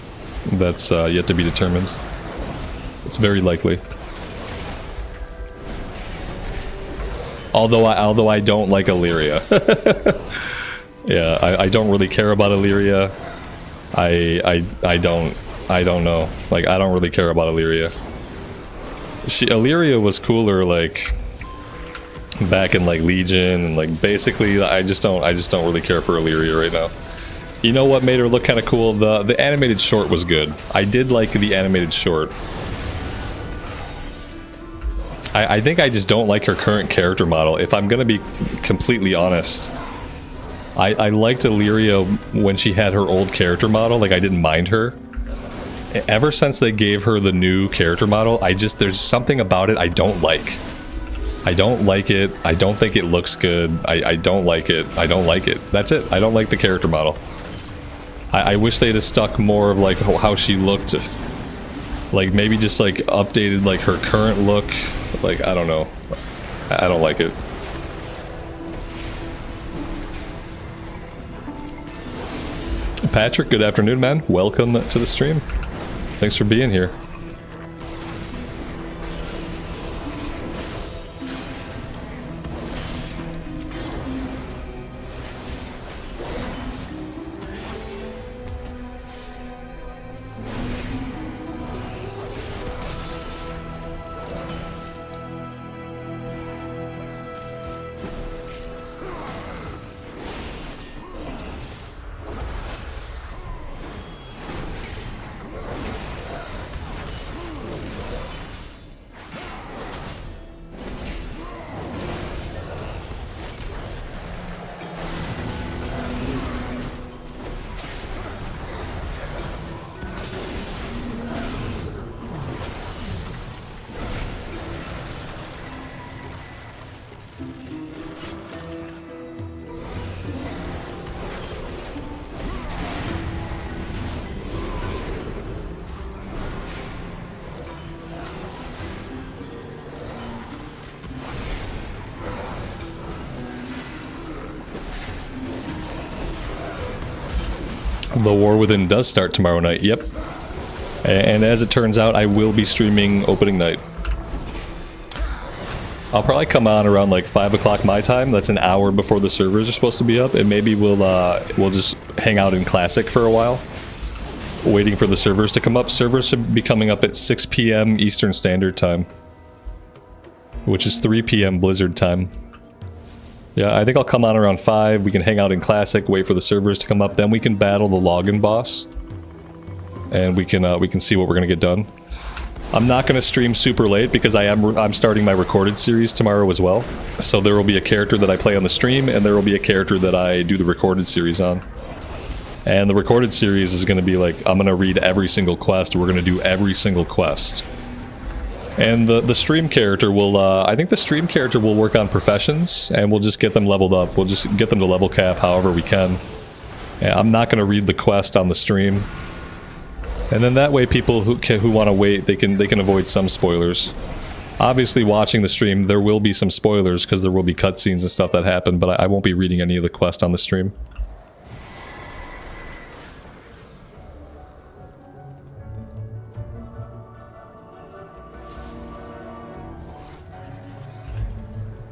That's yet to be determined. It's very likely. Although I don't like Illyria. Yeah, I don't really care about Illyria. I don't know. Like, I don't really care about Illyria. Illyria was cooler, like, back in, like, Legion, and, like, basically, I just don't really care for Illyria right now. You know what made her look kind of cool? The animated short was good. I did like the animated short. I think I just don't like her current character model, if I'm gonna be completely honest. I liked Illyria when she had her old character model, like I didn't mind her. Ever since they gave her the new character model, there's something about it I don't like. I don't like it, I don't think it looks good, I don't like it, I don't like it. That's it, I don't like the character model. I wish they'd have stuck more of like how she looked. Like maybe just like updated like her current look. Like, I don't know. I don't like it. Patrick, good afternoon, man. Welcome to the stream. Thanks for being here. The War Within does start tomorrow night, yep. And as it turns out, I will be streaming opening night. I'll probably come on around like 5 o'clock my time. That's an hour before the servers are supposed to be up, and maybe we'll just hang out in Classic for a while, waiting for the servers to come up. Servers should be coming up at 6 p.m. Eastern Standard Time, which is 3 p.m. Blizzard time. Yeah, I think I'll come on around 5. We can hang out in Classic, wait for the servers to come up, then we can battle the login boss, and we can see what we're gonna get done. I'm not gonna stream super late because I'm starting my recorded series tomorrow as well. So there will be a character that I play on the stream, and there will be a character that I do the recorded series on. And the recorded series is gonna be like, I'm gonna read every single quest. We're gonna do every single quest. And the stream character will, I think the stream character will work on professions, and we'll just get them leveled up. We'll just get them to level cap however we can. Yeah, I'm not going to read the quest on the stream. And then that way people who want to wait, they can avoid some spoilers. Obviously watching the stream, there will be some spoilers because there will be cutscenes and stuff that happen, but I won't be reading any of the quest on the stream.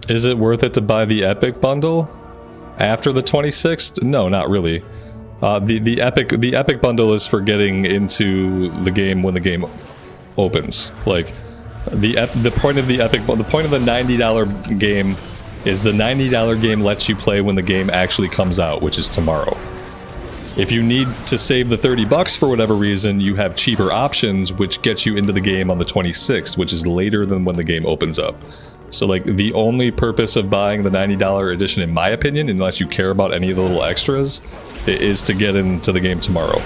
Is it worth it to buy the Epic bundle after the 26th? No, not really. The Epic bundle is for getting into the game when the game opens. Like the point of the $90 game is the $90 game lets you play when the game actually comes out, which is tomorrow. If you need to save the $30 for whatever reason, you have cheaper options which get you into the game on the 26th, which is later than when the game opens up. So like the only purpose of buying the $90 edition, in my opinion, unless you care about any of the little extras, is to get into the game tomorrow.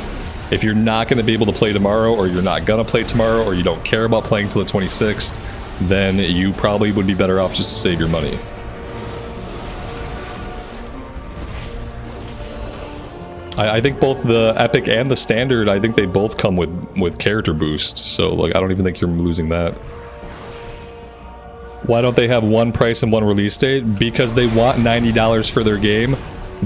If you're not going to be able to play tomorrow, or you're not going to play tomorrow, or you don't care about playing till the 26th, then you probably would be better off just to save your money. I think both the Epic and the Standard, I think they both come with character boost, so like I don't even think you're losing that. Why don't they have one price and one release date? Because they want $90 for their game,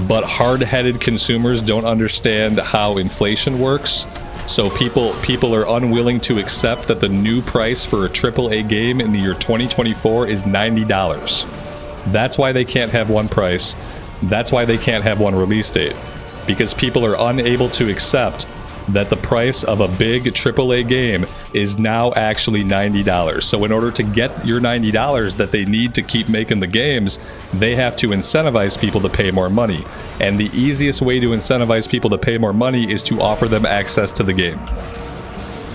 but hard-headed consumers don't understand how inflation works. So people are unwilling to accept that the new price for a AAA game in the year 2024 is $90. That's why they can't have one price. That's why they can't have one release date. Because people are unable to accept that the price of a big AAA game is now actually $90. So in order to get your $90 that they need to keep making the games, they have to incentivize people to pay more money. And the easiest way to incentivize people to pay more money is to offer them access to the game.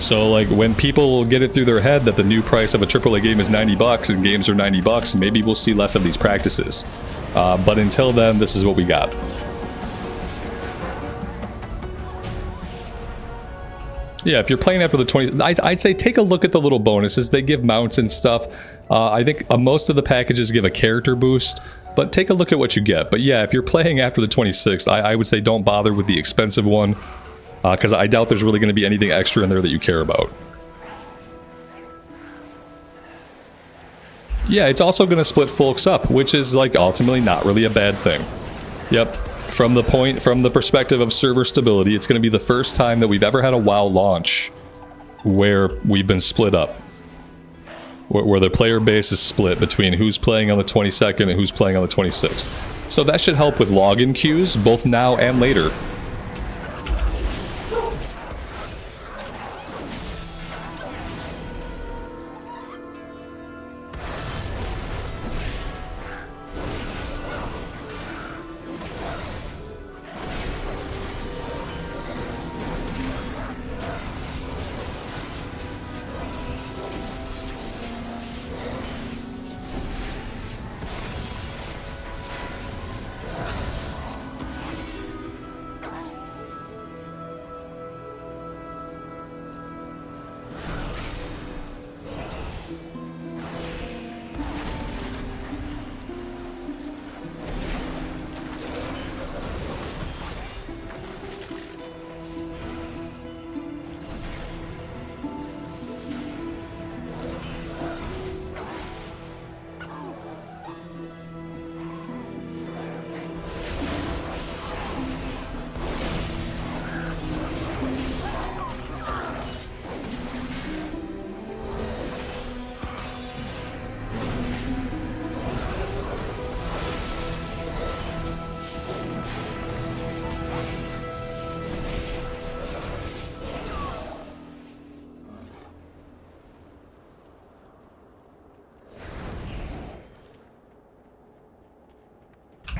So like when people get it through their head that the new price of a AAA game is $90 and games are $90, maybe we'll see less of these practices. But until then, this is what we got. Yeah, if you're playing after the 20, I'd say take a look at the little bonuses. They give mounts and stuff. I think most of the packages give a character boost, but take a look at what you get. But yeah, if you're playing after the 26th, I would say don't bother with the expensive one, because I doubt there's really going to be anything extra in there that you care about. Yeah, it's also going to split folks up, which is like ultimately not really a bad thing. Yep. From the perspective of server stability, it's going to be the first time that we've ever had a WoW launch where we've been split up. Where the player base is split between who's playing on the 22nd and who's playing on the 26th. So that should help with login queues, both now and later.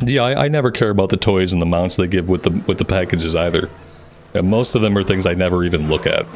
Yeah, I never care about the toys and the mounts they give with the packages either. And most of them are things I never even look at.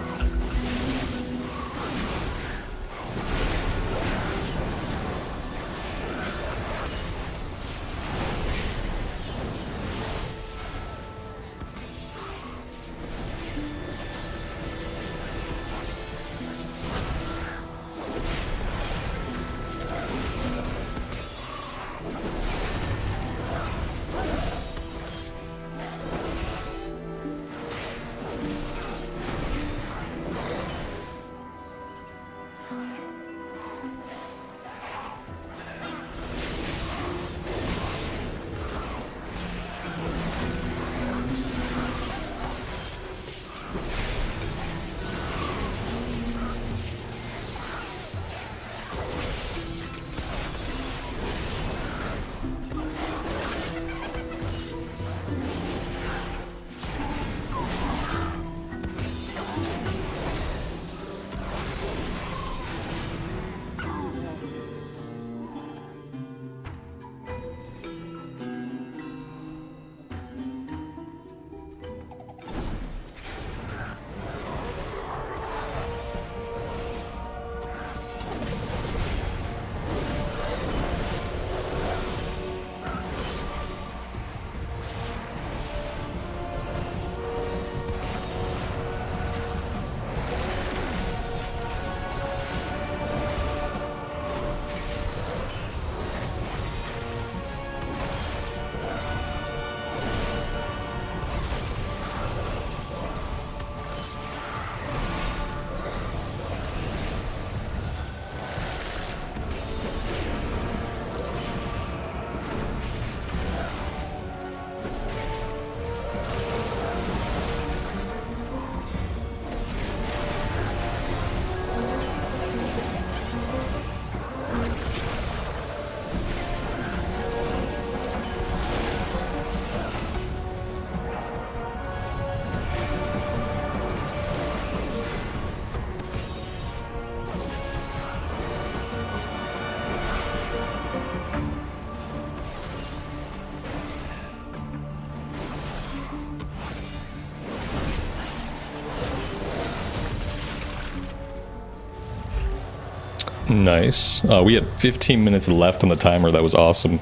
Nice. We had 15 minutes left on the timer. That was awesome.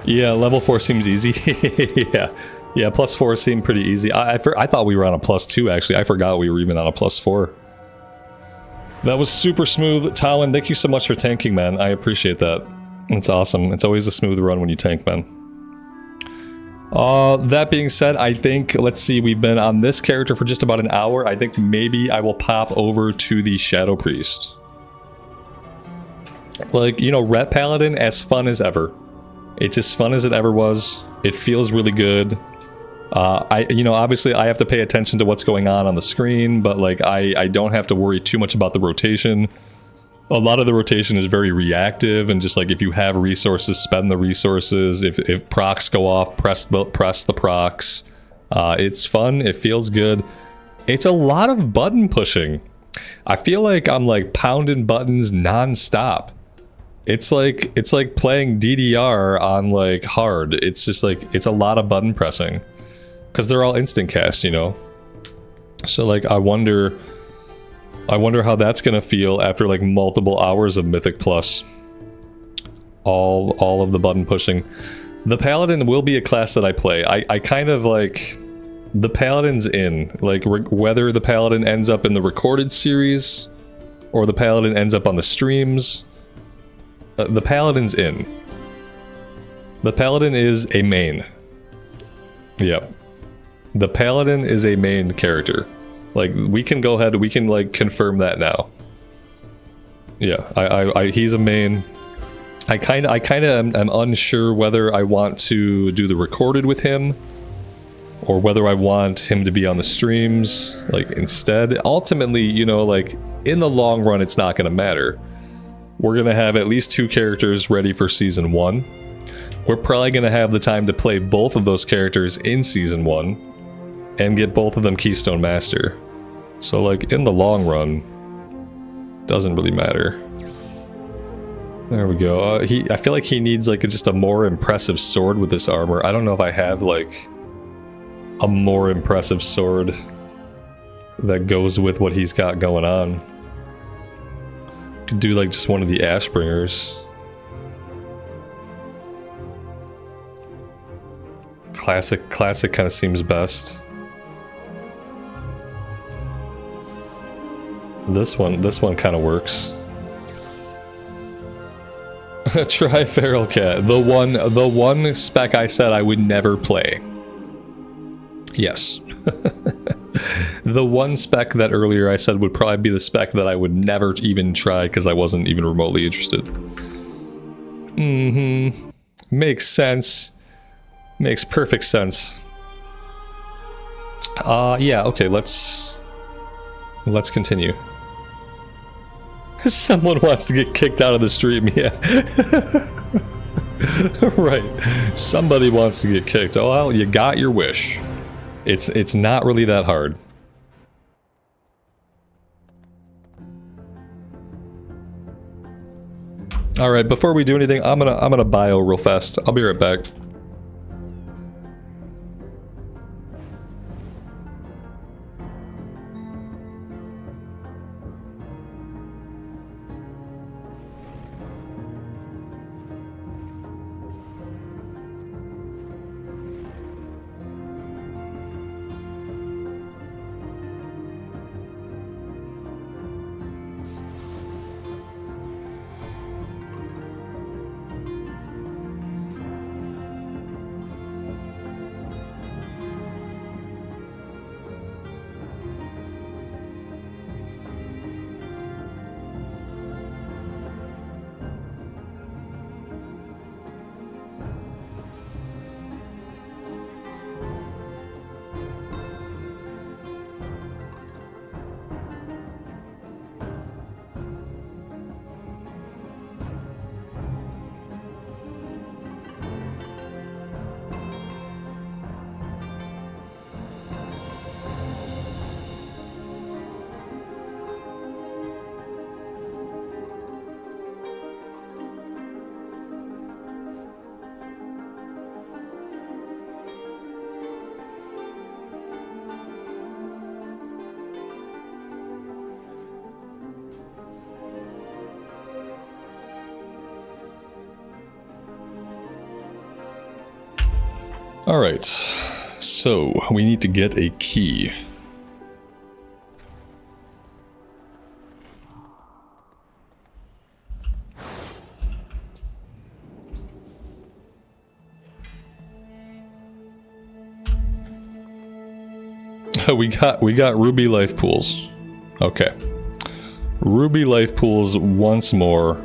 Yeah, level 4 seems easy. Yeah. Yeah, +4 seemed pretty easy. I thought we were on a +2, actually. I forgot we were even on a +4. That was super smooth. Talon, thank you so much for tanking, man. I appreciate that. It's awesome. It's always a smooth run when you tank, man. That being said, I think, let's see, we've been on this character for just about an hour. I think maybe I will pop over to the Shadow Priest. Like, you know, Ret Paladin, as fun as ever. It's as fun as it ever was. It feels really good. You know, obviously I have to pay attention to what's going on the screen, but like, I don't have to worry too much about the rotation. A lot of the rotation is very reactive, and just like, if you have resources, spend the resources. If procs go off, press the procs. It's fun, it feels good. It's a lot of button pushing. I feel like I'm like pounding buttons non-stop. It's like playing DDR on like hard. It's just like, it's a lot of button pressing. Because they're all instant cast, you know? So like, I wonder how that's gonna feel after like multiple hours of Mythic Plus. All of the button pushing. The Paladin will be a class that I play. I kind of like... The Paladin's in. Like, whether the Paladin ends up in the recorded series, or the Paladin ends up on the streams, the Paladin's in. The Paladin is a main. Yep. The Paladin is a main character. Like, we can go ahead, we can like confirm that now. Yeah, he's a main. I kind of am unsure whether I want to do the recorded with him, or whether I want him to be on the streams, like, instead. Ultimately, you know, like, in the long run, it's not gonna matter. We're gonna have at least 2 characters ready for Season 1. We're probably gonna have the time to play both of those characters in Season 1, and get both of them Keystone Master. So, like, in the long run, doesn't really matter. There we go. I feel like he needs, like, just a more impressive sword with this armor. I don't know if I have, like, a more impressive sword that goes with what he's got going on. Could do, like, just one of the Ashbringers. Classic kind of seems best. This one kind of works. Try Feral Cat. The one spec I said I would never play. Yes. The one spec that earlier I said would probably be the spec that I would never even try because I wasn't even remotely interested. Mm-hmm. Makes sense. Makes perfect sense. Yeah, okay, let's continue. Someone wants to get kicked out of the stream, yeah. Right. Somebody wants to get kicked. Oh, well, you got your wish. It's not really that hard. All right, before we do anything, I'm gonna bio real fast. I'll be right back. Alright, so we need to get a key. we got ruby life pools. Okay. Ruby life pools once more.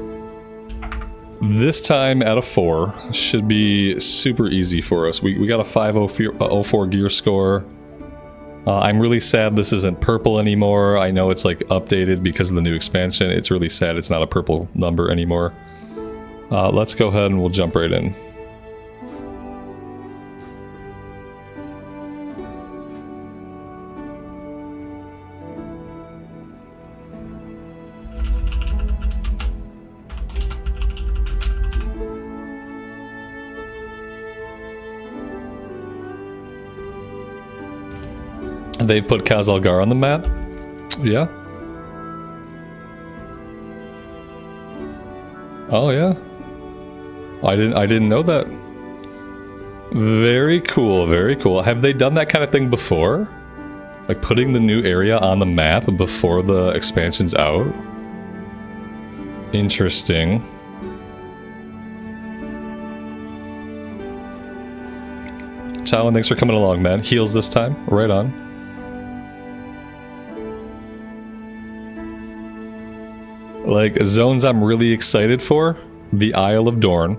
This time at a 4 should be super easy for us. We got a 504 gear score. I'm really sad this isn't purple anymore. I know it's like updated because of the new expansion. It's really sad it's not a purple number anymore. Let's go ahead and we'll jump right in. They've put Khazalgar on the map? Yeah. Oh yeah. I didn't know that. Very cool, very cool. Have they done that kind of thing before? Like putting the new area on the map before the expansion's out? Interesting. Talon, thanks for coming along, man. Heals this time. Right on. Like, zones I'm really excited for. The Isle of Dorn.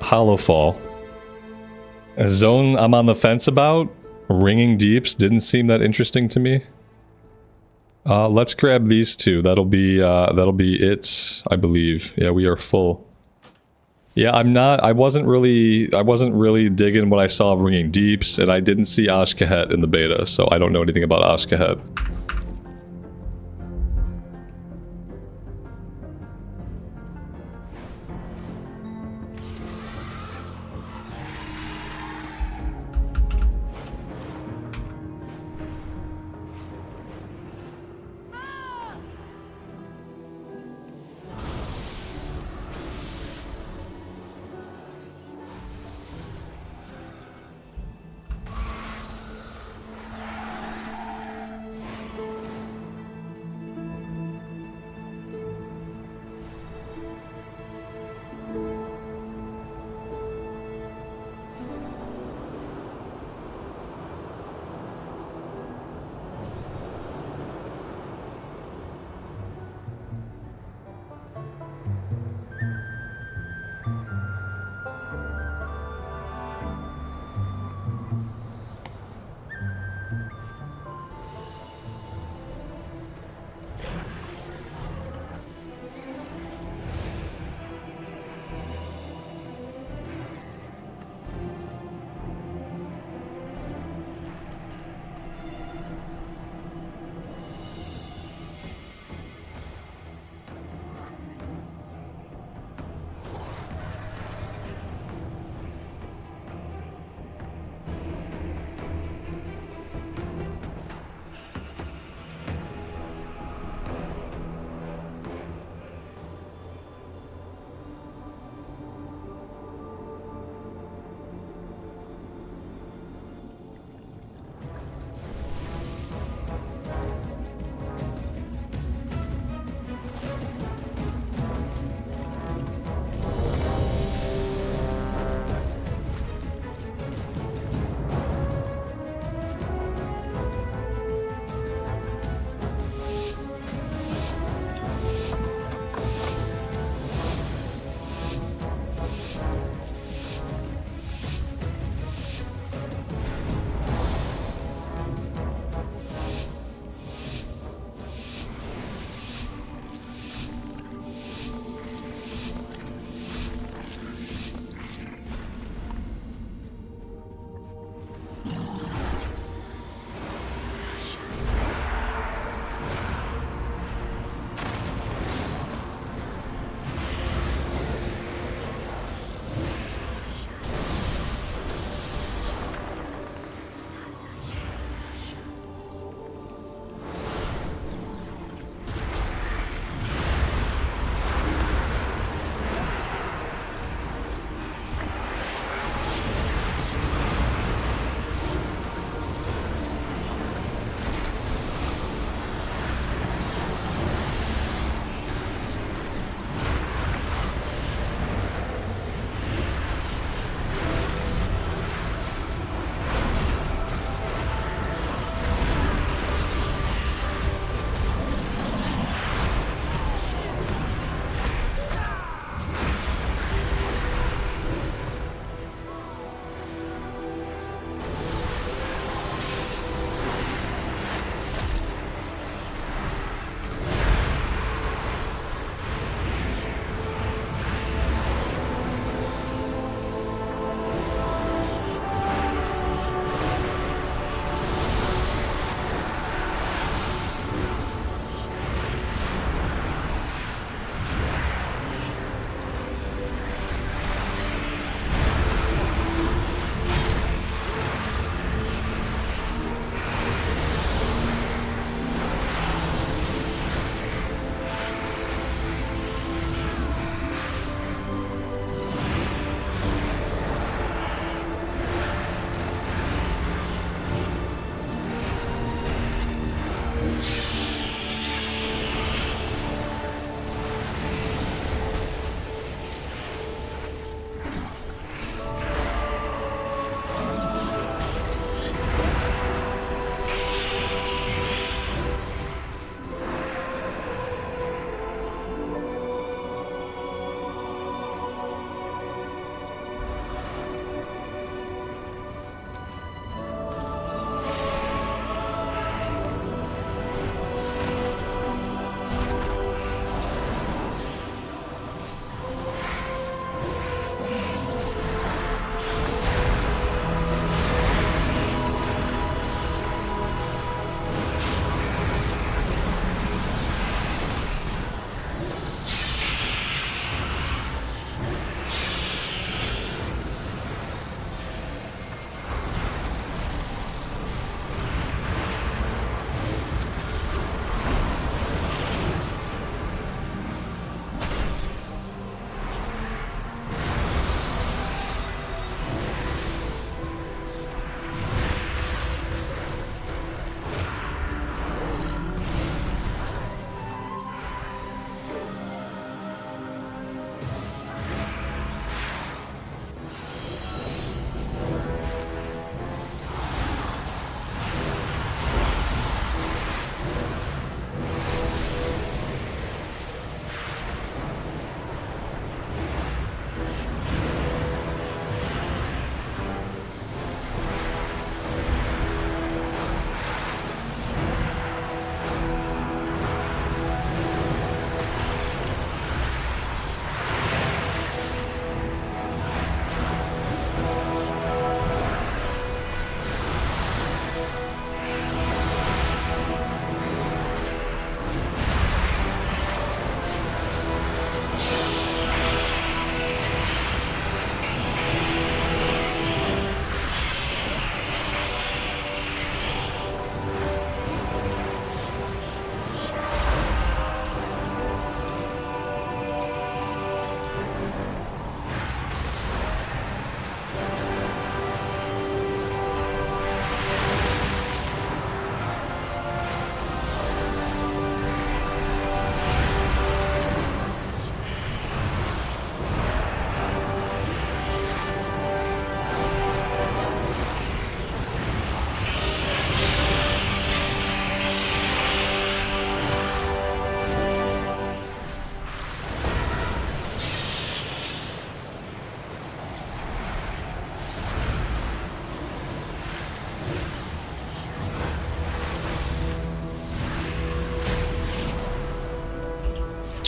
Hollowfall. A zone I'm on the fence about. Ringing Deeps didn't seem that interesting to me. Let's grab these two. That'll be it, I believe. Yeah, we are full. Yeah, I wasn't really digging what I saw of Ringing Deeps, and I didn't see Ashkahet in the beta, so I don't know anything about Ashkahet.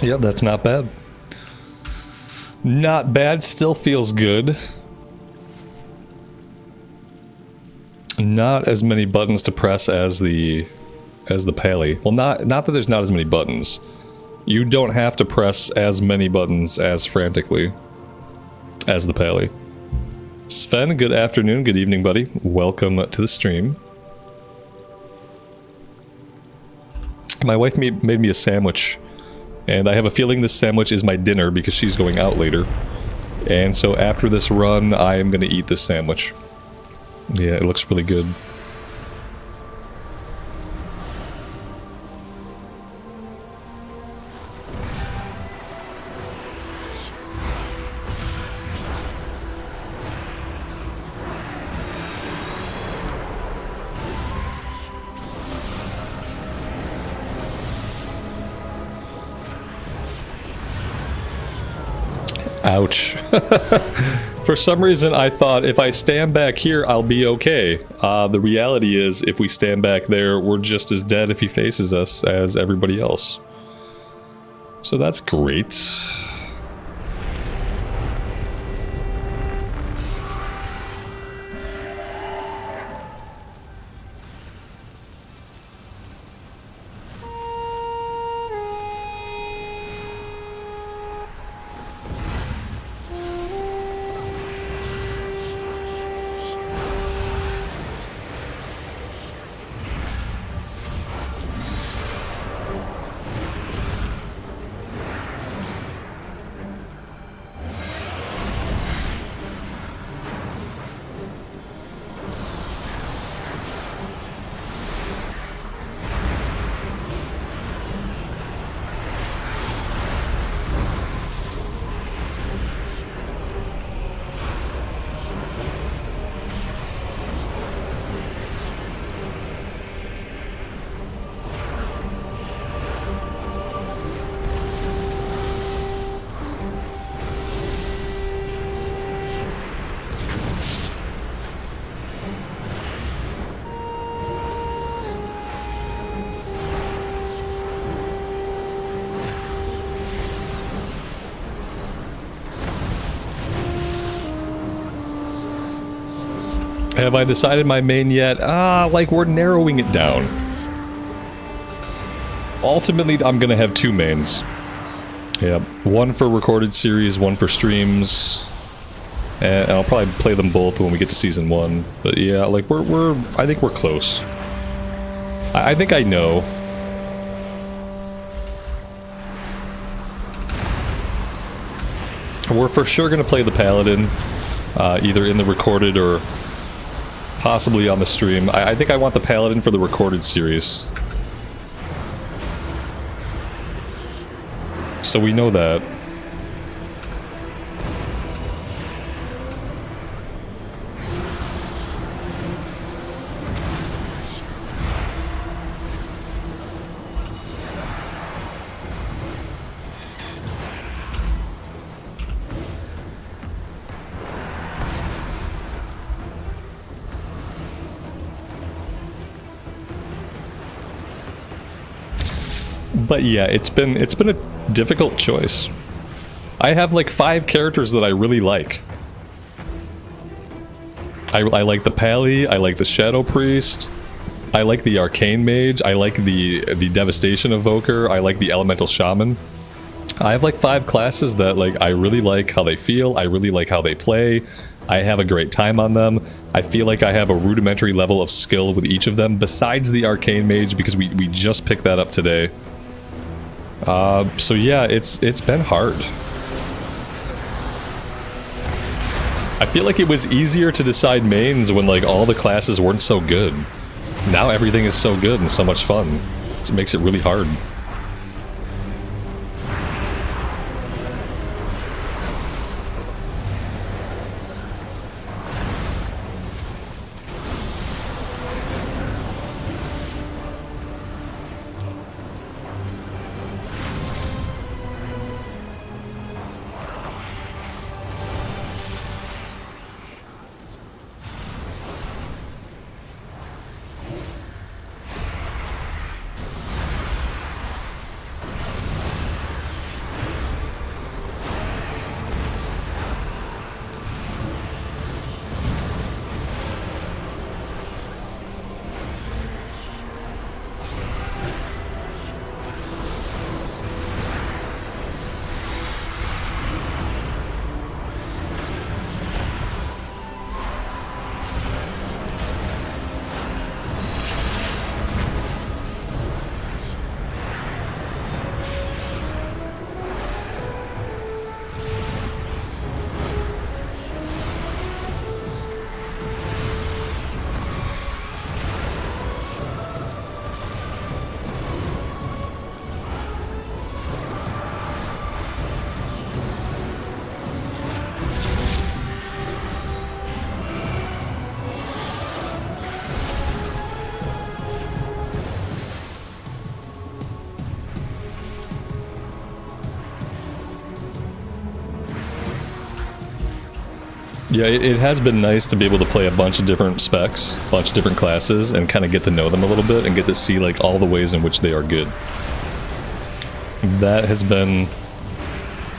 Yeah, that's not bad. Not bad, still feels good. Not as many buttons to press as the Pally. Well, not that there's not as many buttons. You don't have to press as many buttons as frantically as the Pally. Sven, good afternoon, good evening, buddy. Welcome to the stream. My wife made me a sandwich, and I have a feeling this sandwich is my dinner because she's going out later. And so after this run, I am going to eat this sandwich. Yeah, it looks really good. Ouch. For some reason, I thought if I stand back here, I'll be okay. The reality is, if we stand back there, we're just as dead if he faces us as everybody else. So that's great. Have I decided my main yet? Like we're narrowing it down. Ultimately, I'm gonna have two mains. Yep, one for recorded series, one for streams. And I'll probably play them both when we get to season 1. But yeah, like I think we're close. I think I know. We're for sure gonna play the Paladin, either in the recorded or possibly on the stream. I think I want the Paladin for the recorded series. So we know that. But yeah, it's been a difficult choice. I have like 5 characters that I really like. I like the Pally, I like the Shadow Priest, I like the Arcane Mage, I like the Devastation Evoker, I like the Elemental Shaman. I have like 5 classes that like I really like how they feel, I really like how they play, I have a great time on them. I feel like I have a rudimentary level of skill with each of them, besides the Arcane Mage, because we just picked that up today. So yeah, it's been hard. I feel like it was easier to decide mains when like all the classes weren't so good. Now everything is so good and so much fun. It makes it really hard. Yeah, it has been nice to be able to play a bunch of different specs, a bunch of different classes, and kind of get to know them a little bit and get to see like all the ways in which they are good. That has been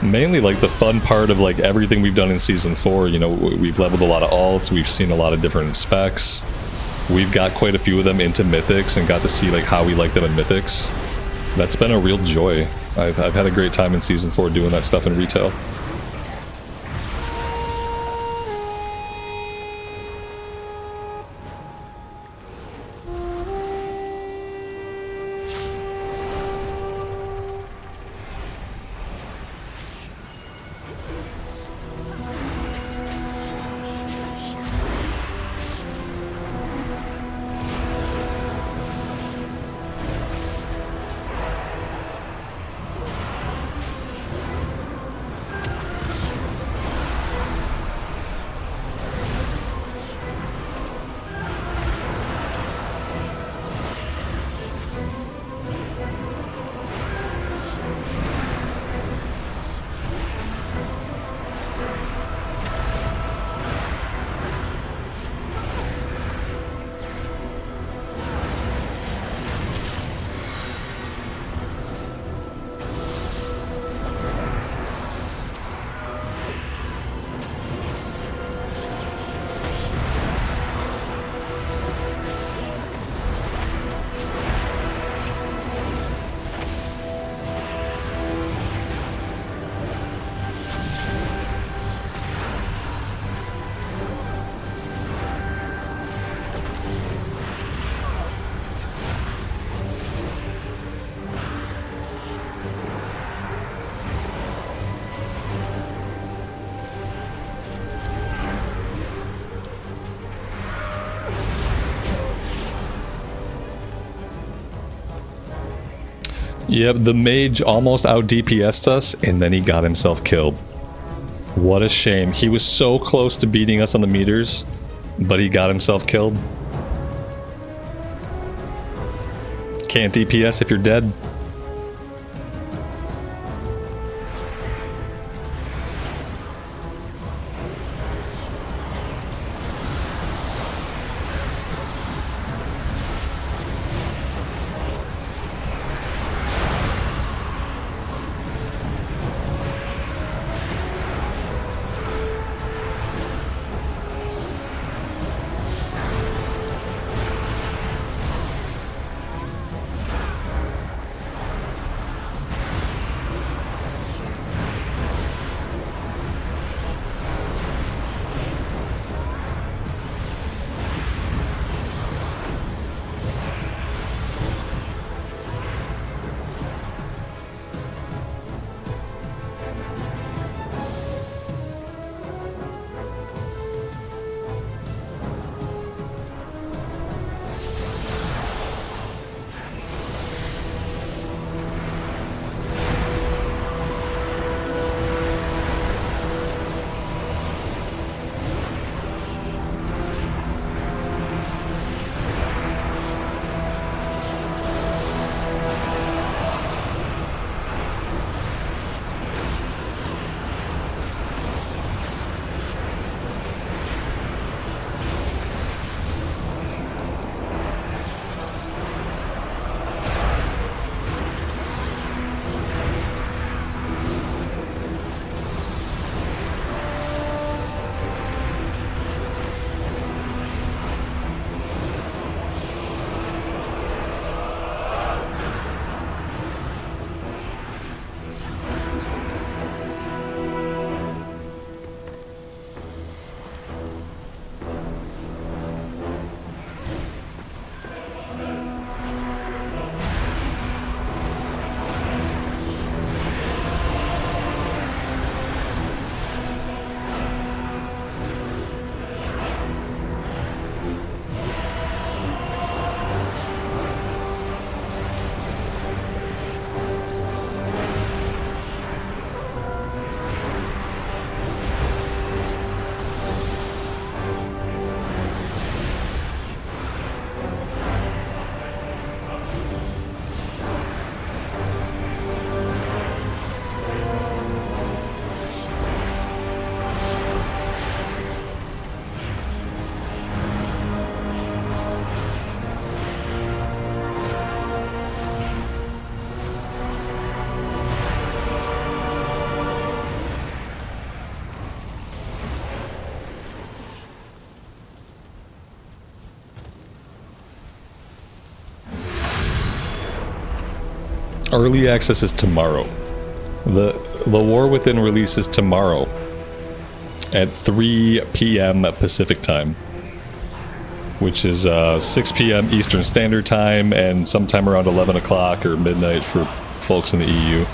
mainly like the fun part of like everything we've done in Season 4. You know, we've leveled a lot of alts, we've seen a lot of different specs. We've got quite a few of them into Mythics and got to see like how we like them in Mythics. That's been a real joy. I've had a great time in Season 4 doing that stuff in retail. Yep, the mage almost out DPS'd us, and then he got himself killed. What a shame. He was so close to beating us on the meters, but he got himself killed. Can't DPS if you're dead. Early access is tomorrow. The War Within releases tomorrow at 3 p.m. Pacific time, which is 6 p.m. Eastern Standard Time and sometime around 11 o'clock or midnight for folks in the EU.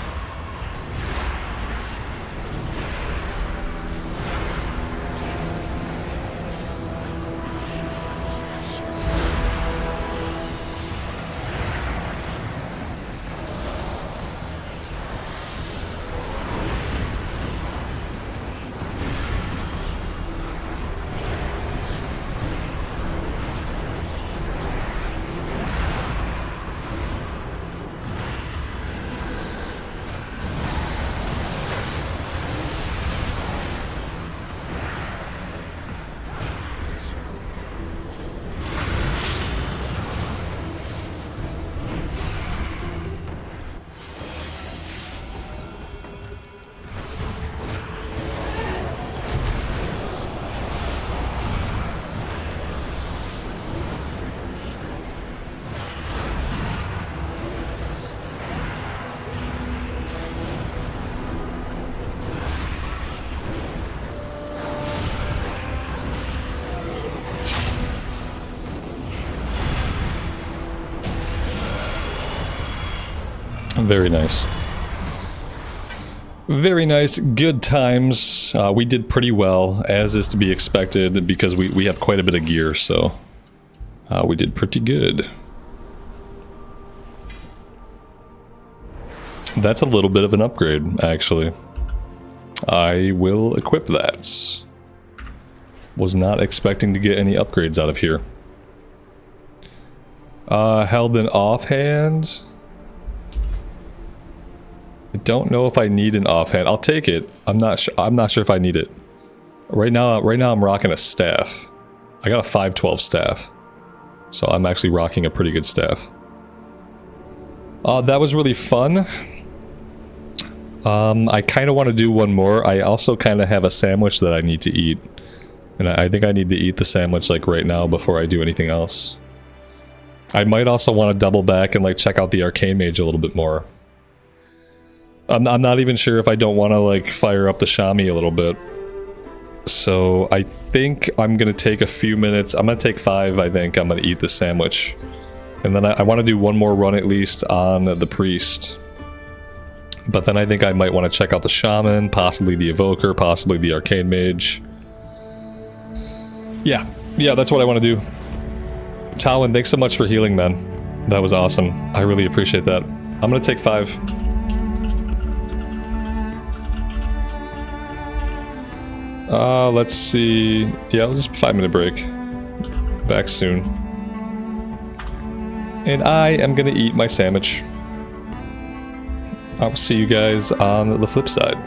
Very nice. Very nice. Good times. We did pretty well, as is to be expected, because we have quite a bit of gear, so we did pretty good. That's a little bit of an upgrade, actually. I will equip that. Was not expecting to get any upgrades out of here. Held in offhand. I don't know if I need an offhand. I'll take it. I'm not sure if I need it. Right now I'm rocking a staff. I got a 512 staff. So I'm actually rocking a pretty good staff. That was really fun. I kind of want to do one more. I also kind of have a sandwich that I need to eat. And I think I need to eat the sandwich like right now before I do anything else. I might also want to double back and like check out the Arcane Mage a little bit more. I'm not even sure if I don't want to like fire up the Shami a little bit. So I think I'm going to take a few minutes. I'm going to take 5, I think. I'm going to eat the sandwich. And then I want to do one more run at least on the Priest. But then I think I might want to check out the Shaman, possibly the Evoker, possibly the Arcane Mage. Yeah, that's what I want to do. Talwin, thanks so much for healing, man. That was awesome. I really appreciate that. I'm going to take 5. Let's see. Yeah, we'll just 5-minute break. Back soon. And I am gonna eat my sandwich. I'll see you guys on the flip side.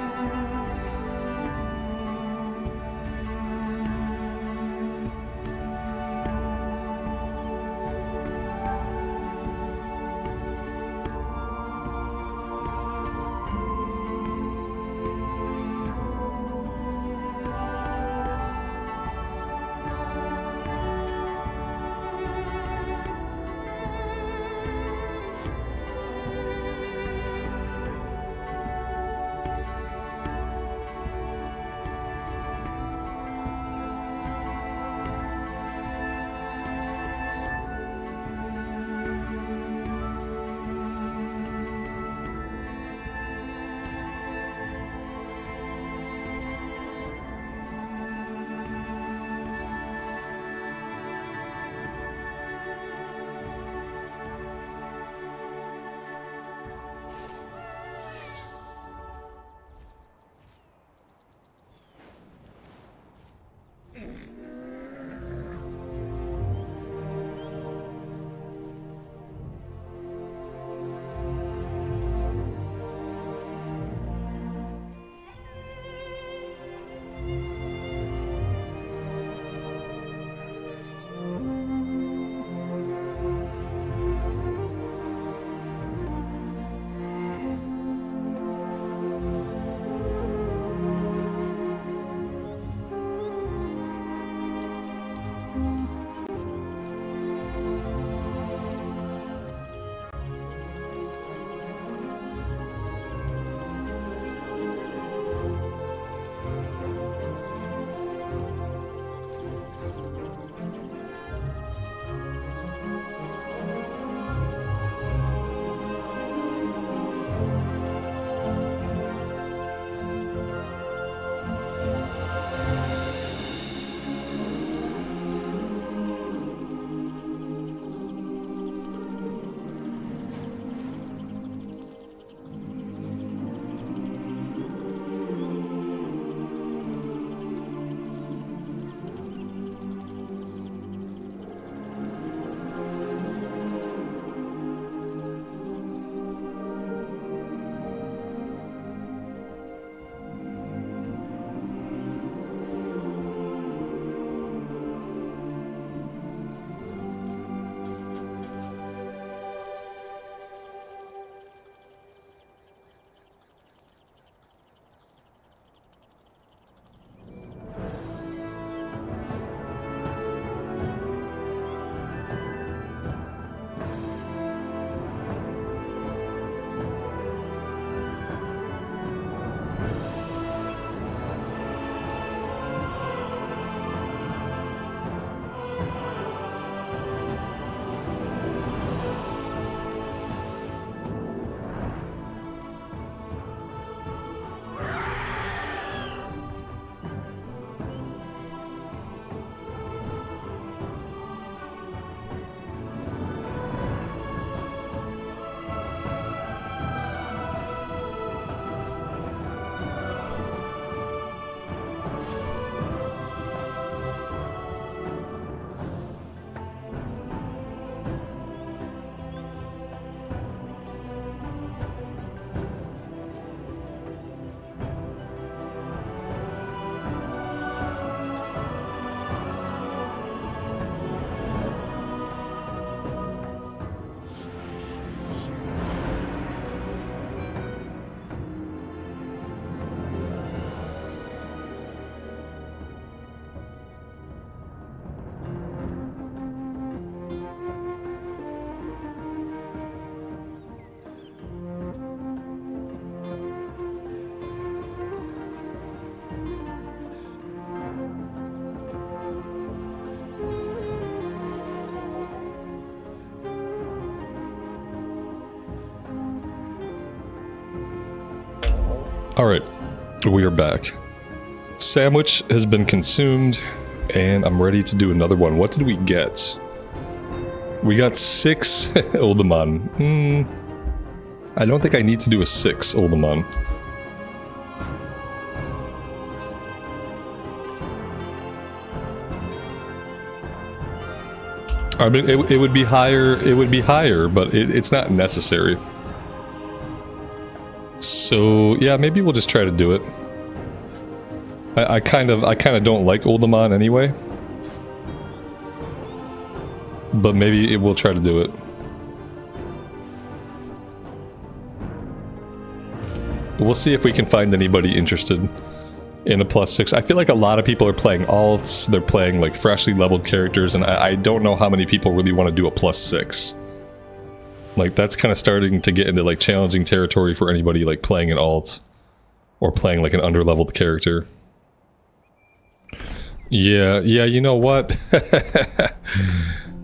Alright, we are back. Sandwich has been consumed, and I'm ready to do another one. What did we get? We got 6 Uldaman. I don't think I need to do a 6 Uldaman. I mean, it would be higher, but it's not necessary. So yeah, maybe we'll just try to do it. I kind of don't like Uldaman anyway, but maybe we'll try to do it. We'll see if we can find anybody interested in a +6. I feel like a lot of people are playing alts. They're playing like freshly leveled characters, and I don't know how many people really want to do a +6. Like, that's kind of starting to get into like challenging territory for anybody like playing an alt or playing like an underleveled character. Yeah, you know what?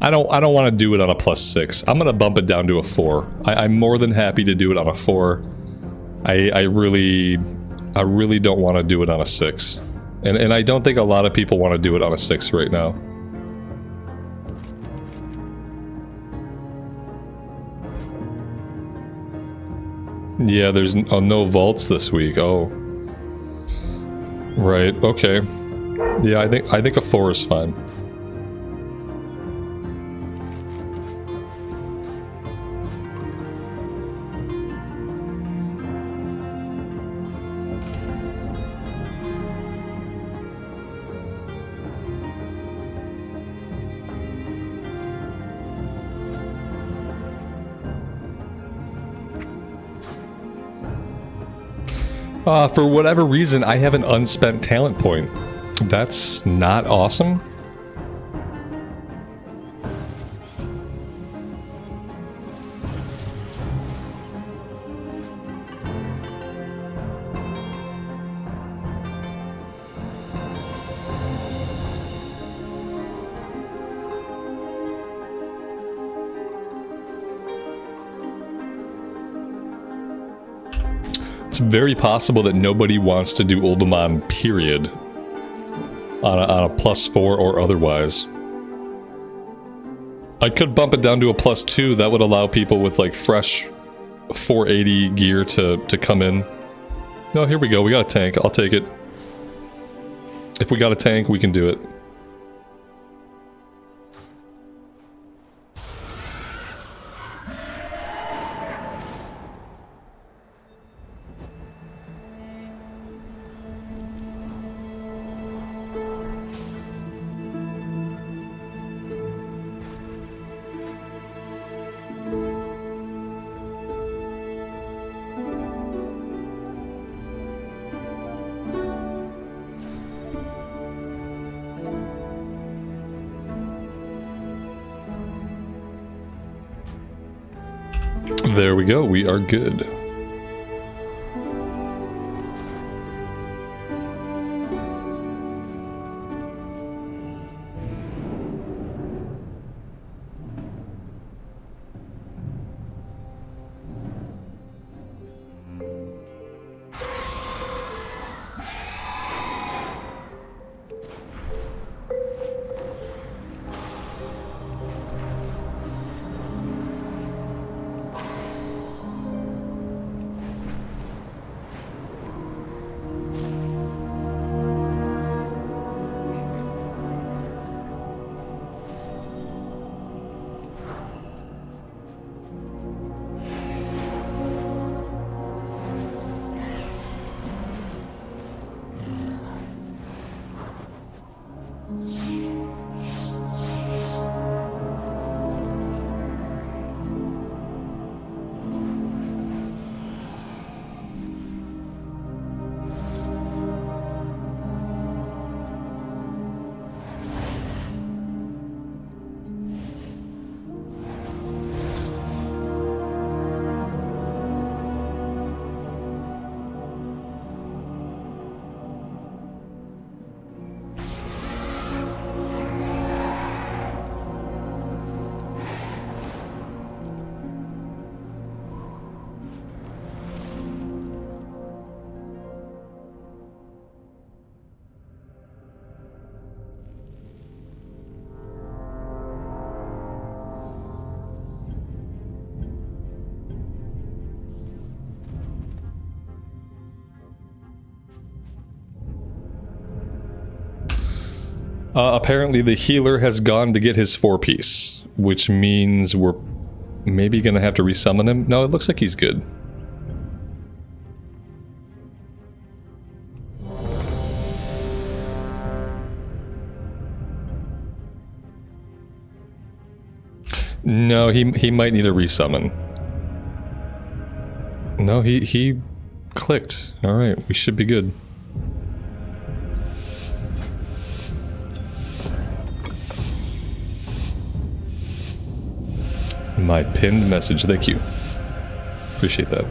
I don't want to do it on a +6. I'm gonna bump it down to a 4. I'm more than happy to do it on a 4. I really don't want to do it on a 6. And I don't think a lot of people want to do it on a 6 right now. Yeah, there's no vaults this week. Oh. Right, okay. Yeah, I think a 4 is fine. For whatever reason, I have an unspent talent point. That's not awesome. It's very possible that nobody wants to do Uldaman, period. On a +4 or otherwise. I could bump it down to a +2. That would allow people with like fresh 480 gear to come in. No, here we go. We got a tank. I'll take it. If we got a tank, we can do it. There we go, we are good. Apparently the healer has gone to get his 4-piece, which means we're maybe gonna have to resummon him. No, it looks like he's good. No, he might need a resummon. No, he clicked. Alright, we should be good. My pinned message, thank you. Appreciate that.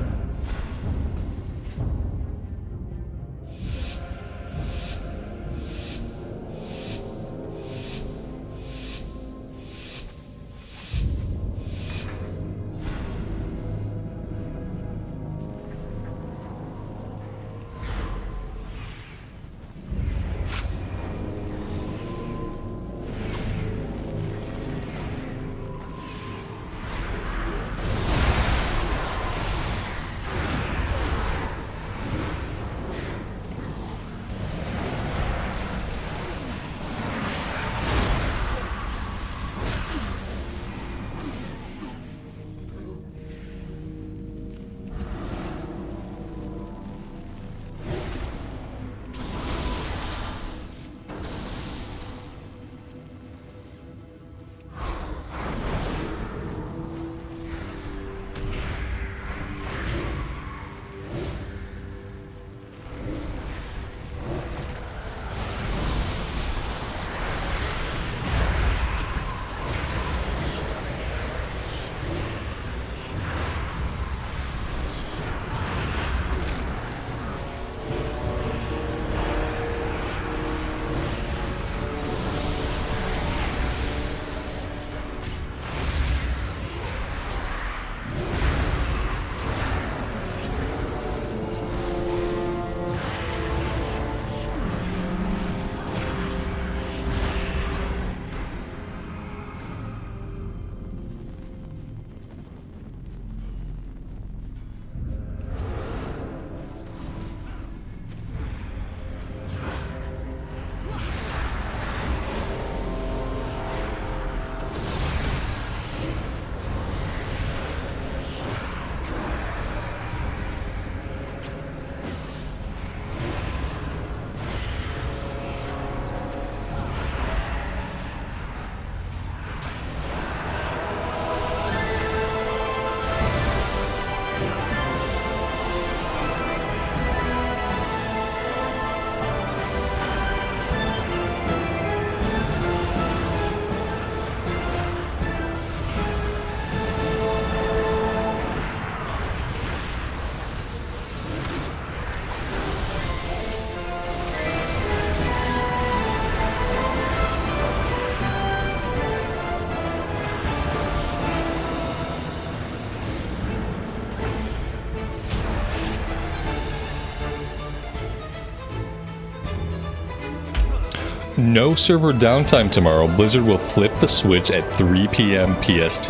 No server downtime tomorrow. Blizzard will flip the switch at 3 p.m. PST.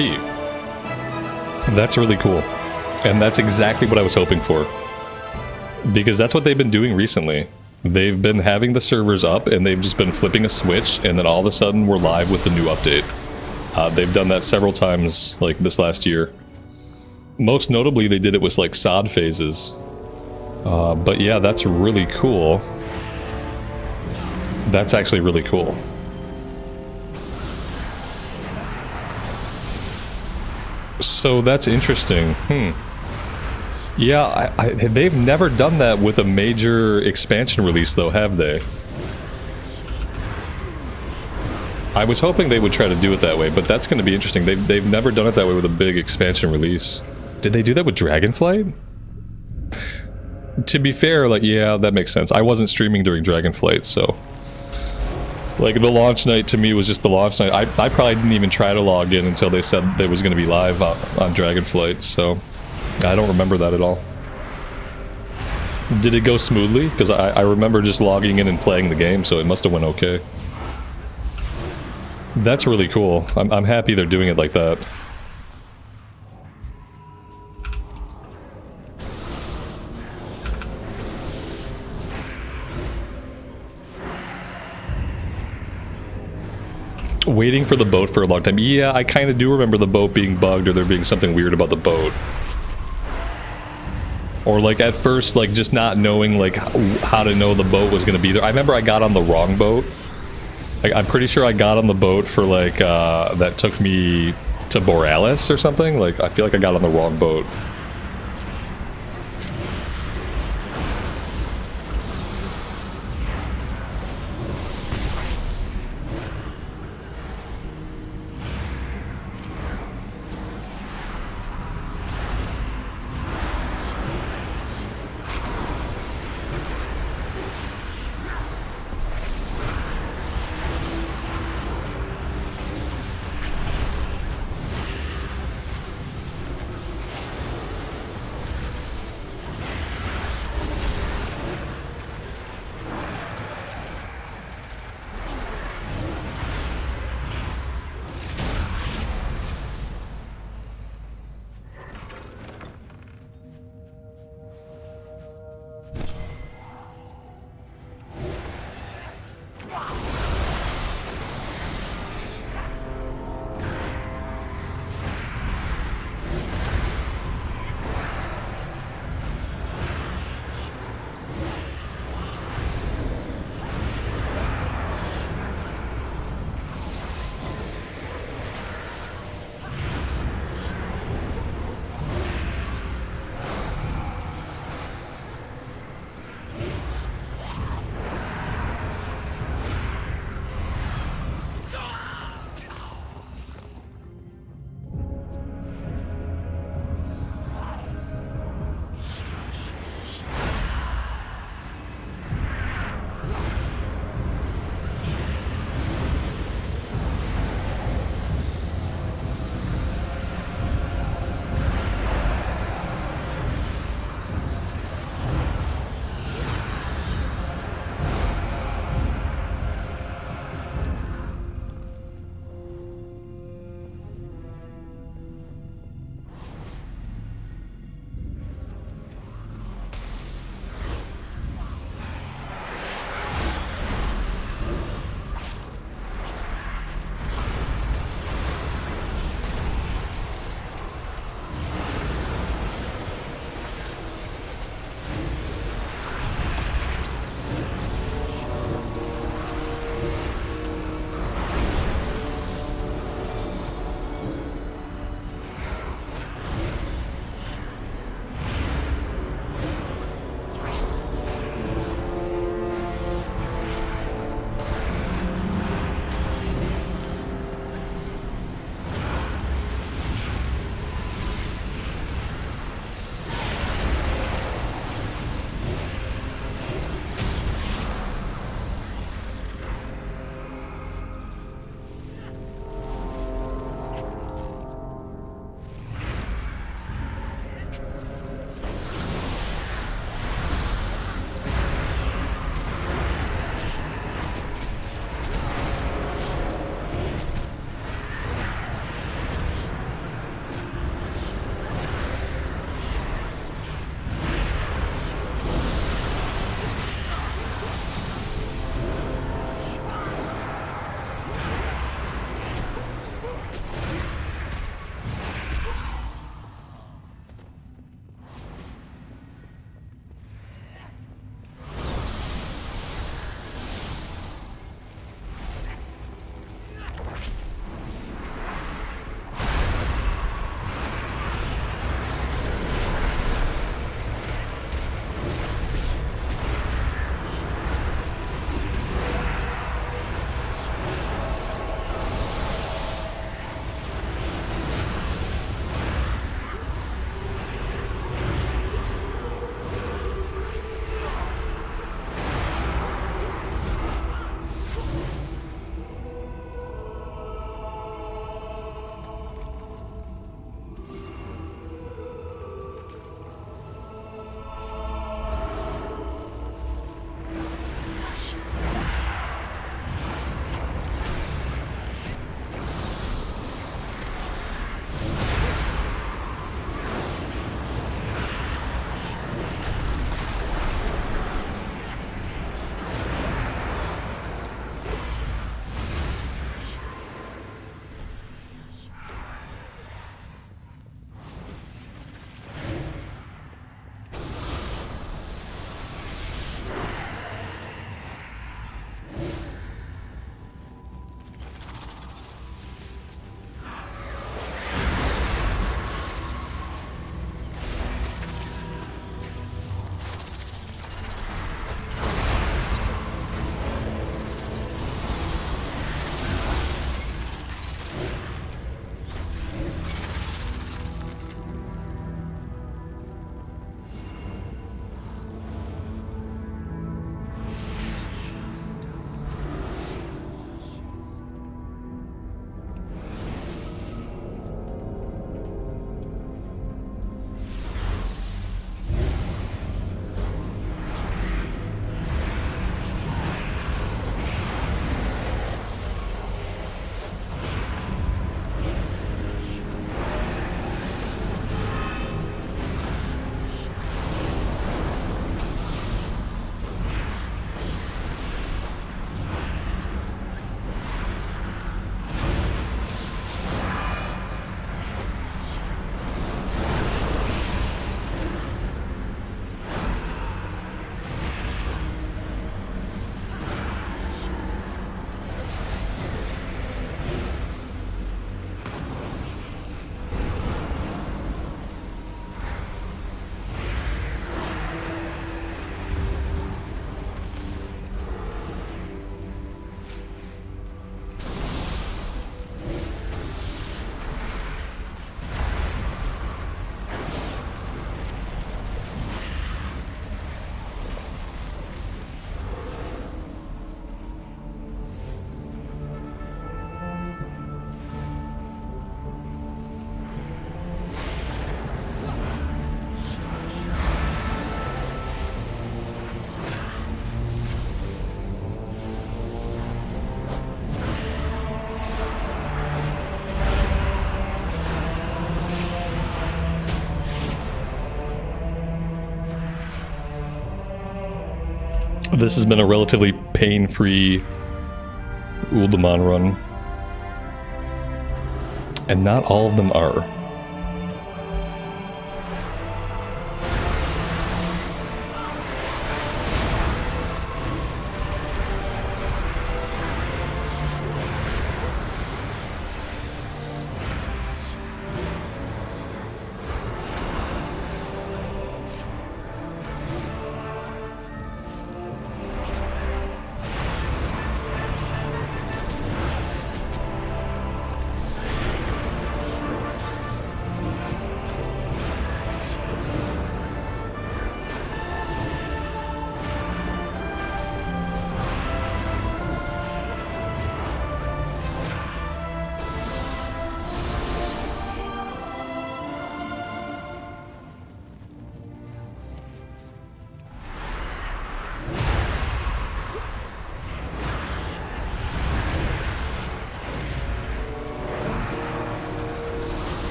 That's really cool. And that's exactly what I was hoping for. Because that's what they've been doing recently. They've been having the servers up and they've just been flipping a switch and then all of a sudden we're live with the new update. They've done that several times like this last year. Most notably they did it with like sod phases. But yeah, that's really cool. That's actually really cool. So that's interesting. Yeah, they've never done that with a major expansion release though, have they? I was hoping they would try to do it that way, but that's going to be interesting. They've never done it that way with a big expansion release. Did they do that with Dragonflight? To be fair, like, yeah, that makes sense. I wasn't streaming during Dragonflight, so... Like, the launch night to me was just the launch night. I probably didn't even try to log in until they said they was going to be live on Dragonflight, so... I don't remember that at all. Did it go smoothly? Because I remember just logging in and playing the game, so it must have went okay. That's really cool. I'm happy they're doing it like that. Waiting for the boat for a long time. Yeah, I kind of do remember the boat being bugged or there being something weird about the boat. Or like at first, like just not knowing like how to know the boat was going to be there. I remember I got on the wrong boat. Like, I'm pretty sure I got on the boat for like that took me to Borealis or something. Like I feel like I got on the wrong boat. This has been a relatively pain-free Uldaman run. And not all of them are.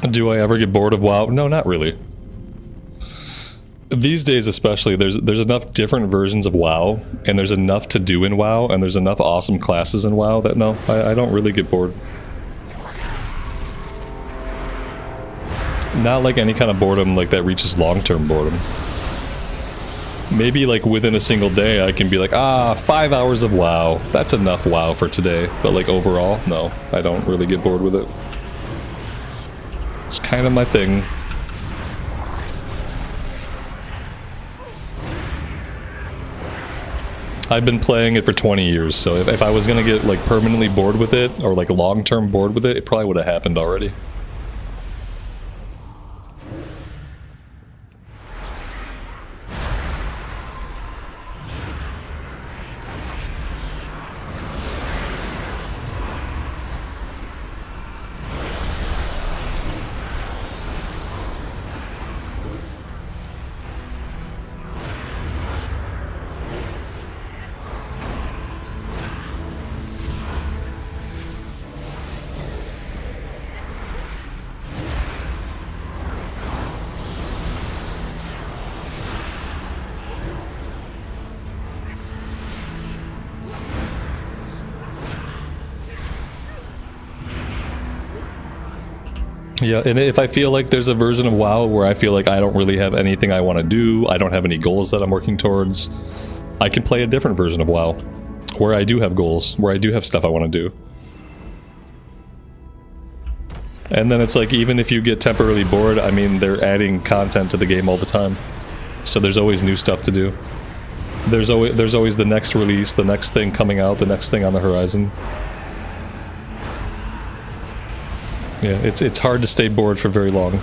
Do I ever get bored of WoW? No, not really. These days especially, there's enough different versions of WoW, and there's enough to do in WoW, and there's enough awesome classes in WoW that no, I don't really get bored. Not like any kind of boredom like that reaches long-term boredom. Maybe like within a single day I can be like, 5 hours of WoW. That's enough WoW for today. But like overall, no, I don't really get bored with it. It's kind of my thing. I've been playing it for 20 years, so if I was gonna get like permanently bored with it, or like long-term bored with it, it probably would have happened already. Yeah, and if I feel like there's a version of WoW where I feel like I don't really have anything I want to do, I don't have any goals that I'm working towards, I can play a different version of WoW, where I do have goals, where I do have stuff I want to do. And then it's like, even if you get temporarily bored, I mean, they're adding content to the game all the time. So there's always new stuff to do. There's always the next release, the next thing coming out, the next thing on the horizon. Yeah, it's hard to stay bored for very long.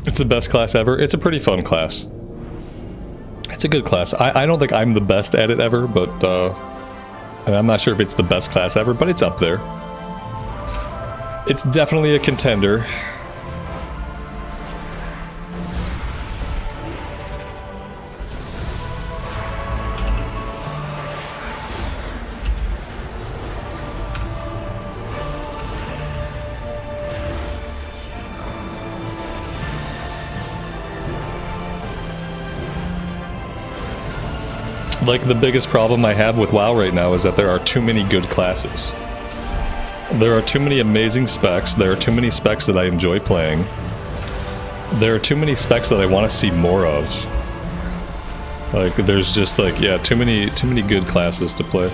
It's the best class ever. It's a pretty fun class. It's a good class. I don't think I'm the best at it ever, but and I'm not sure if it's the best class ever, but it's up there. It's definitely a contender. Like, the biggest problem I have with WoW right now is that there are too many good classes. There are too many amazing specs, there are too many specs that I enjoy playing. There are too many specs that I want to see more of. Like, there's just like, yeah, too many good classes to play.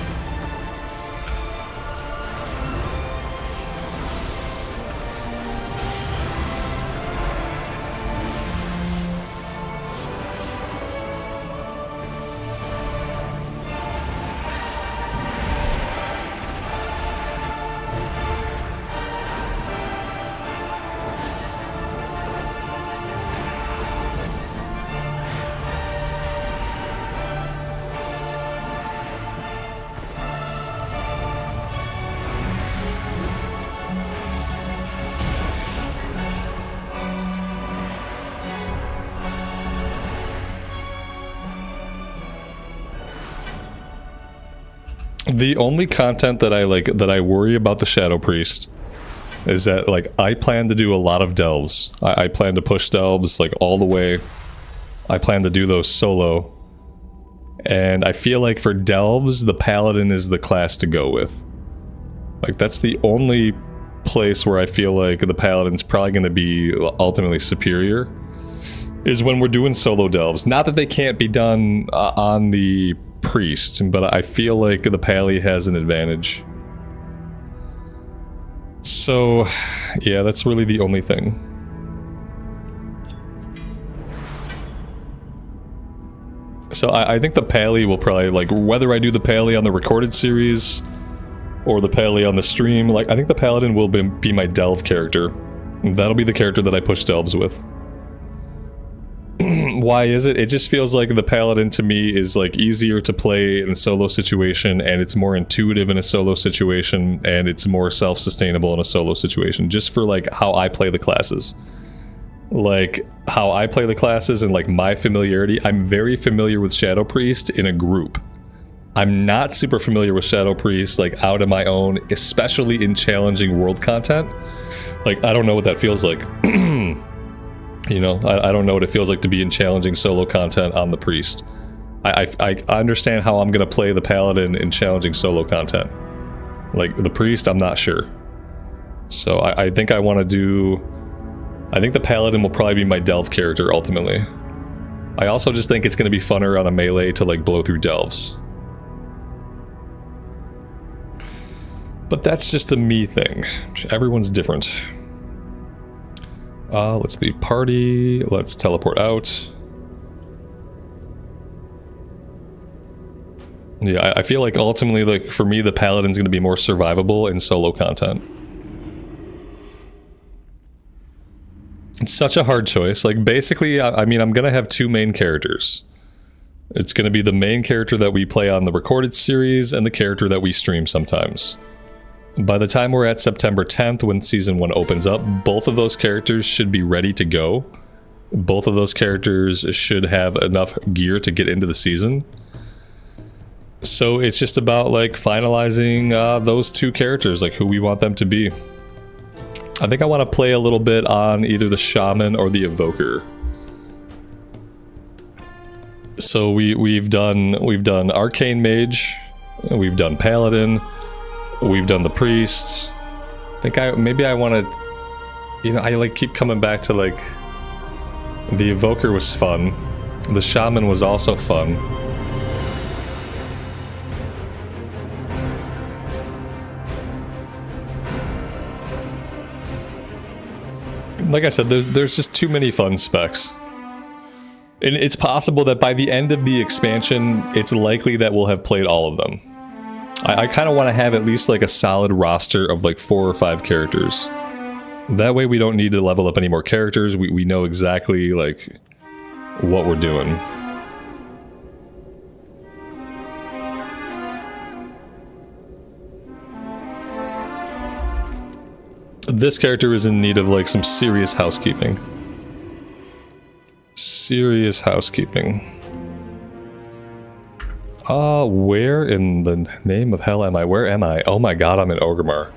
The only content that I like, that I worry about the Shadow Priest, is that, like, I plan to do a lot of delves. I plan to push delves, like, all the way. I plan to do those solo. And I feel like for delves, the Paladin is the class to go with. Like, that's the only place where I feel like the Paladin's probably going to be ultimately superior, is when we're doing solo delves. Not that they can't be done on the Priest, but I feel like the Pally has an advantage. So, yeah, that's really the only thing. So I think the Pally will probably, like, whether I do the Pally on the recorded series or the Pally on the stream, like, I think the Paladin will be my delve character. That'll be the character that I push delves with. Why is it? It just feels like the Paladin to me is, like, easier to play in a solo situation, and it's more intuitive in a solo situation, and it's more self-sustainable in a solo situation, just for, like, how I play the classes. Like, how I play the classes and, like, my familiarity. I'm very familiar with Shadow Priest in a group. I'm not super familiar with Shadow Priest, like, out on my own, especially in challenging world content. Like, I don't know what that feels like. You know, I don't know what it feels like to be in challenging solo content on the Priest. I understand how I'm going to play the Paladin in challenging solo content. Like, the Priest, I'm not sure. So I think I want to do... I think the Paladin will probably be my delve character, ultimately. I also just think it's going to be funner on a melee to, like, blow through delves. But that's just a me thing. Everyone's different. Let's leave party. Let's teleport out. Yeah, I feel like ultimately, like, for me, the Paladin's going to be more survivable in solo content. It's such a hard choice. Like, basically, I mean, I'm going to have two main characters. It's going to be the main character that we play on the recorded series and the character that we stream sometimes. By the time we're at September 10th, when Season 1 opens up, both of those characters should be ready to go. Both of those characters should have enough gear to get into the season. So it's just about, like, finalizing those two characters, like, who we want them to be. I think I want to play a little bit on either the Shaman or the Evoker. So we've done Arcane Mage, we've done Paladin, we've done the Priest. I think maybe I want to, you know, I, like, keep coming back to, like, the Evoker was fun. The Shaman was also fun. Like I said, there's just too many fun specs. And it's possible that by the end of the expansion, it's likely that we'll have played all of them. I kind of want to have at least, like, a solid roster of, like, 4 or 5 characters. That way we don't need to level up any more characters. We know exactly, like, what we're doing. This character is in need of, like, some serious housekeeping. Serious housekeeping. Where in the name of hell am I? Where am I? Oh my god, I'm in Orgrimmar.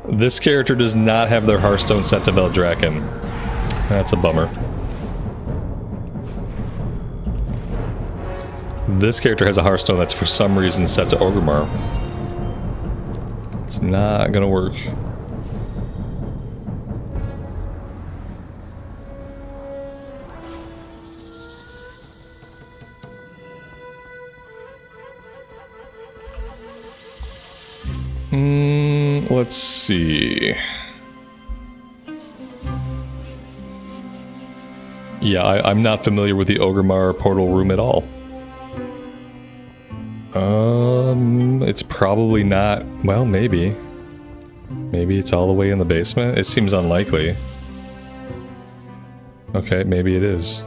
This character does not have their Hearthstone set to Veldraken. That's a bummer. This character has a Hearthstone that's for some reason set to Orgrimmar. It's not gonna work. Let's see. Yeah, I'm not familiar with the Orgrimmar portal room at all. It's probably not. Well, maybe. Maybe it's all the way in the basement? It seems unlikely. Okay, maybe it is.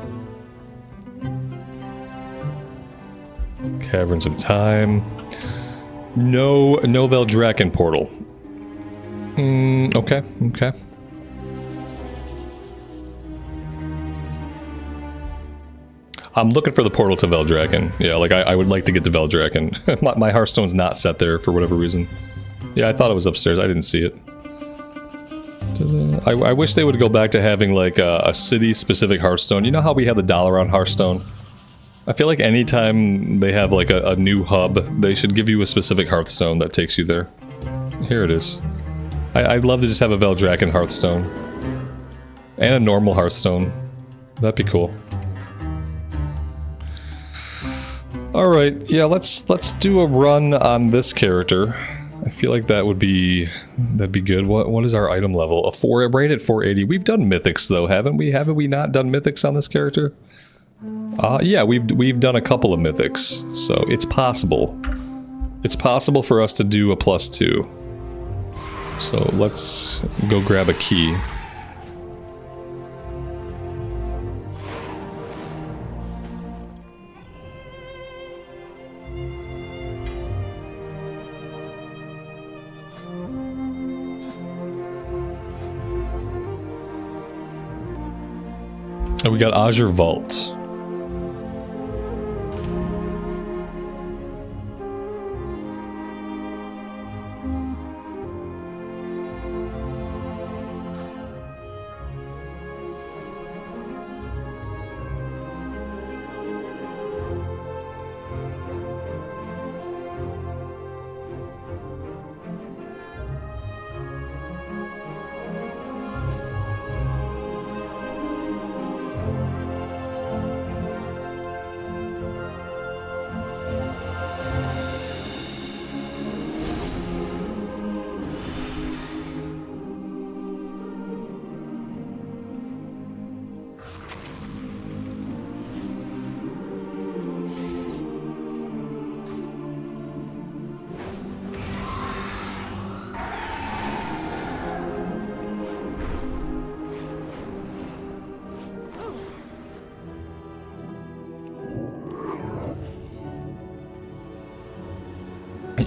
Caverns of Time. No Veldraken portal. Okay, okay. I'm looking for the portal to Veldraken. Yeah, like I would like to get to Veldraken. my Hearthstone's not set there for whatever reason. Yeah, I thought it was upstairs. I didn't see it. I wish they would go back to having like a city-specific Hearthstone. You know how we have the Dalaran Hearthstone? I feel like anytime they have like a new hub, they should give you a specific Hearthstone that takes you there. Here it is. I'd love to just have a Veldraken Hearthstone. And a normal Hearthstone. That'd be cool. Alright, yeah, let's do a run on this character. I feel like that'd be good. What is our item level? A 4, right at 480. We've done mythics though, haven't we? Haven't we not done mythics on this character? Yeah, we've done a couple of mythics, so it's possible. It's possible for us to do a +2. So let's go grab a key. And we got Azure Vault.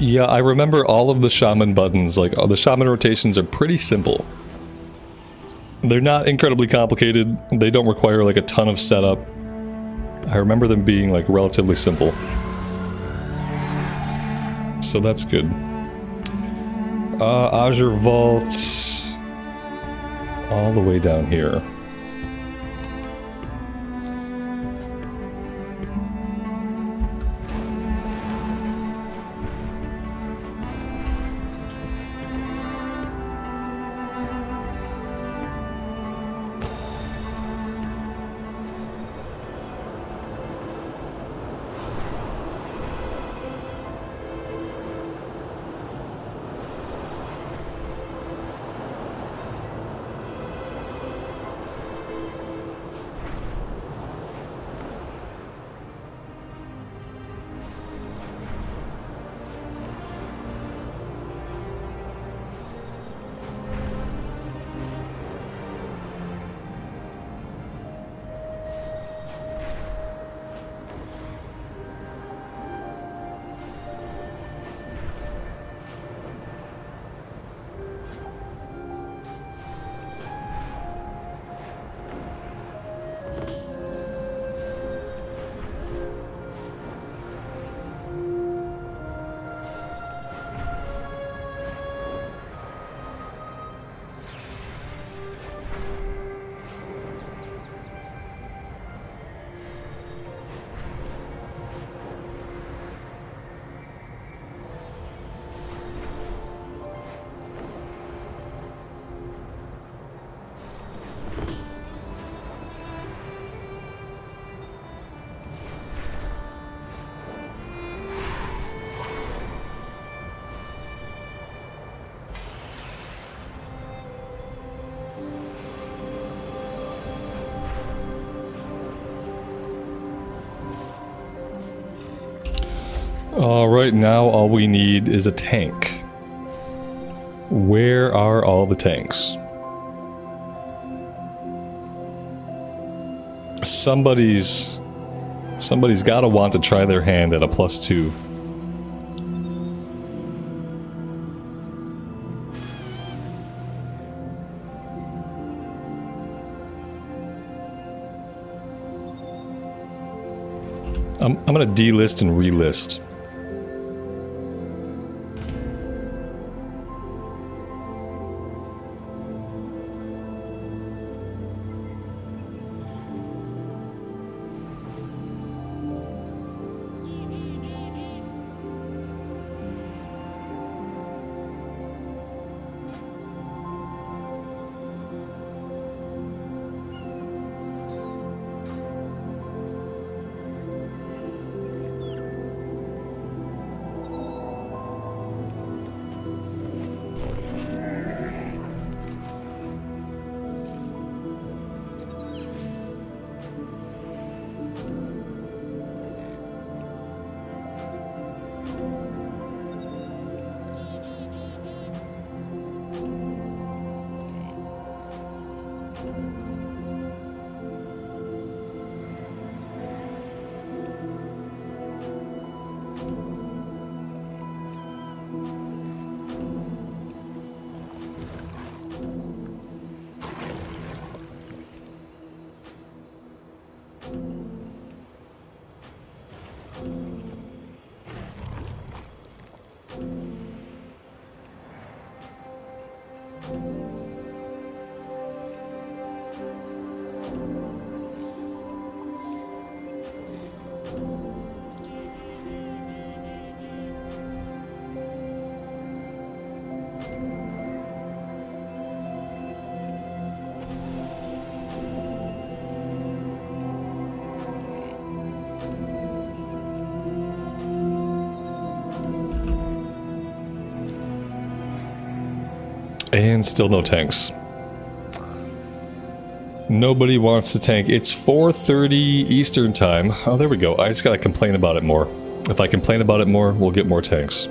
Yeah, I remember all of the shaman buttons. Like, the shaman rotations are pretty simple. They're not incredibly complicated. They don't require like a ton of setup. I remember them being like relatively simple. So that's good. Azure Vault. All the way down here. Alright, now all we need is a tank. Where are all the tanks? Somebody's gotta want to try their hand at a +2. I'm gonna delist and relist. And still no tanks. Nobody wants to tank. It's 4:30 Eastern time. Oh, there we go. I just gotta complain about it more. If I complain about it more, we'll get more tanks.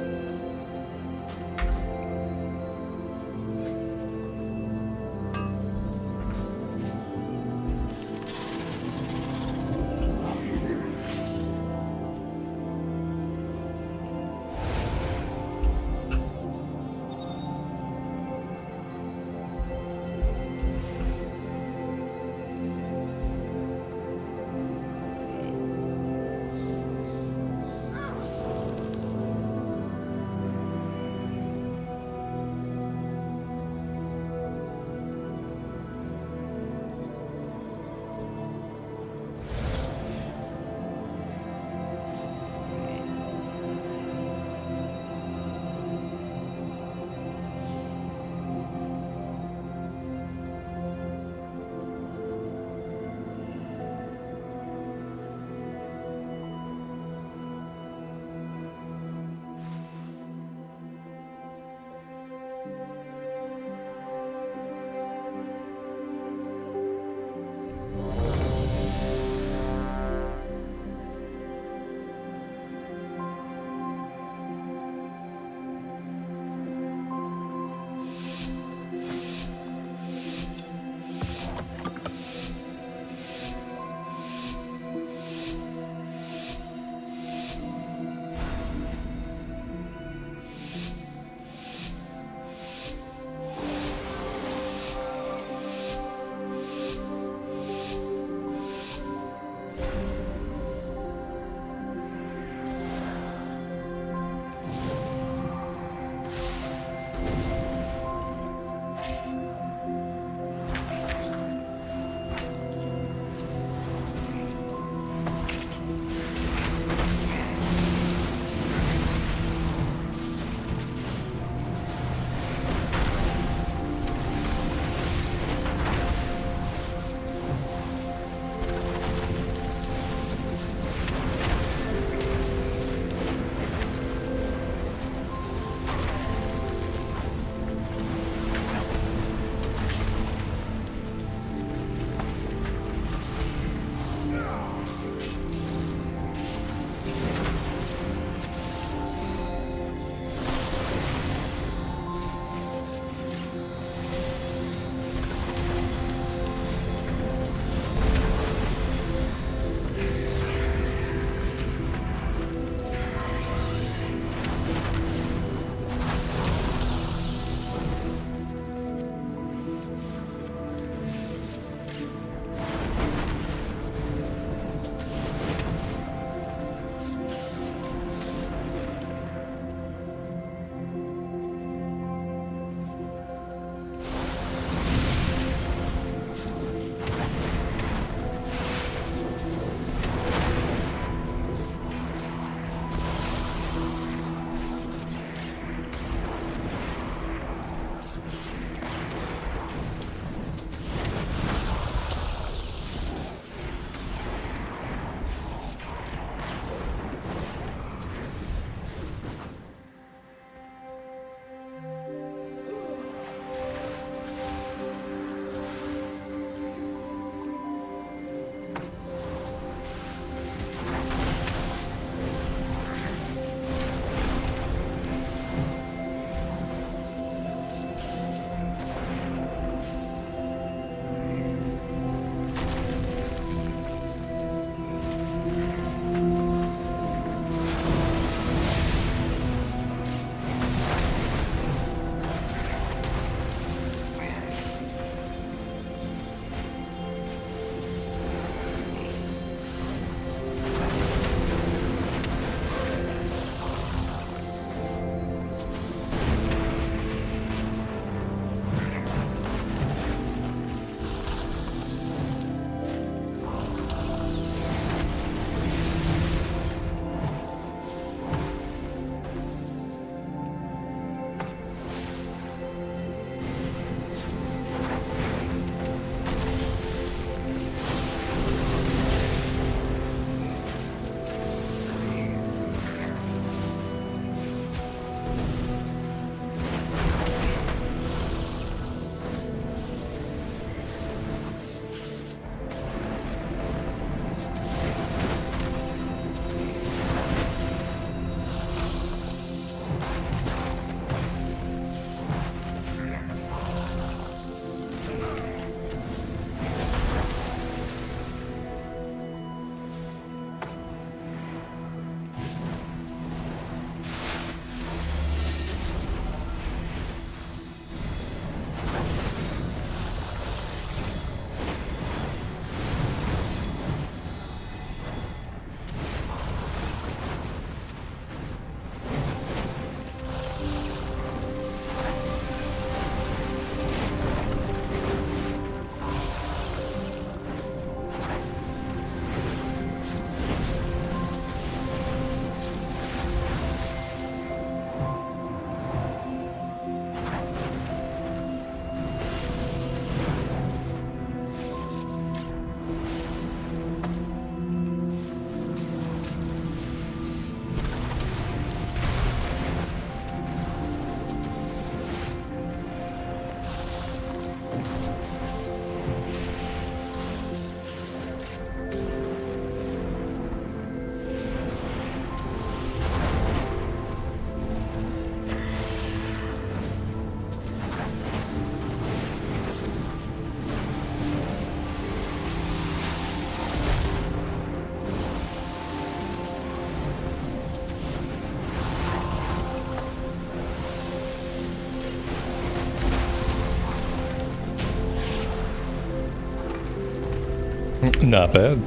Not bad.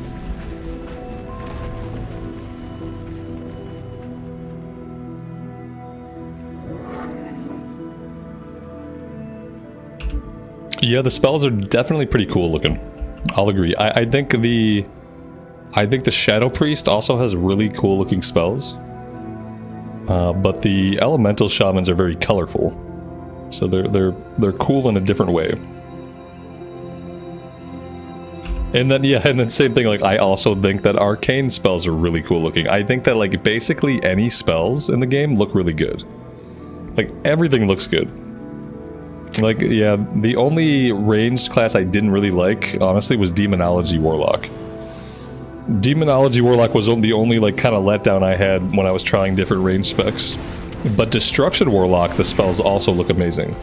Yeah, the spells are definitely pretty cool looking. I'll agree. I think the Shadow Priest also has really cool looking spells. But the Elemental Shamans are very colorful. So they're cool in a different way. And then yeah, and then same thing, like I also think that arcane spells are really cool looking. I think that like basically any spells in the game look really good. Like everything looks good. Like, yeah, the only ranged class I didn't really like, honestly, was Demonology Warlock. Demonology Warlock was the only, like, kind of letdown I had when I was trying different range specs. But Destruction Warlock, the spells also look amazing.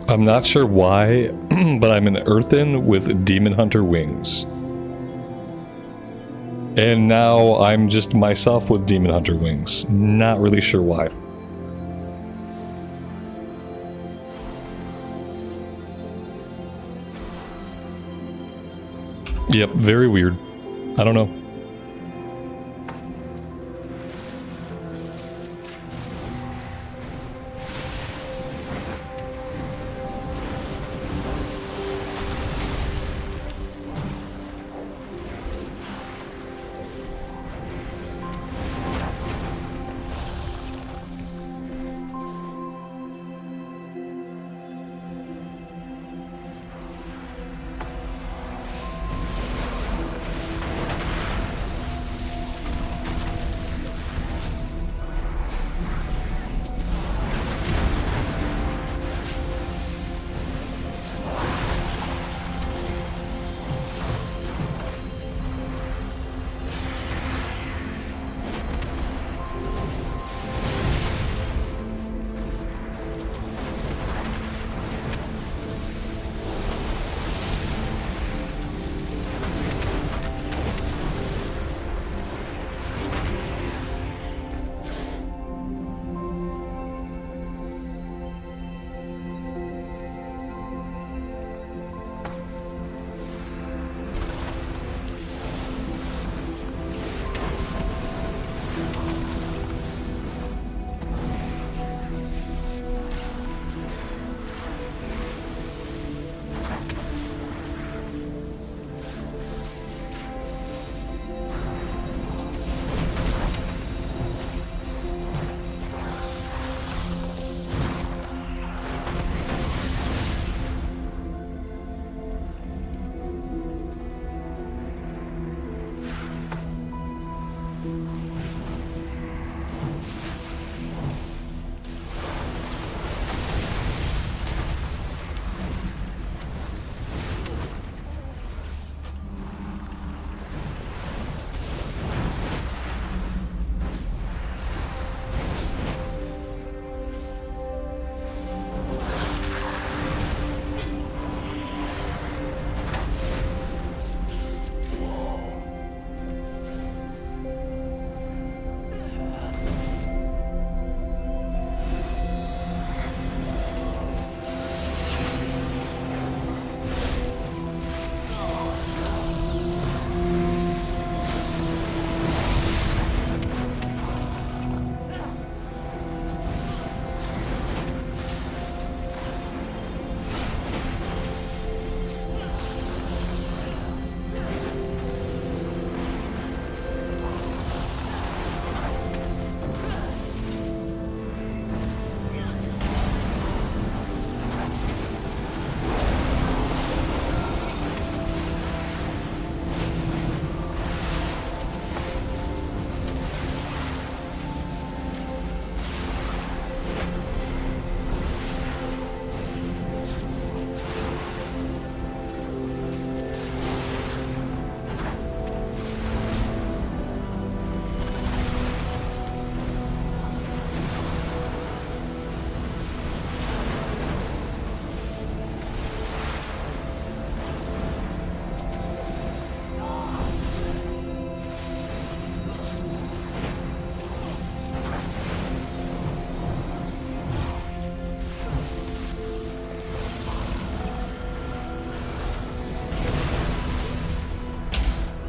I'm not sure why, but I'm an Earthen with Demon Hunter wings. And now I'm just myself with Demon Hunter wings. Not really sure why. Yep, very weird. I don't know.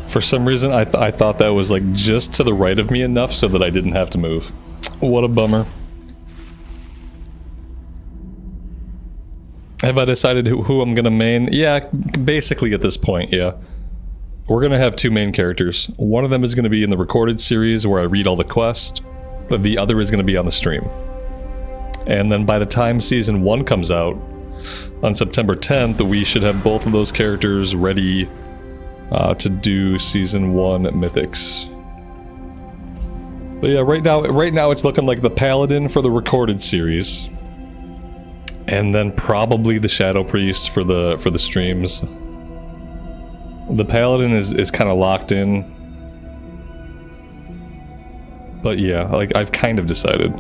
For some reason, I thought that was like just to the right of me enough so that I didn't have to move. What a bummer. Have I decided who I'm gonna main? Yeah, basically at this point, yeah. We're gonna have two main characters. One of them is gonna be in the recorded series where I read all the quests. The other is gonna be on the stream. And then by the time Season 1 comes out, on September 10th, we should have both of those characters ready to do Season 1 Mythics. But yeah, right now it's looking like the Paladin for the recorded series. And then probably the Shadow Priest for the streams. The Paladin is kind of locked in. But yeah, like I've kind of decided.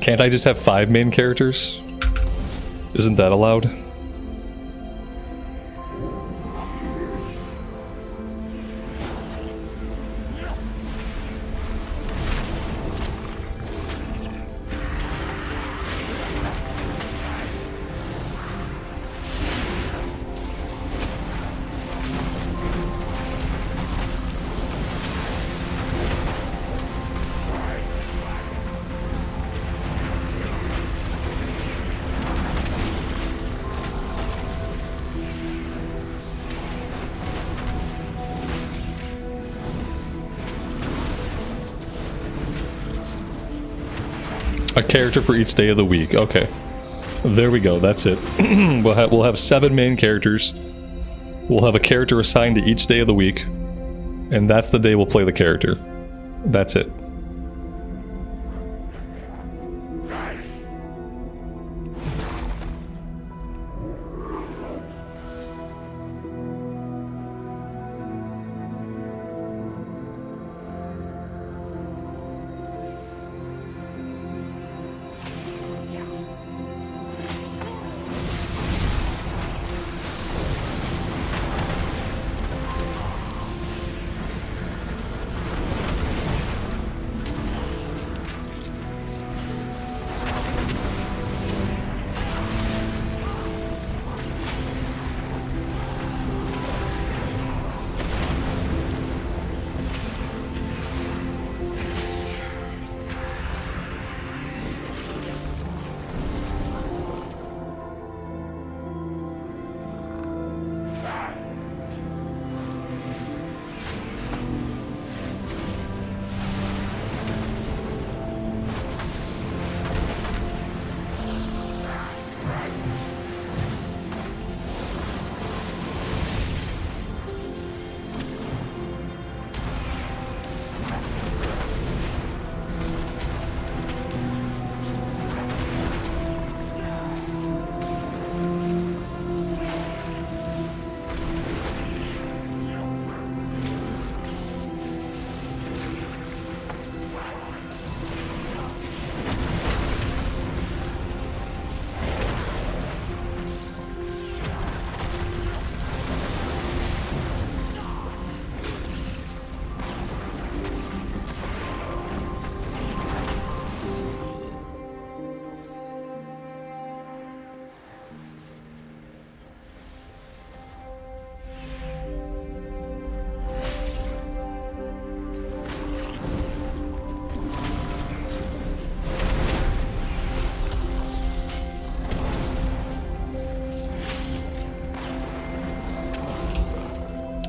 Can't I just have 5 main characters? Isn't that allowed? A character for each day of the week. Okay, there we go. That's it. we'll have 7 main characters. We'll have a character assigned to each day of the week, and that's the day we'll play the character. That's it.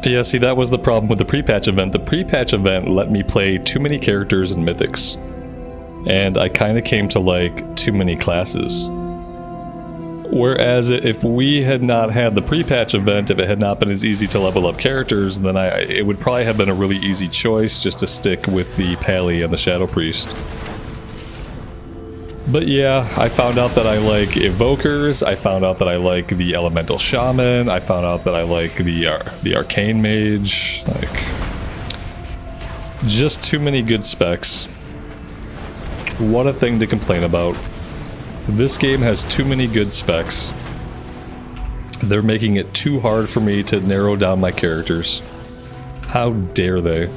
Yeah, see, that was the problem with the pre-patch event. The pre-patch event let me play too many characters and mythics. And I kind of came to like too many classes. Whereas if we had not had the pre-patch event, if it had not been as easy to level up characters, then it would probably have been a really easy choice just to stick with the Pally and the Shadow Priest. But yeah, I found out that I like Evokers, I found out that I like the Elemental Shaman, I found out that I like the Arcane Mage, like... just too many good specs. What a thing to complain about. This game has too many good specs. They're making it too hard for me to narrow down my characters. How dare they?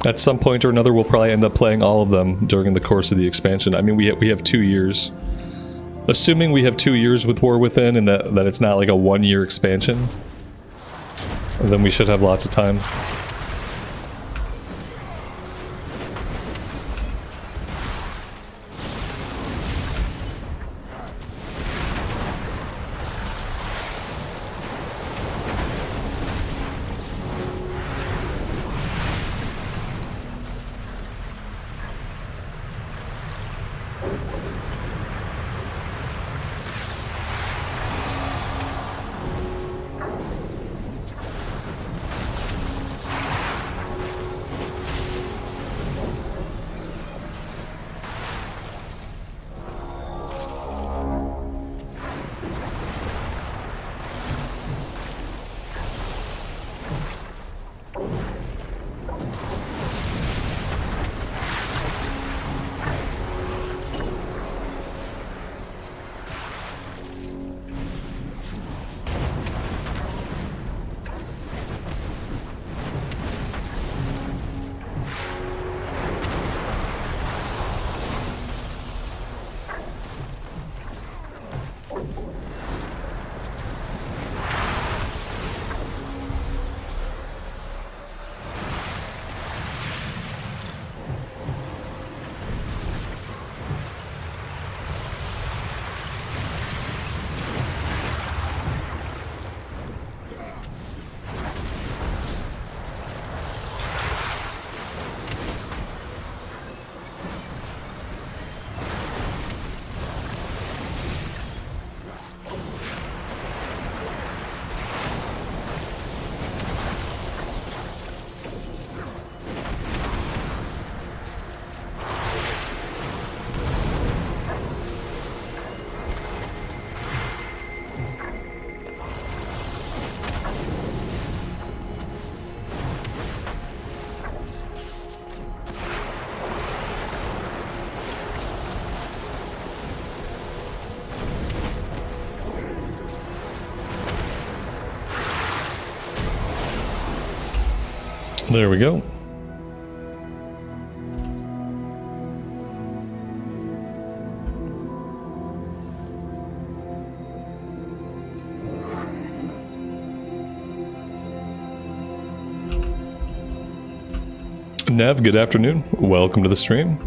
At some point or another, we'll probably end up playing all of them during the course of the expansion. I mean, we have 2 years. Assuming we have 2 years with War Within and that it's not like a 1-year expansion, then we should have lots of time. There we go. Nev, good afternoon. Welcome to the stream.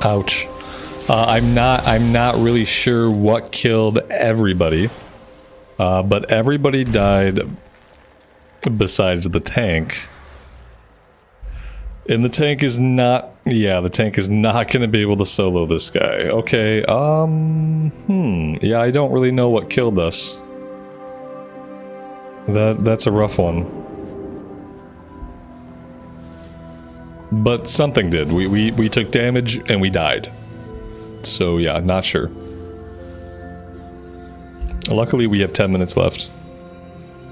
Ouch. I'm not really sure what killed everybody, but everybody died besides the tank. And the tank is not, yeah, the tank is not going to be able to solo this guy. Okay, yeah, I don't really know what killed us. That's a rough one. But something did. We took damage and we died. So yeah, not sure. Luckily we have 10 minutes left.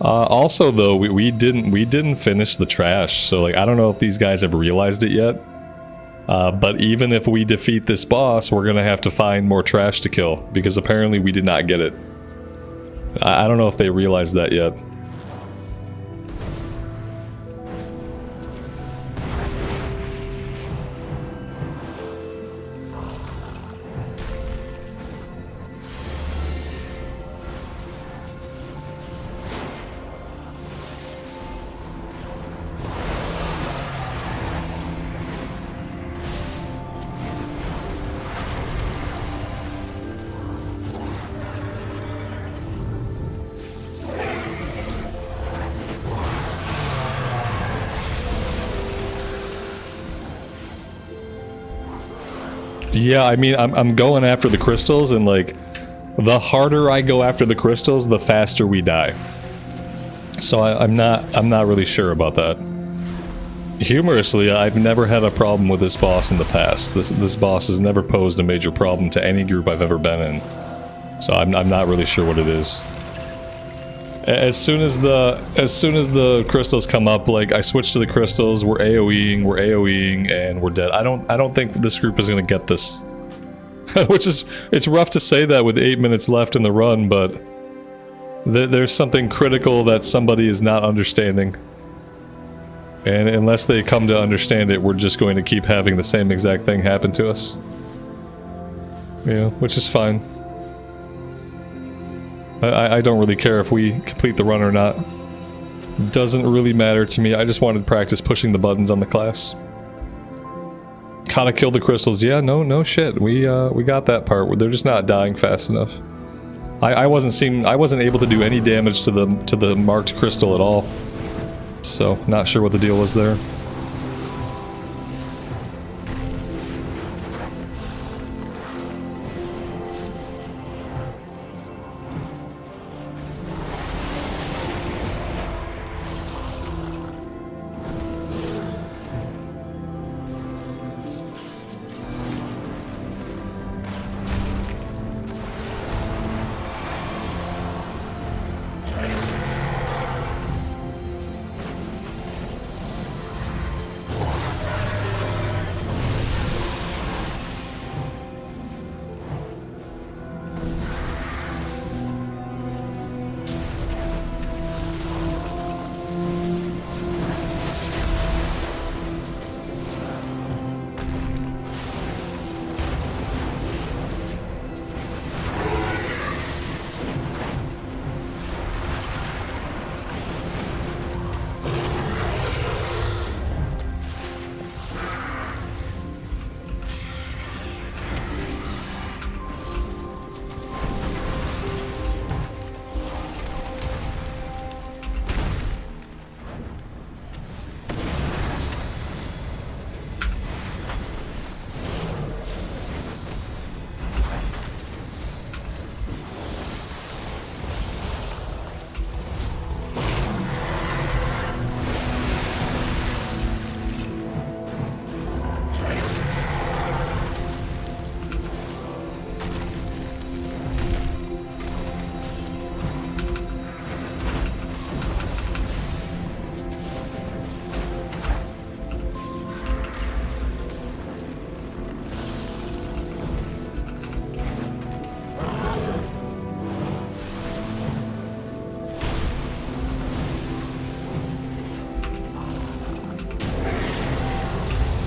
Also though, we didn't finish the trash, so like I don't know if these guys have realized it yet. But even if we defeat this boss, we're gonna have to find more trash to kill, because apparently we did not get it. I don't know if they realized that yet. Yeah, I mean, I'm going after the crystals, and like, the harder I go after the crystals, the faster we die. So I'm not really sure about that. Humorously, I've never had a problem with this boss in the past. This boss has never posed a major problem to any group I've ever been in. So I'm not really sure what it is. As soon as the crystals come up, like I switch to the crystals, we're AoEing, and we're dead. I don't think this group is gonna get this. Which is, it's rough to say that with 8 minutes left in the run, but there's something critical that somebody is not understanding. And unless they come to understand it, we're just going to keep having the same exact thing happen to us. Yeah, which is fine. I don't really care if we complete the run or not. Doesn't really matter to me. I just wanted to practice pushing the buttons on the class. Gotta kill the crystals. Yeah, no shit. We got that part. They're just not dying fast enough. I wasn't able to do any damage to the marked crystal at all. So, not sure what the deal was there.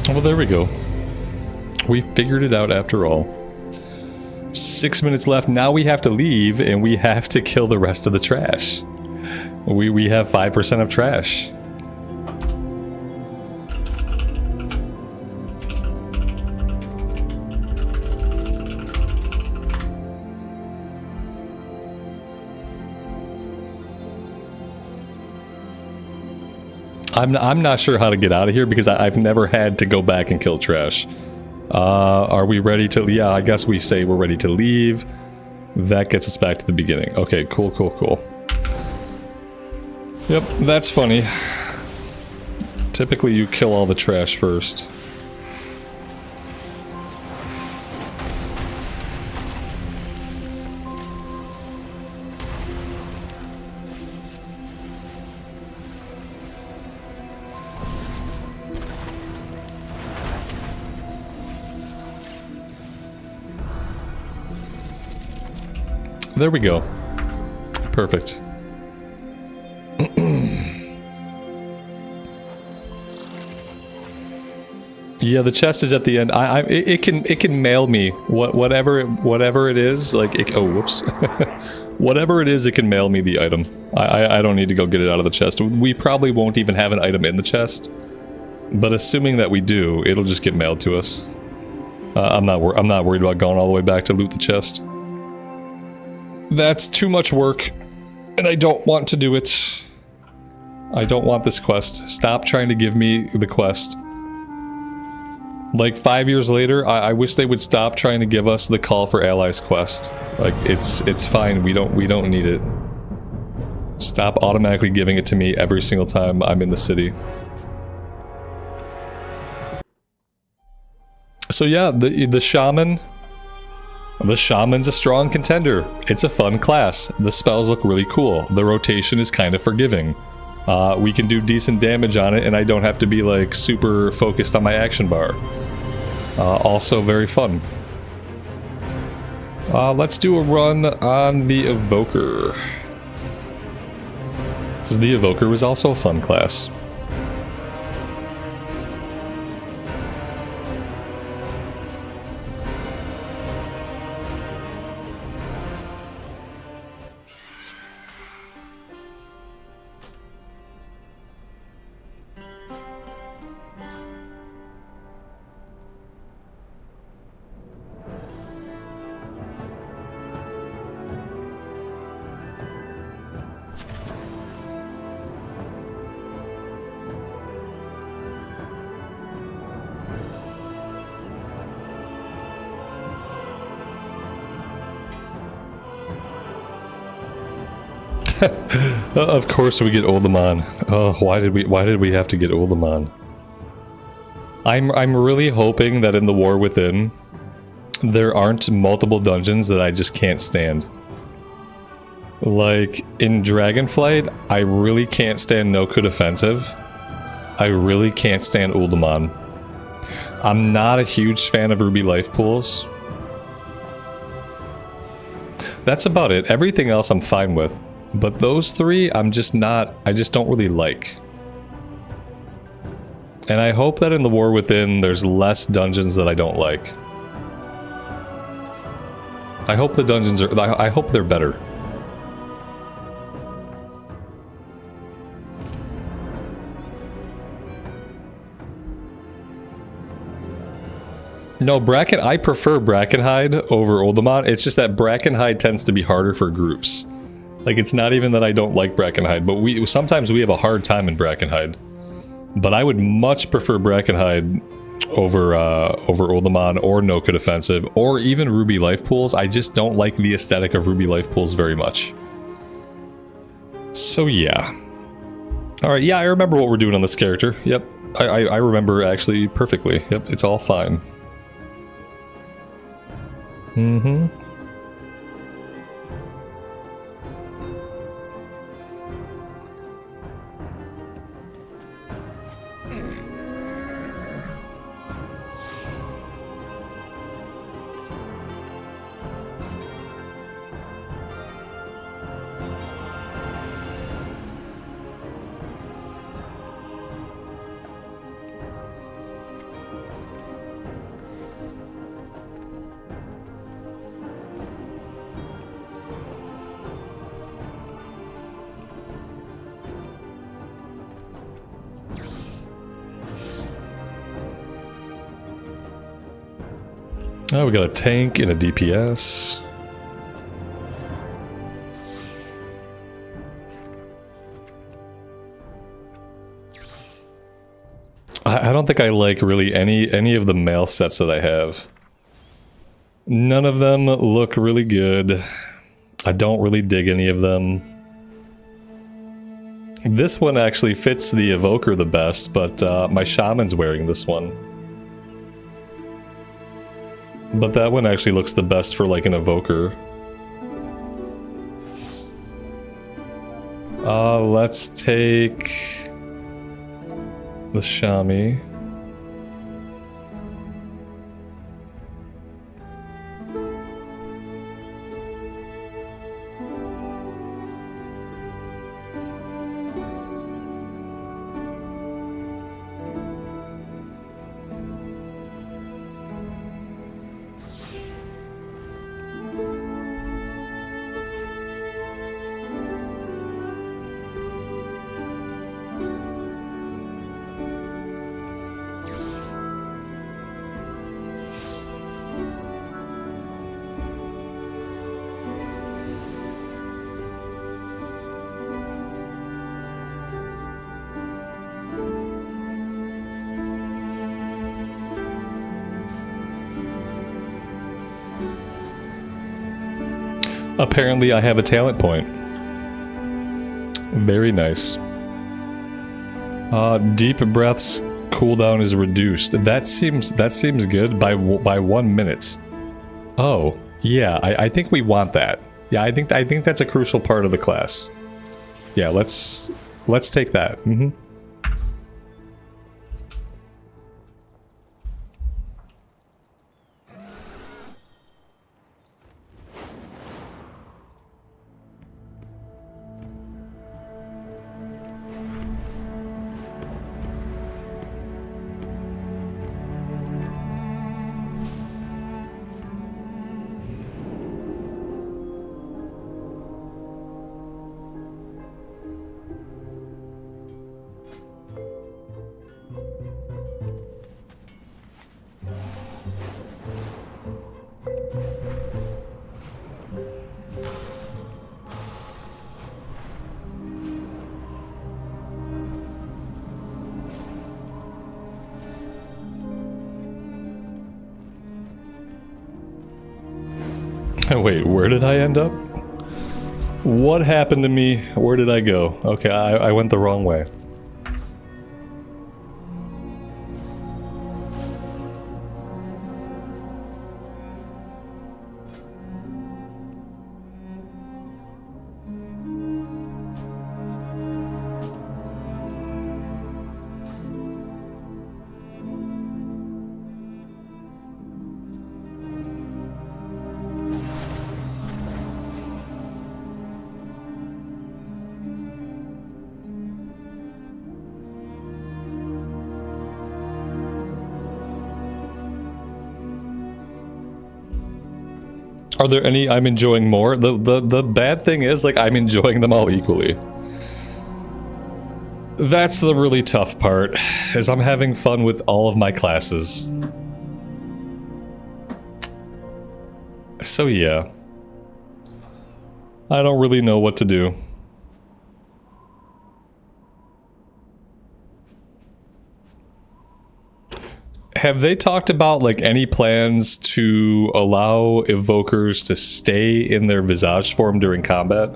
Well, there we go. We figured it out after all. 6 minutes left. Now we have to leave, and we have to kill the rest of the trash. We have 5% of trash. I'm not sure how to get out of here because I've never had to go back and kill trash. Are we ready to... Yeah, I guess we say we're ready to leave. That gets us back to the beginning. Okay, cool, cool, cool. Yep, that's funny. Typically you kill all the trash first. There we go. Perfect. Yeah, the chest is at the end. It can mail me whatever it is. Like oh whoops, whatever it is, it can mail me the item. I don't need to go get it out of the chest. We probably won't even have an item in the chest, but assuming that we do, it'll just get mailed to us. I'm not worried about going all the way back to loot the chest. That's too much work, and I don't want to do it. I don't want this quest. Stop trying to give me the quest. Like 5 years later, I wish they would stop trying to give us the Call for Allies quest. Like it's fine. We don't need it. Stop automatically giving it to me every single time I'm in the city. So yeah, the shaman. The shaman's a strong contender. It's a fun class. The spells look really cool. The rotation is kind of forgiving. We can do decent damage on it, and I don't have to be like super focused on my action bar. Also very fun. Let's do a run on the Evoker. Because the Evoker was also a fun class. Of course we get Oldemon. Oh, why did we have to get Oldemon? I'm really hoping that in the War Within there aren't multiple dungeons that I just can't stand. Like in Dragonflight, I really can't stand No-Code Offensive. I really can't stand Oldemon. I'm not a huge fan of Ruby Life Pools. That's about it. Everything else I'm fine with. But those three, I just don't really like. And I hope that in the War Within, there's less dungeons that I don't like. I hope the dungeons are... I hope they're better. No, I prefer Brackenhide over Oldemon. It's just that Brackenhide tends to be harder for groups. Like, it's not even that I don't like Brackenhide, but sometimes we have a hard time in Brackenhide. But I would much prefer Brackenhide over Oldemon or No-Code Offensive, or even Ruby Life Pools. I just don't like the aesthetic of Ruby Life Pools very much. So yeah. Alright, yeah, I remember what we're doing on this character. Yep, I remember actually perfectly. Yep, it's all fine. Mm-hmm. Oh, we got a tank and a DPS. I don't think I like really any of the male sets that I have. None of them look really good. I don't really dig any of them. This one actually fits the Evoker the best, but my Shaman's wearing this one. But that one actually looks the best for like an Evoker. Let's take the Shami. Apparently I have a talent point. Very nice. Deep breaths cooldown is reduced. That seems good by 1 minute. Oh, yeah, I think we want that. Yeah, I think that's a crucial part of the class. Yeah, let's take that. Mm-hmm. Wait, where did I end up? What happened to me? Where did I go? Okay, I went the wrong way. Are there any I'm enjoying more? The bad thing is, like, I'm enjoying them all equally. That's the really tough part, is I'm having fun with all of my classes. So yeah. I don't really know what to do. Have they talked about, like, any plans to allow evokers to stay in their visage form during combat?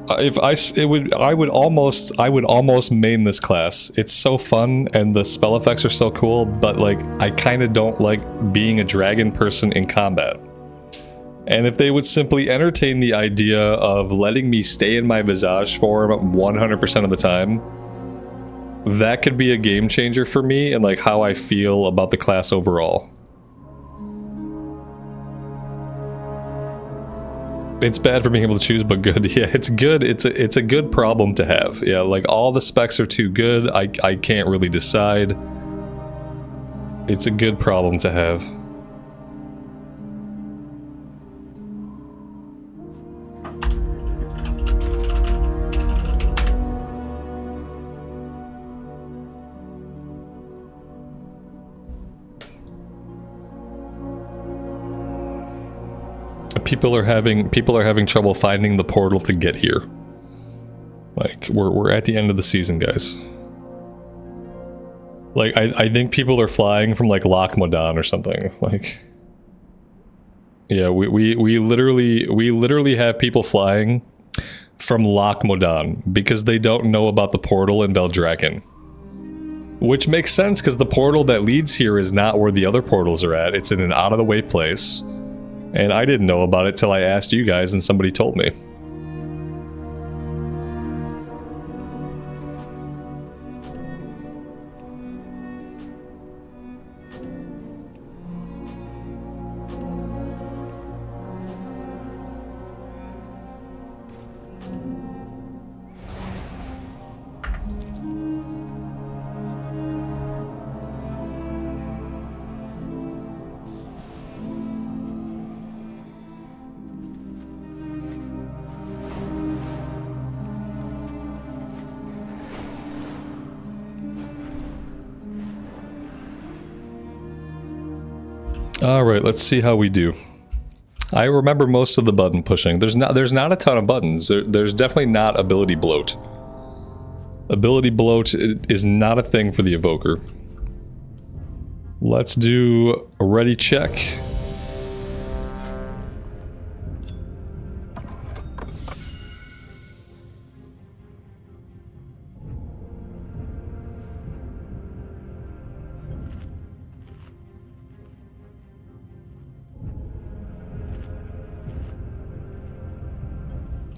I would almost main this class. It's so fun and the spell effects are so cool, but like I kind of don't like being a dragon person in combat. And if they would simply entertain the idea of letting me stay in my visage form 100% of the time, that could be a game changer for me and like how I feel about the class overall. It's bad for being able to choose, but good. Yeah, it's good. It's a good problem to have. Yeah, like all the specs are too good. I can't really decide. It's a good problem to have. People are having trouble finding the portal to get here. Like, we're at the end of the season, guys. Like, I think people are flying from, like, Loch Modan or something. Like, yeah, we literally have people flying from Loch Modan because they don't know about the portal in Beldraken. Which makes sense, because the portal that leads here is not where the other portals are at. It's in an out-of-the-way place. And I didn't know about it till I asked you guys and somebody told me. Alright, let's see how we do. I remember most of the button pushing. There's not a ton of buttons. There's definitely not ability bloat. Ability bloat is not a thing for the Evoker. Let's do a ready check.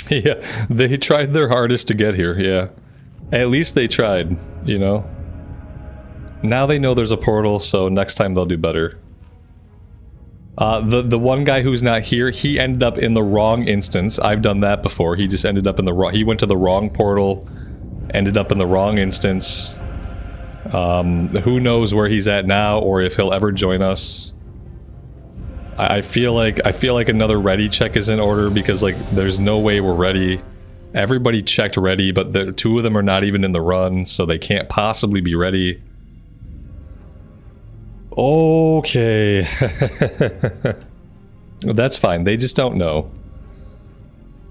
Yeah, they tried their hardest to get here, yeah. At least they tried, you know? Now they know there's a portal, so next time they'll do better. The one guy who's not here, he ended up in the wrong instance. I've done that before. He just ended up in the wrong... He went to the wrong portal, ended up in the wrong instance. Who knows where he's at now, or if he'll ever join us. I feel like another ready check is in order, because like there's no way we're ready. Everybody checked ready, but the two of them are not even in the run, so they can't possibly be ready. Okay. That's fine. They just don't know.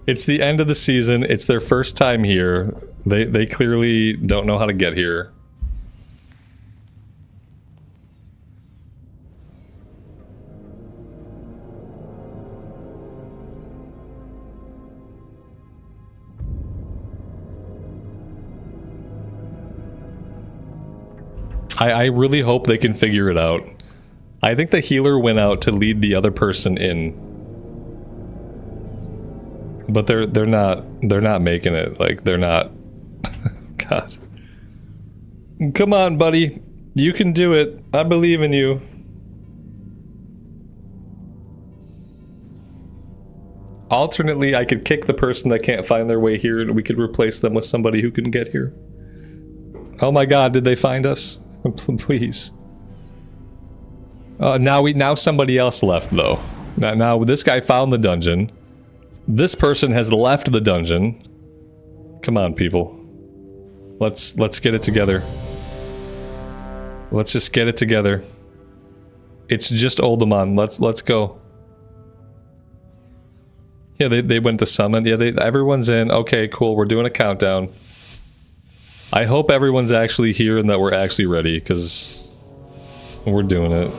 It's the end of the season. It's their first time here. They clearly don't know how to get here. I really hope they can figure it out. I think the healer went out to lead the other person in. But they're not making it. Like, they're not... God. Come on, buddy. You can do it. I believe in you. Alternately, I could kick the person that can't find their way here, and we could replace them with somebody who can get here. Oh my god, did they find us? Please. Now somebody else left, though. Now this guy found the dungeon. This person has left the dungeon. Come on, people. Let's get it together. Let's just get it together. It's just Oldemon. Let's go. Yeah, they went to summon. Yeah, everyone's in. Okay, cool. We're doing a countdown. I hope everyone's actually here and that we're actually ready, because we're doing it.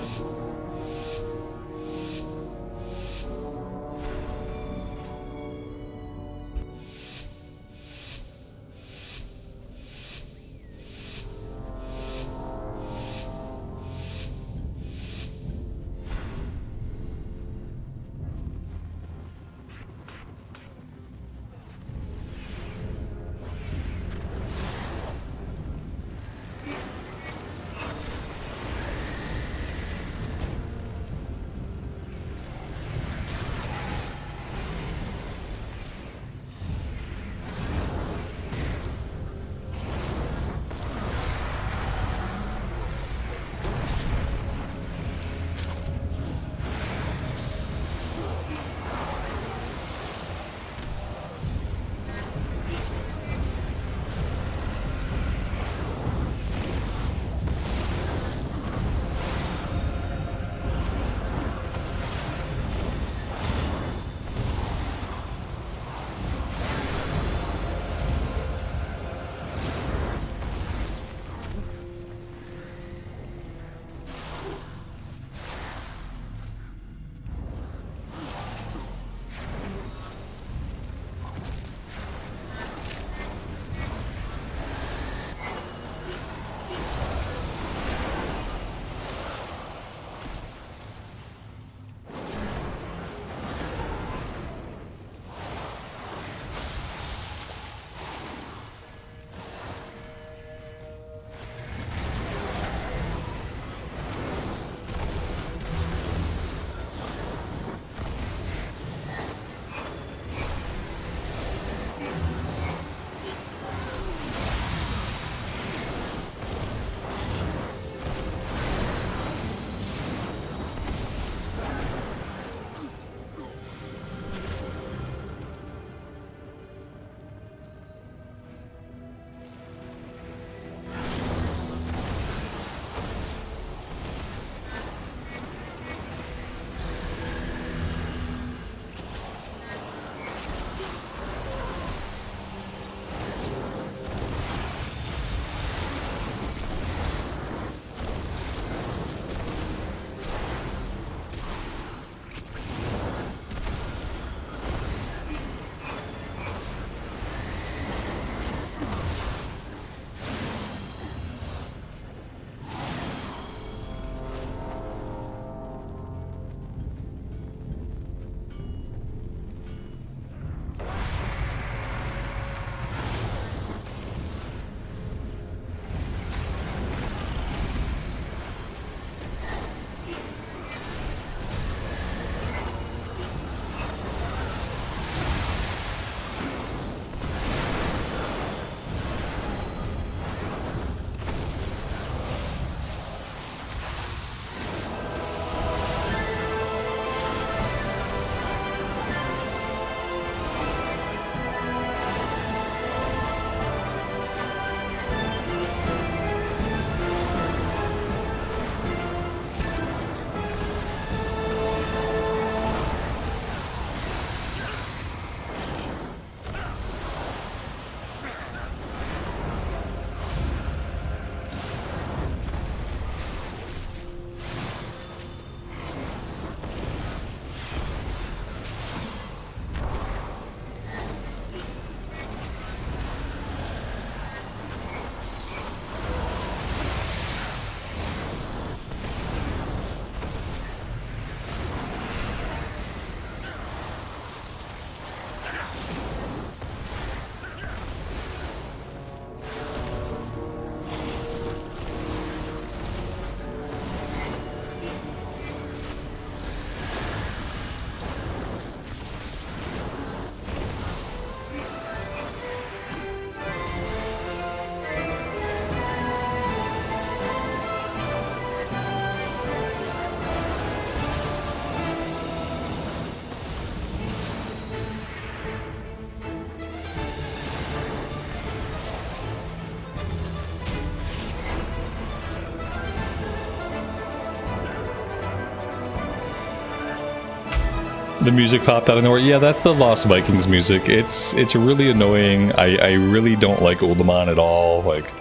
The music popped out of nowhere. Yeah, that's the Lost Vikings music. It's really annoying. I really don't like Uldaman at all. Like,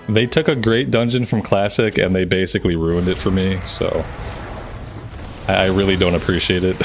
they took a great dungeon from Classic and they basically ruined it for me, so I really don't appreciate it.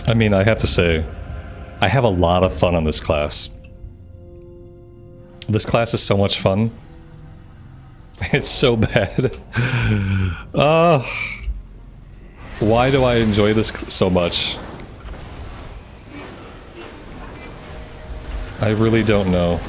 I mean, I have to say, I have a lot of fun on this class. This class is so much fun. It's so bad. Why do I enjoy this so much? I really don't know.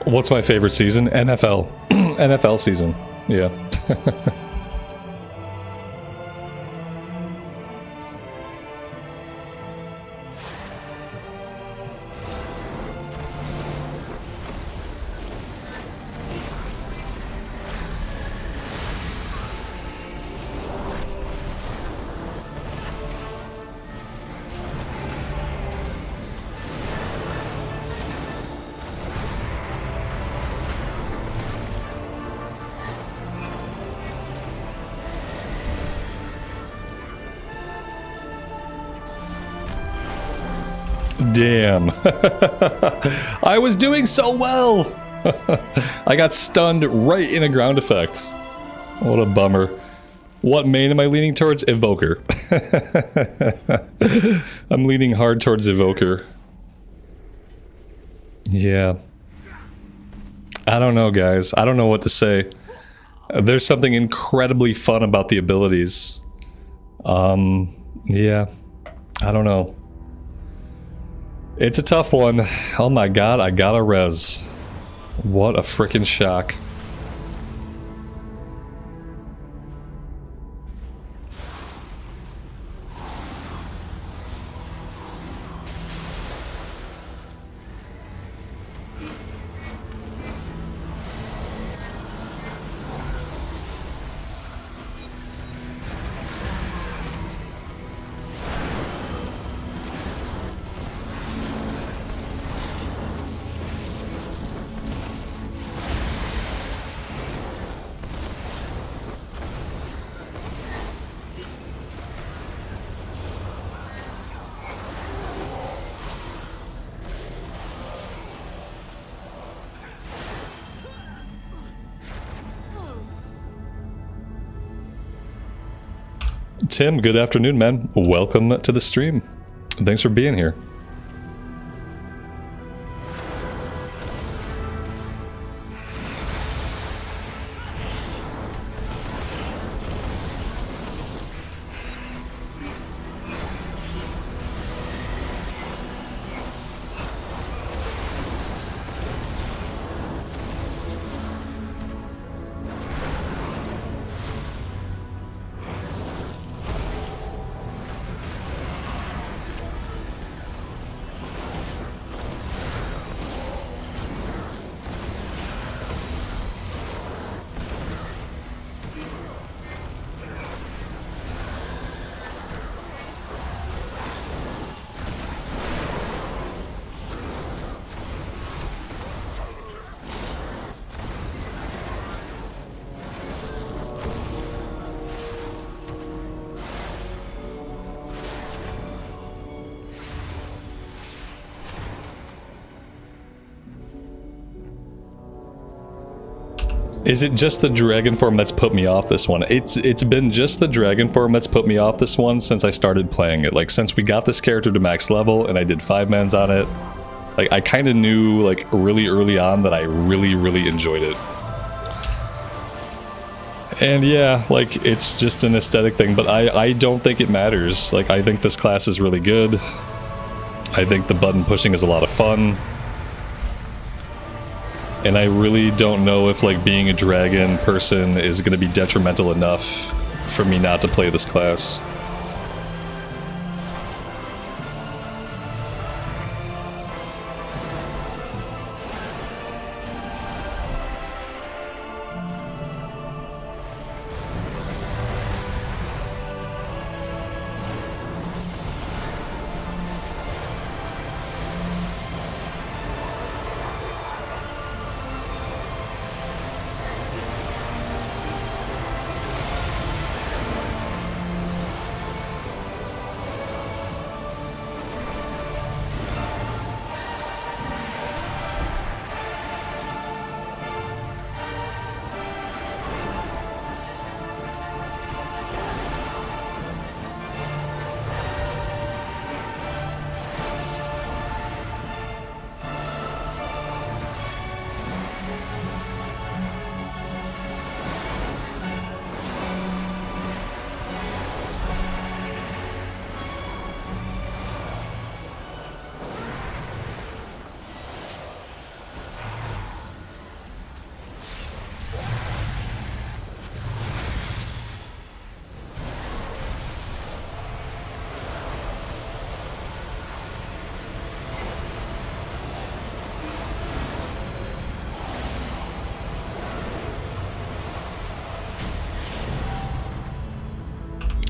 What's my favorite season? NFL. NFL season. Yeah. Damn. I was doing so well. I got stunned right in a ground effect. What a bummer. What main am I leaning towards? Evoker. I'm leaning hard towards Evoker. Yeah. I don't know, guys. I don't know what to say. There's something incredibly fun about the abilities. Yeah. I don't know. It's a tough one. Oh my god, I got a res. What a frickin' shock. Tim, good afternoon, man. Welcome to the stream. Thanks for being here. Is it just the dragon form that's put me off this one? It's been just the dragon form that's put me off this one since I started playing it. Like, since we got this character to max level and I did 5-mans on it, like, I kind of knew, like, really early on that I really enjoyed it. And yeah, like, it's just an aesthetic thing, but I don't think it matters. Like, I think this class is really good. I think the button pushing is a lot of fun. And I really don't know if, like, being a dragon person is going to be detrimental enough for me not to play this class.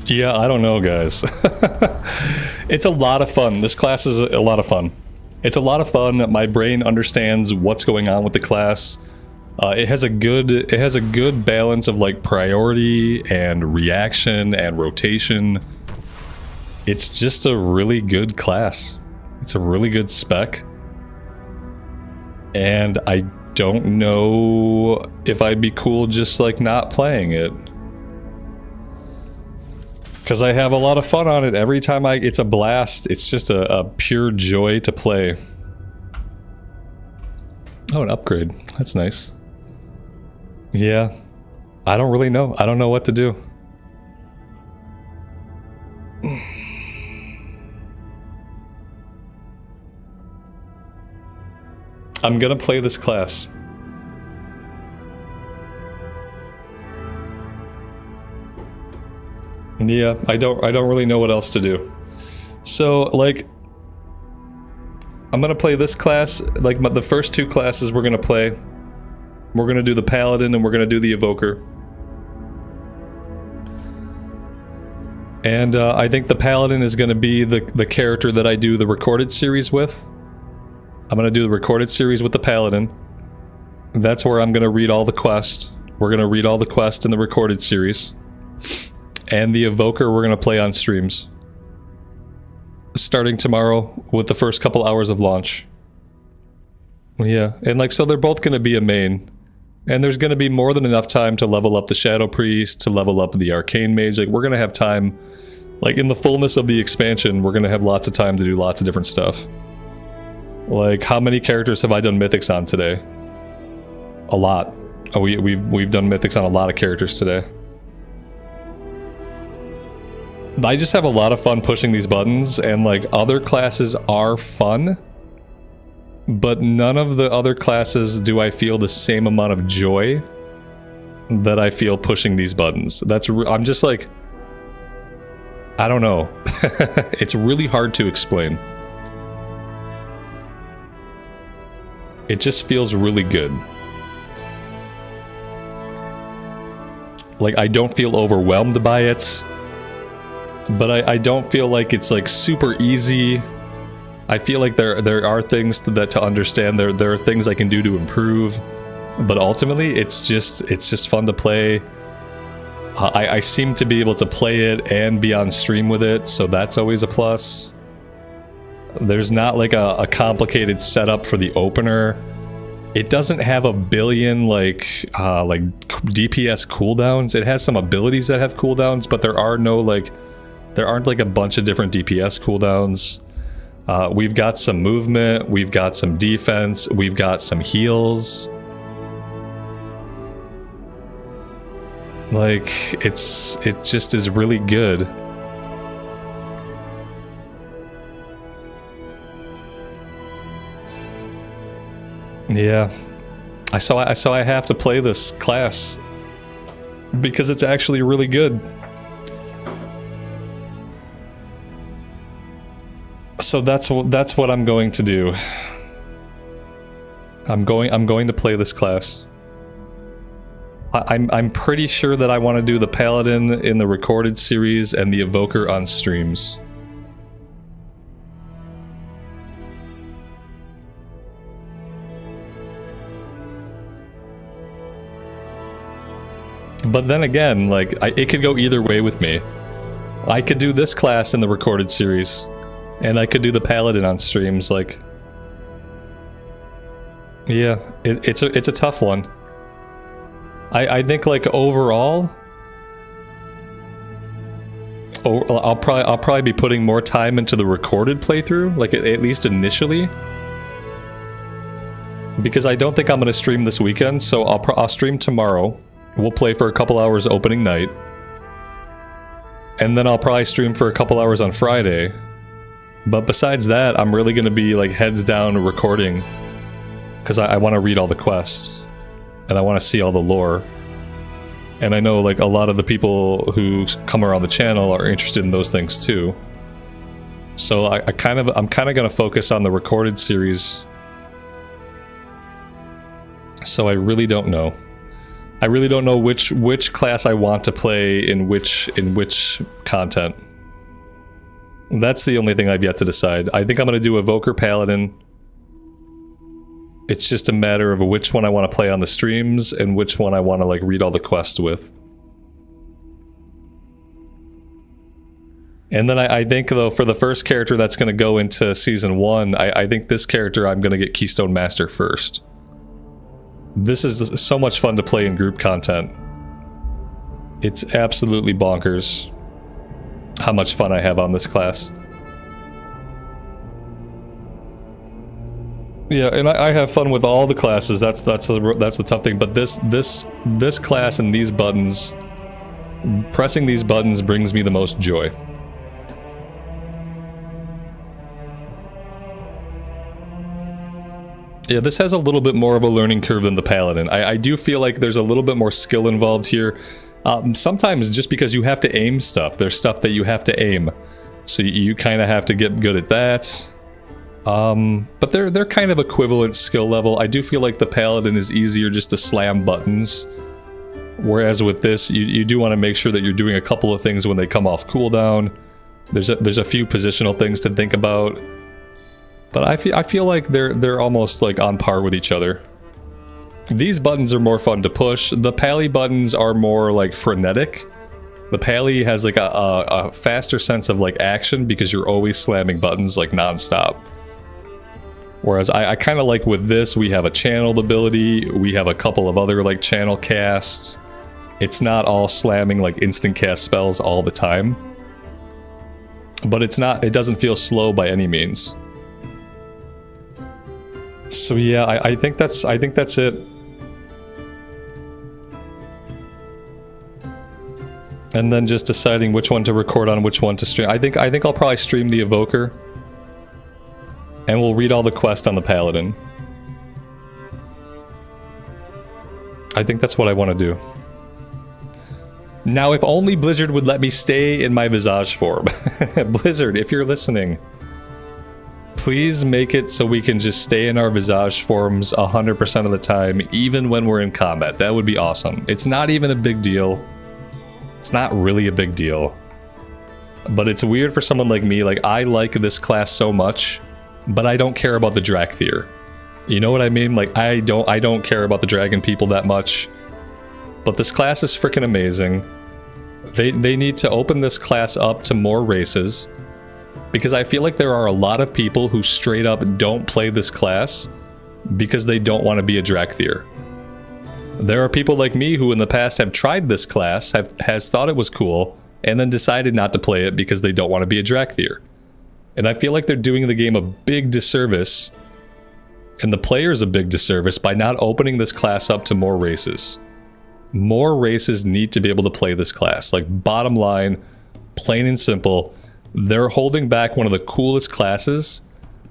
Yeah, I don't know, guys. It's a lot of fun. This class is a lot of fun. It's a lot of fun. My brain understands what's going on with the class. It has a good balance of like priority and reaction and rotation. It's just a really good class. It's a really good spec. And I don't know if I'd be cool just like not playing it. Because I have a lot of fun on it every time it's a blast. It's just a pure joy to play. Oh, an upgrade. That's nice. Yeah. I don't really know. I don't know what to do. I'm gonna play this class. Yeah, I don't really know what else to do. So, like, I'm gonna play this class, like the first two classes we're gonna play. We're gonna do the Paladin and we're gonna do the Evoker. And I think the Paladin is gonna be the character that I do the recorded series with. I'm gonna do the recorded series with the Paladin. That's where I'm gonna read all the quests. We're gonna read all the quests in the recorded series. And the Evoker we're gonna play on streams. Starting tomorrow with the first couple hours of launch. Yeah, and like, so they're both gonna be a main. And there's gonna be more than enough time to level up the Shadow Priest, to level up the Arcane Mage. Like, we're gonna have time, like in the fullness of the expansion, we're gonna have lots of time to do lots of different stuff. Like, how many characters have I done mythics on today? A lot. Oh, we've done mythics on a lot of characters today. I just have a lot of fun pushing these buttons, and like, other classes are fun, but none of the other classes do I feel the same amount of joy that I feel pushing these buttons. I'm just like, I don't know. It's really hard to explain. It just feels really good. Like, I don't feel overwhelmed by it. But I don't feel like it's like super easy. I feel like there are things to understand. There are things I can do to improve. But ultimately, it's just fun to play. I seem to be able to play it and be on stream with it, so that's always a plus. There's not like a complicated setup for the opener. It doesn't have a billion like DPS cooldowns. It has some abilities that have cooldowns, but there aren't like a bunch of different DPS cooldowns. We've got some movement, we've got some defense, we've got some heals. Like, it just is really good. Yeah. So I have to play this class because it's actually really good. So that's what I'm going to do. I'm going to play this class. I'm pretty sure that I want to do the Paladin in the recorded series and the Evoker on streams. But then again, like, it could go either way with me. I could do this class in the recorded series, and I could do the Paladin on streams. Like, yeah, it's a tough one. I think, like, overall, I'll probably be putting more time into the recorded playthrough, like at least initially, because I don't think I'm gonna stream this weekend. So I'll stream tomorrow. We'll play for a couple hours opening night, and then I'll probably stream for a couple hours on Friday. But besides that, I'm really gonna be like heads down recording, because I want to read all the quests. And I want to see all the lore. And I know, like, a lot of the people who come around the channel are interested in those things too. So I'm kind of gonna focus on the recorded series. So I really don't know. I really don't know which class I want to play in which content. That's the only thing I've yet to decide. I think I'm going to do Evoker Paladin. It's just a matter of which one I want to play on the streams and which one I want to like read all the quests with. And then I think though for the first character that's going to go into Season 1, I think this character I'm going to get Keystone Master first. This is so much fun to play in group content. It's absolutely bonkers how much fun I have on this class. Yeah, and I have fun with all the classes. That's the tough thing. But this class and these buttons, pressing these buttons brings me the most joy. Yeah, this has a little bit more of a learning curve than the Paladin. I do feel like there's a little bit more skill involved here. Sometimes just because you have to aim stuff. There's stuff that you have to aim. So you kind of have to get good at that. But they're kind of equivalent skill level. I do feel like the Paladin is easier just to slam buttons. Whereas with this, you do want to make sure that you're doing a couple of things when they come off cooldown. There's a few positional things to think about. But I feel like they're almost like on par with each other. These buttons are more fun to push. The Pally buttons are more like frenetic. The Pally has like a faster sense of like action because you're always slamming buttons like non-stop. Whereas I kind of like with this, we have a channeled ability. We have a couple of other like channel casts. It's not all slamming like instant cast spells all the time. But it doesn't feel slow by any means. So yeah, I think that's it. And then just deciding which one to record on, which one to stream. I think I'll probably stream the Evoker. And we'll read all the quests on the Paladin. I think that's what I want to do. Now, if only Blizzard would let me stay in my Visage form. Blizzard, if you're listening, please make it so we can just stay in our Visage forms 100% of the time, even when we're in combat. That would be awesome. It's not even a big deal. It's not really a big deal. But it's weird for someone like me. Like, I like this class so much, but I don't care about the Drakthir. You know what I mean? Like, I don't care about the dragon people that much. But this class is freaking amazing. They need to open this class up to more races. Because I feel like there are a lot of people who straight up don't play this class because they don't want to be a Drakthir. There are people like me who in the past have tried this class, has thought it was cool, and then decided not to play it because they don't want to be a Drakthir. And I feel like they're doing the game a big disservice, and the players a big disservice by not opening this class up to more races. More races need to be able to play this class. Like, bottom line, plain and simple, they're holding back one of the coolest classes.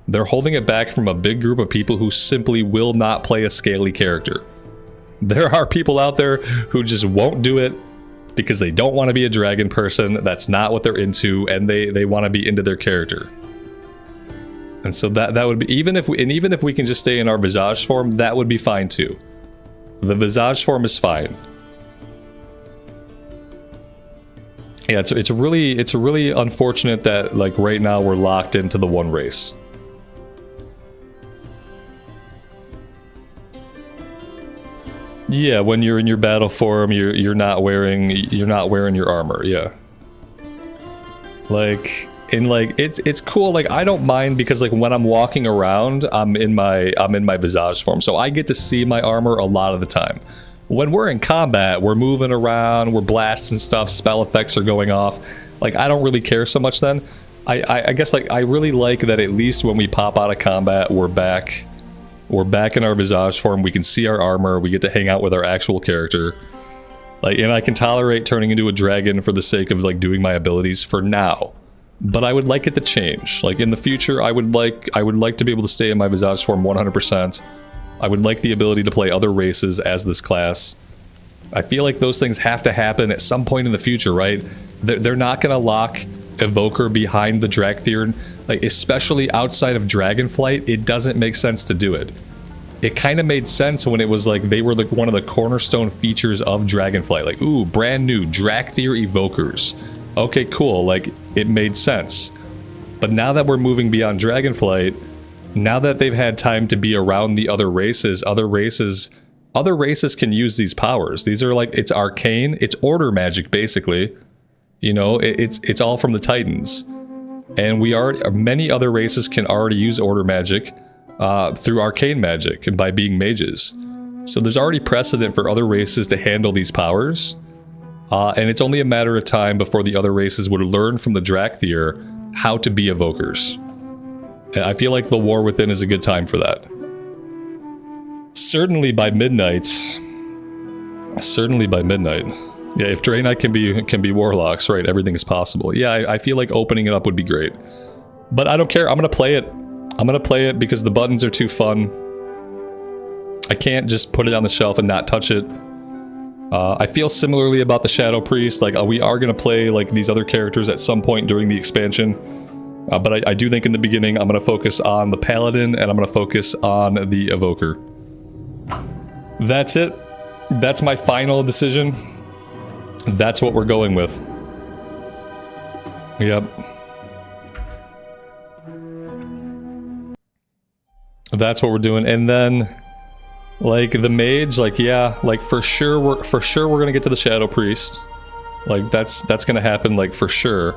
They're holding it back from a big group of people who simply will not play a scaly character. There are people out there who just won't do it because they don't want to be a dragon person. That's not what they're into, and they want to be into their character. And so that would be, even if we can just stay in our Visage form, that would be fine too. The Visage form is fine. Yeah, it's really unfortunate that like right now we're locked into the one race. Yeah, when you're in your battle form, you're not wearing your armor. Yeah. Like, and like it's cool. Like, I don't mind because like when I'm walking around, I'm in my Visage form, so I get to see my armor a lot of the time. When we're in combat, we're moving around, we're blasting stuff, spell effects are going off. Like, I don't really care so much then. I guess like I really like that at least when we pop out of combat, we're back in our Visage form, we can see our armor, we get to hang out with our actual character. Like, and I can tolerate turning into a dragon for the sake of like doing my abilities for now. But I would like it to change. Like in the future, I would like to be able to stay in my Visage form 100%. I would like the ability to play other races as this class. I feel like those things have to happen at some point in the future, right? They're not going to lock Evoker behind the Drakthir. Like, especially outside of Dragonflight, it doesn't make sense to do it. it kind of made sense when it was like they were like one of the cornerstone features of Dragonflight. Like, ooh, brand new Drakthir Evokers. Okay, cool. Like, it made sense. But now that we're moving beyond Dragonflight, now that they've had time to be around the other races can use these powers. These are like, it's arcane, it's order magic basically. You know, it's all from the Titans. And many other races can already use order magic through arcane magic and by being mages. So there's already precedent for other races to handle these powers. And it's only a matter of time before the other races would learn from the Drakthir how to be evokers. And I feel like the War Within is a good time for that. Certainly by midnight. Yeah, if Draenei can be warlocks, right? Everything is possible. Yeah, I feel like opening it up would be great. But I don't care. I'm gonna play it. I'm gonna play it because the buttons are too fun. I can't just put it on the shelf and not touch it. I feel similarly about the Shadow Priest. Like, we are gonna play like these other characters at some point during the expansion. But I do think in the beginning I'm gonna focus on the Paladin and I'm gonna focus on the Evoker. That's it. That's my final decision. That's what we're going with. Yep. That's what we're doing. And then, like, the mage, like, yeah, like, for sure we're gonna get to the Shadow Priest. Like, that's gonna happen, like, for sure.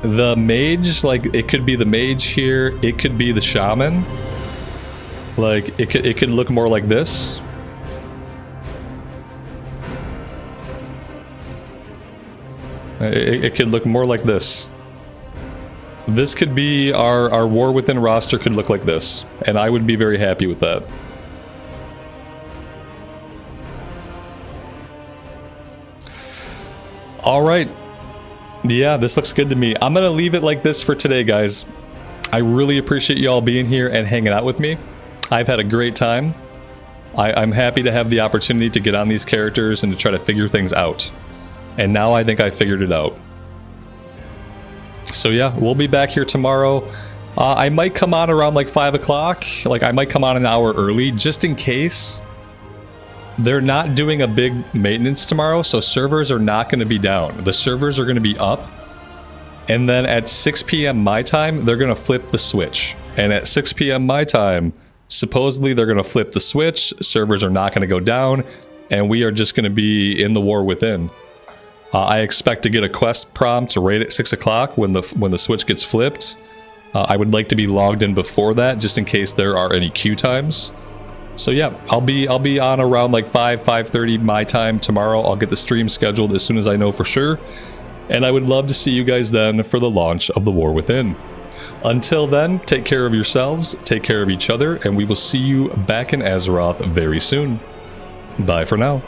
The mage, like, it could be the mage here, it could be the shaman. Like, it could look more like this. It could look more like this. This could be our War Within roster could look like this, and I would be very happy with that. All right. Yeah, this looks good to me. I'm gonna leave it like this for today, guys. I really appreciate you all being here and hanging out with me. I've had a great time. I'm happy to have the opportunity to get on these characters and to try to figure things out. And now I think I figured it out. So yeah, we'll be back here tomorrow. I might come on around like 5 o'clock. Like, I might come on an hour early, just in case. They're not doing a big maintenance tomorrow, so servers are not going to be down. The servers are going to be up. And then at 6 p.m. my time, they're going to flip the switch. And at 6 p.m. my time, supposedly they're going to flip the switch. Servers are not going to go down. And we are just going to be in the War Within. I expect to get a quest prompt right at 6 o'clock when the switch gets flipped. I would like to be logged in before that, just in case there are any queue times. So yeah, I'll be on around like 5:30 my time tomorrow. I'll get the stream scheduled as soon as I know for sure. And I would love to see you guys then for the launch of the War Within. Until then, take care of yourselves, take care of each other, and we will see you back in Azeroth very soon. Bye for now.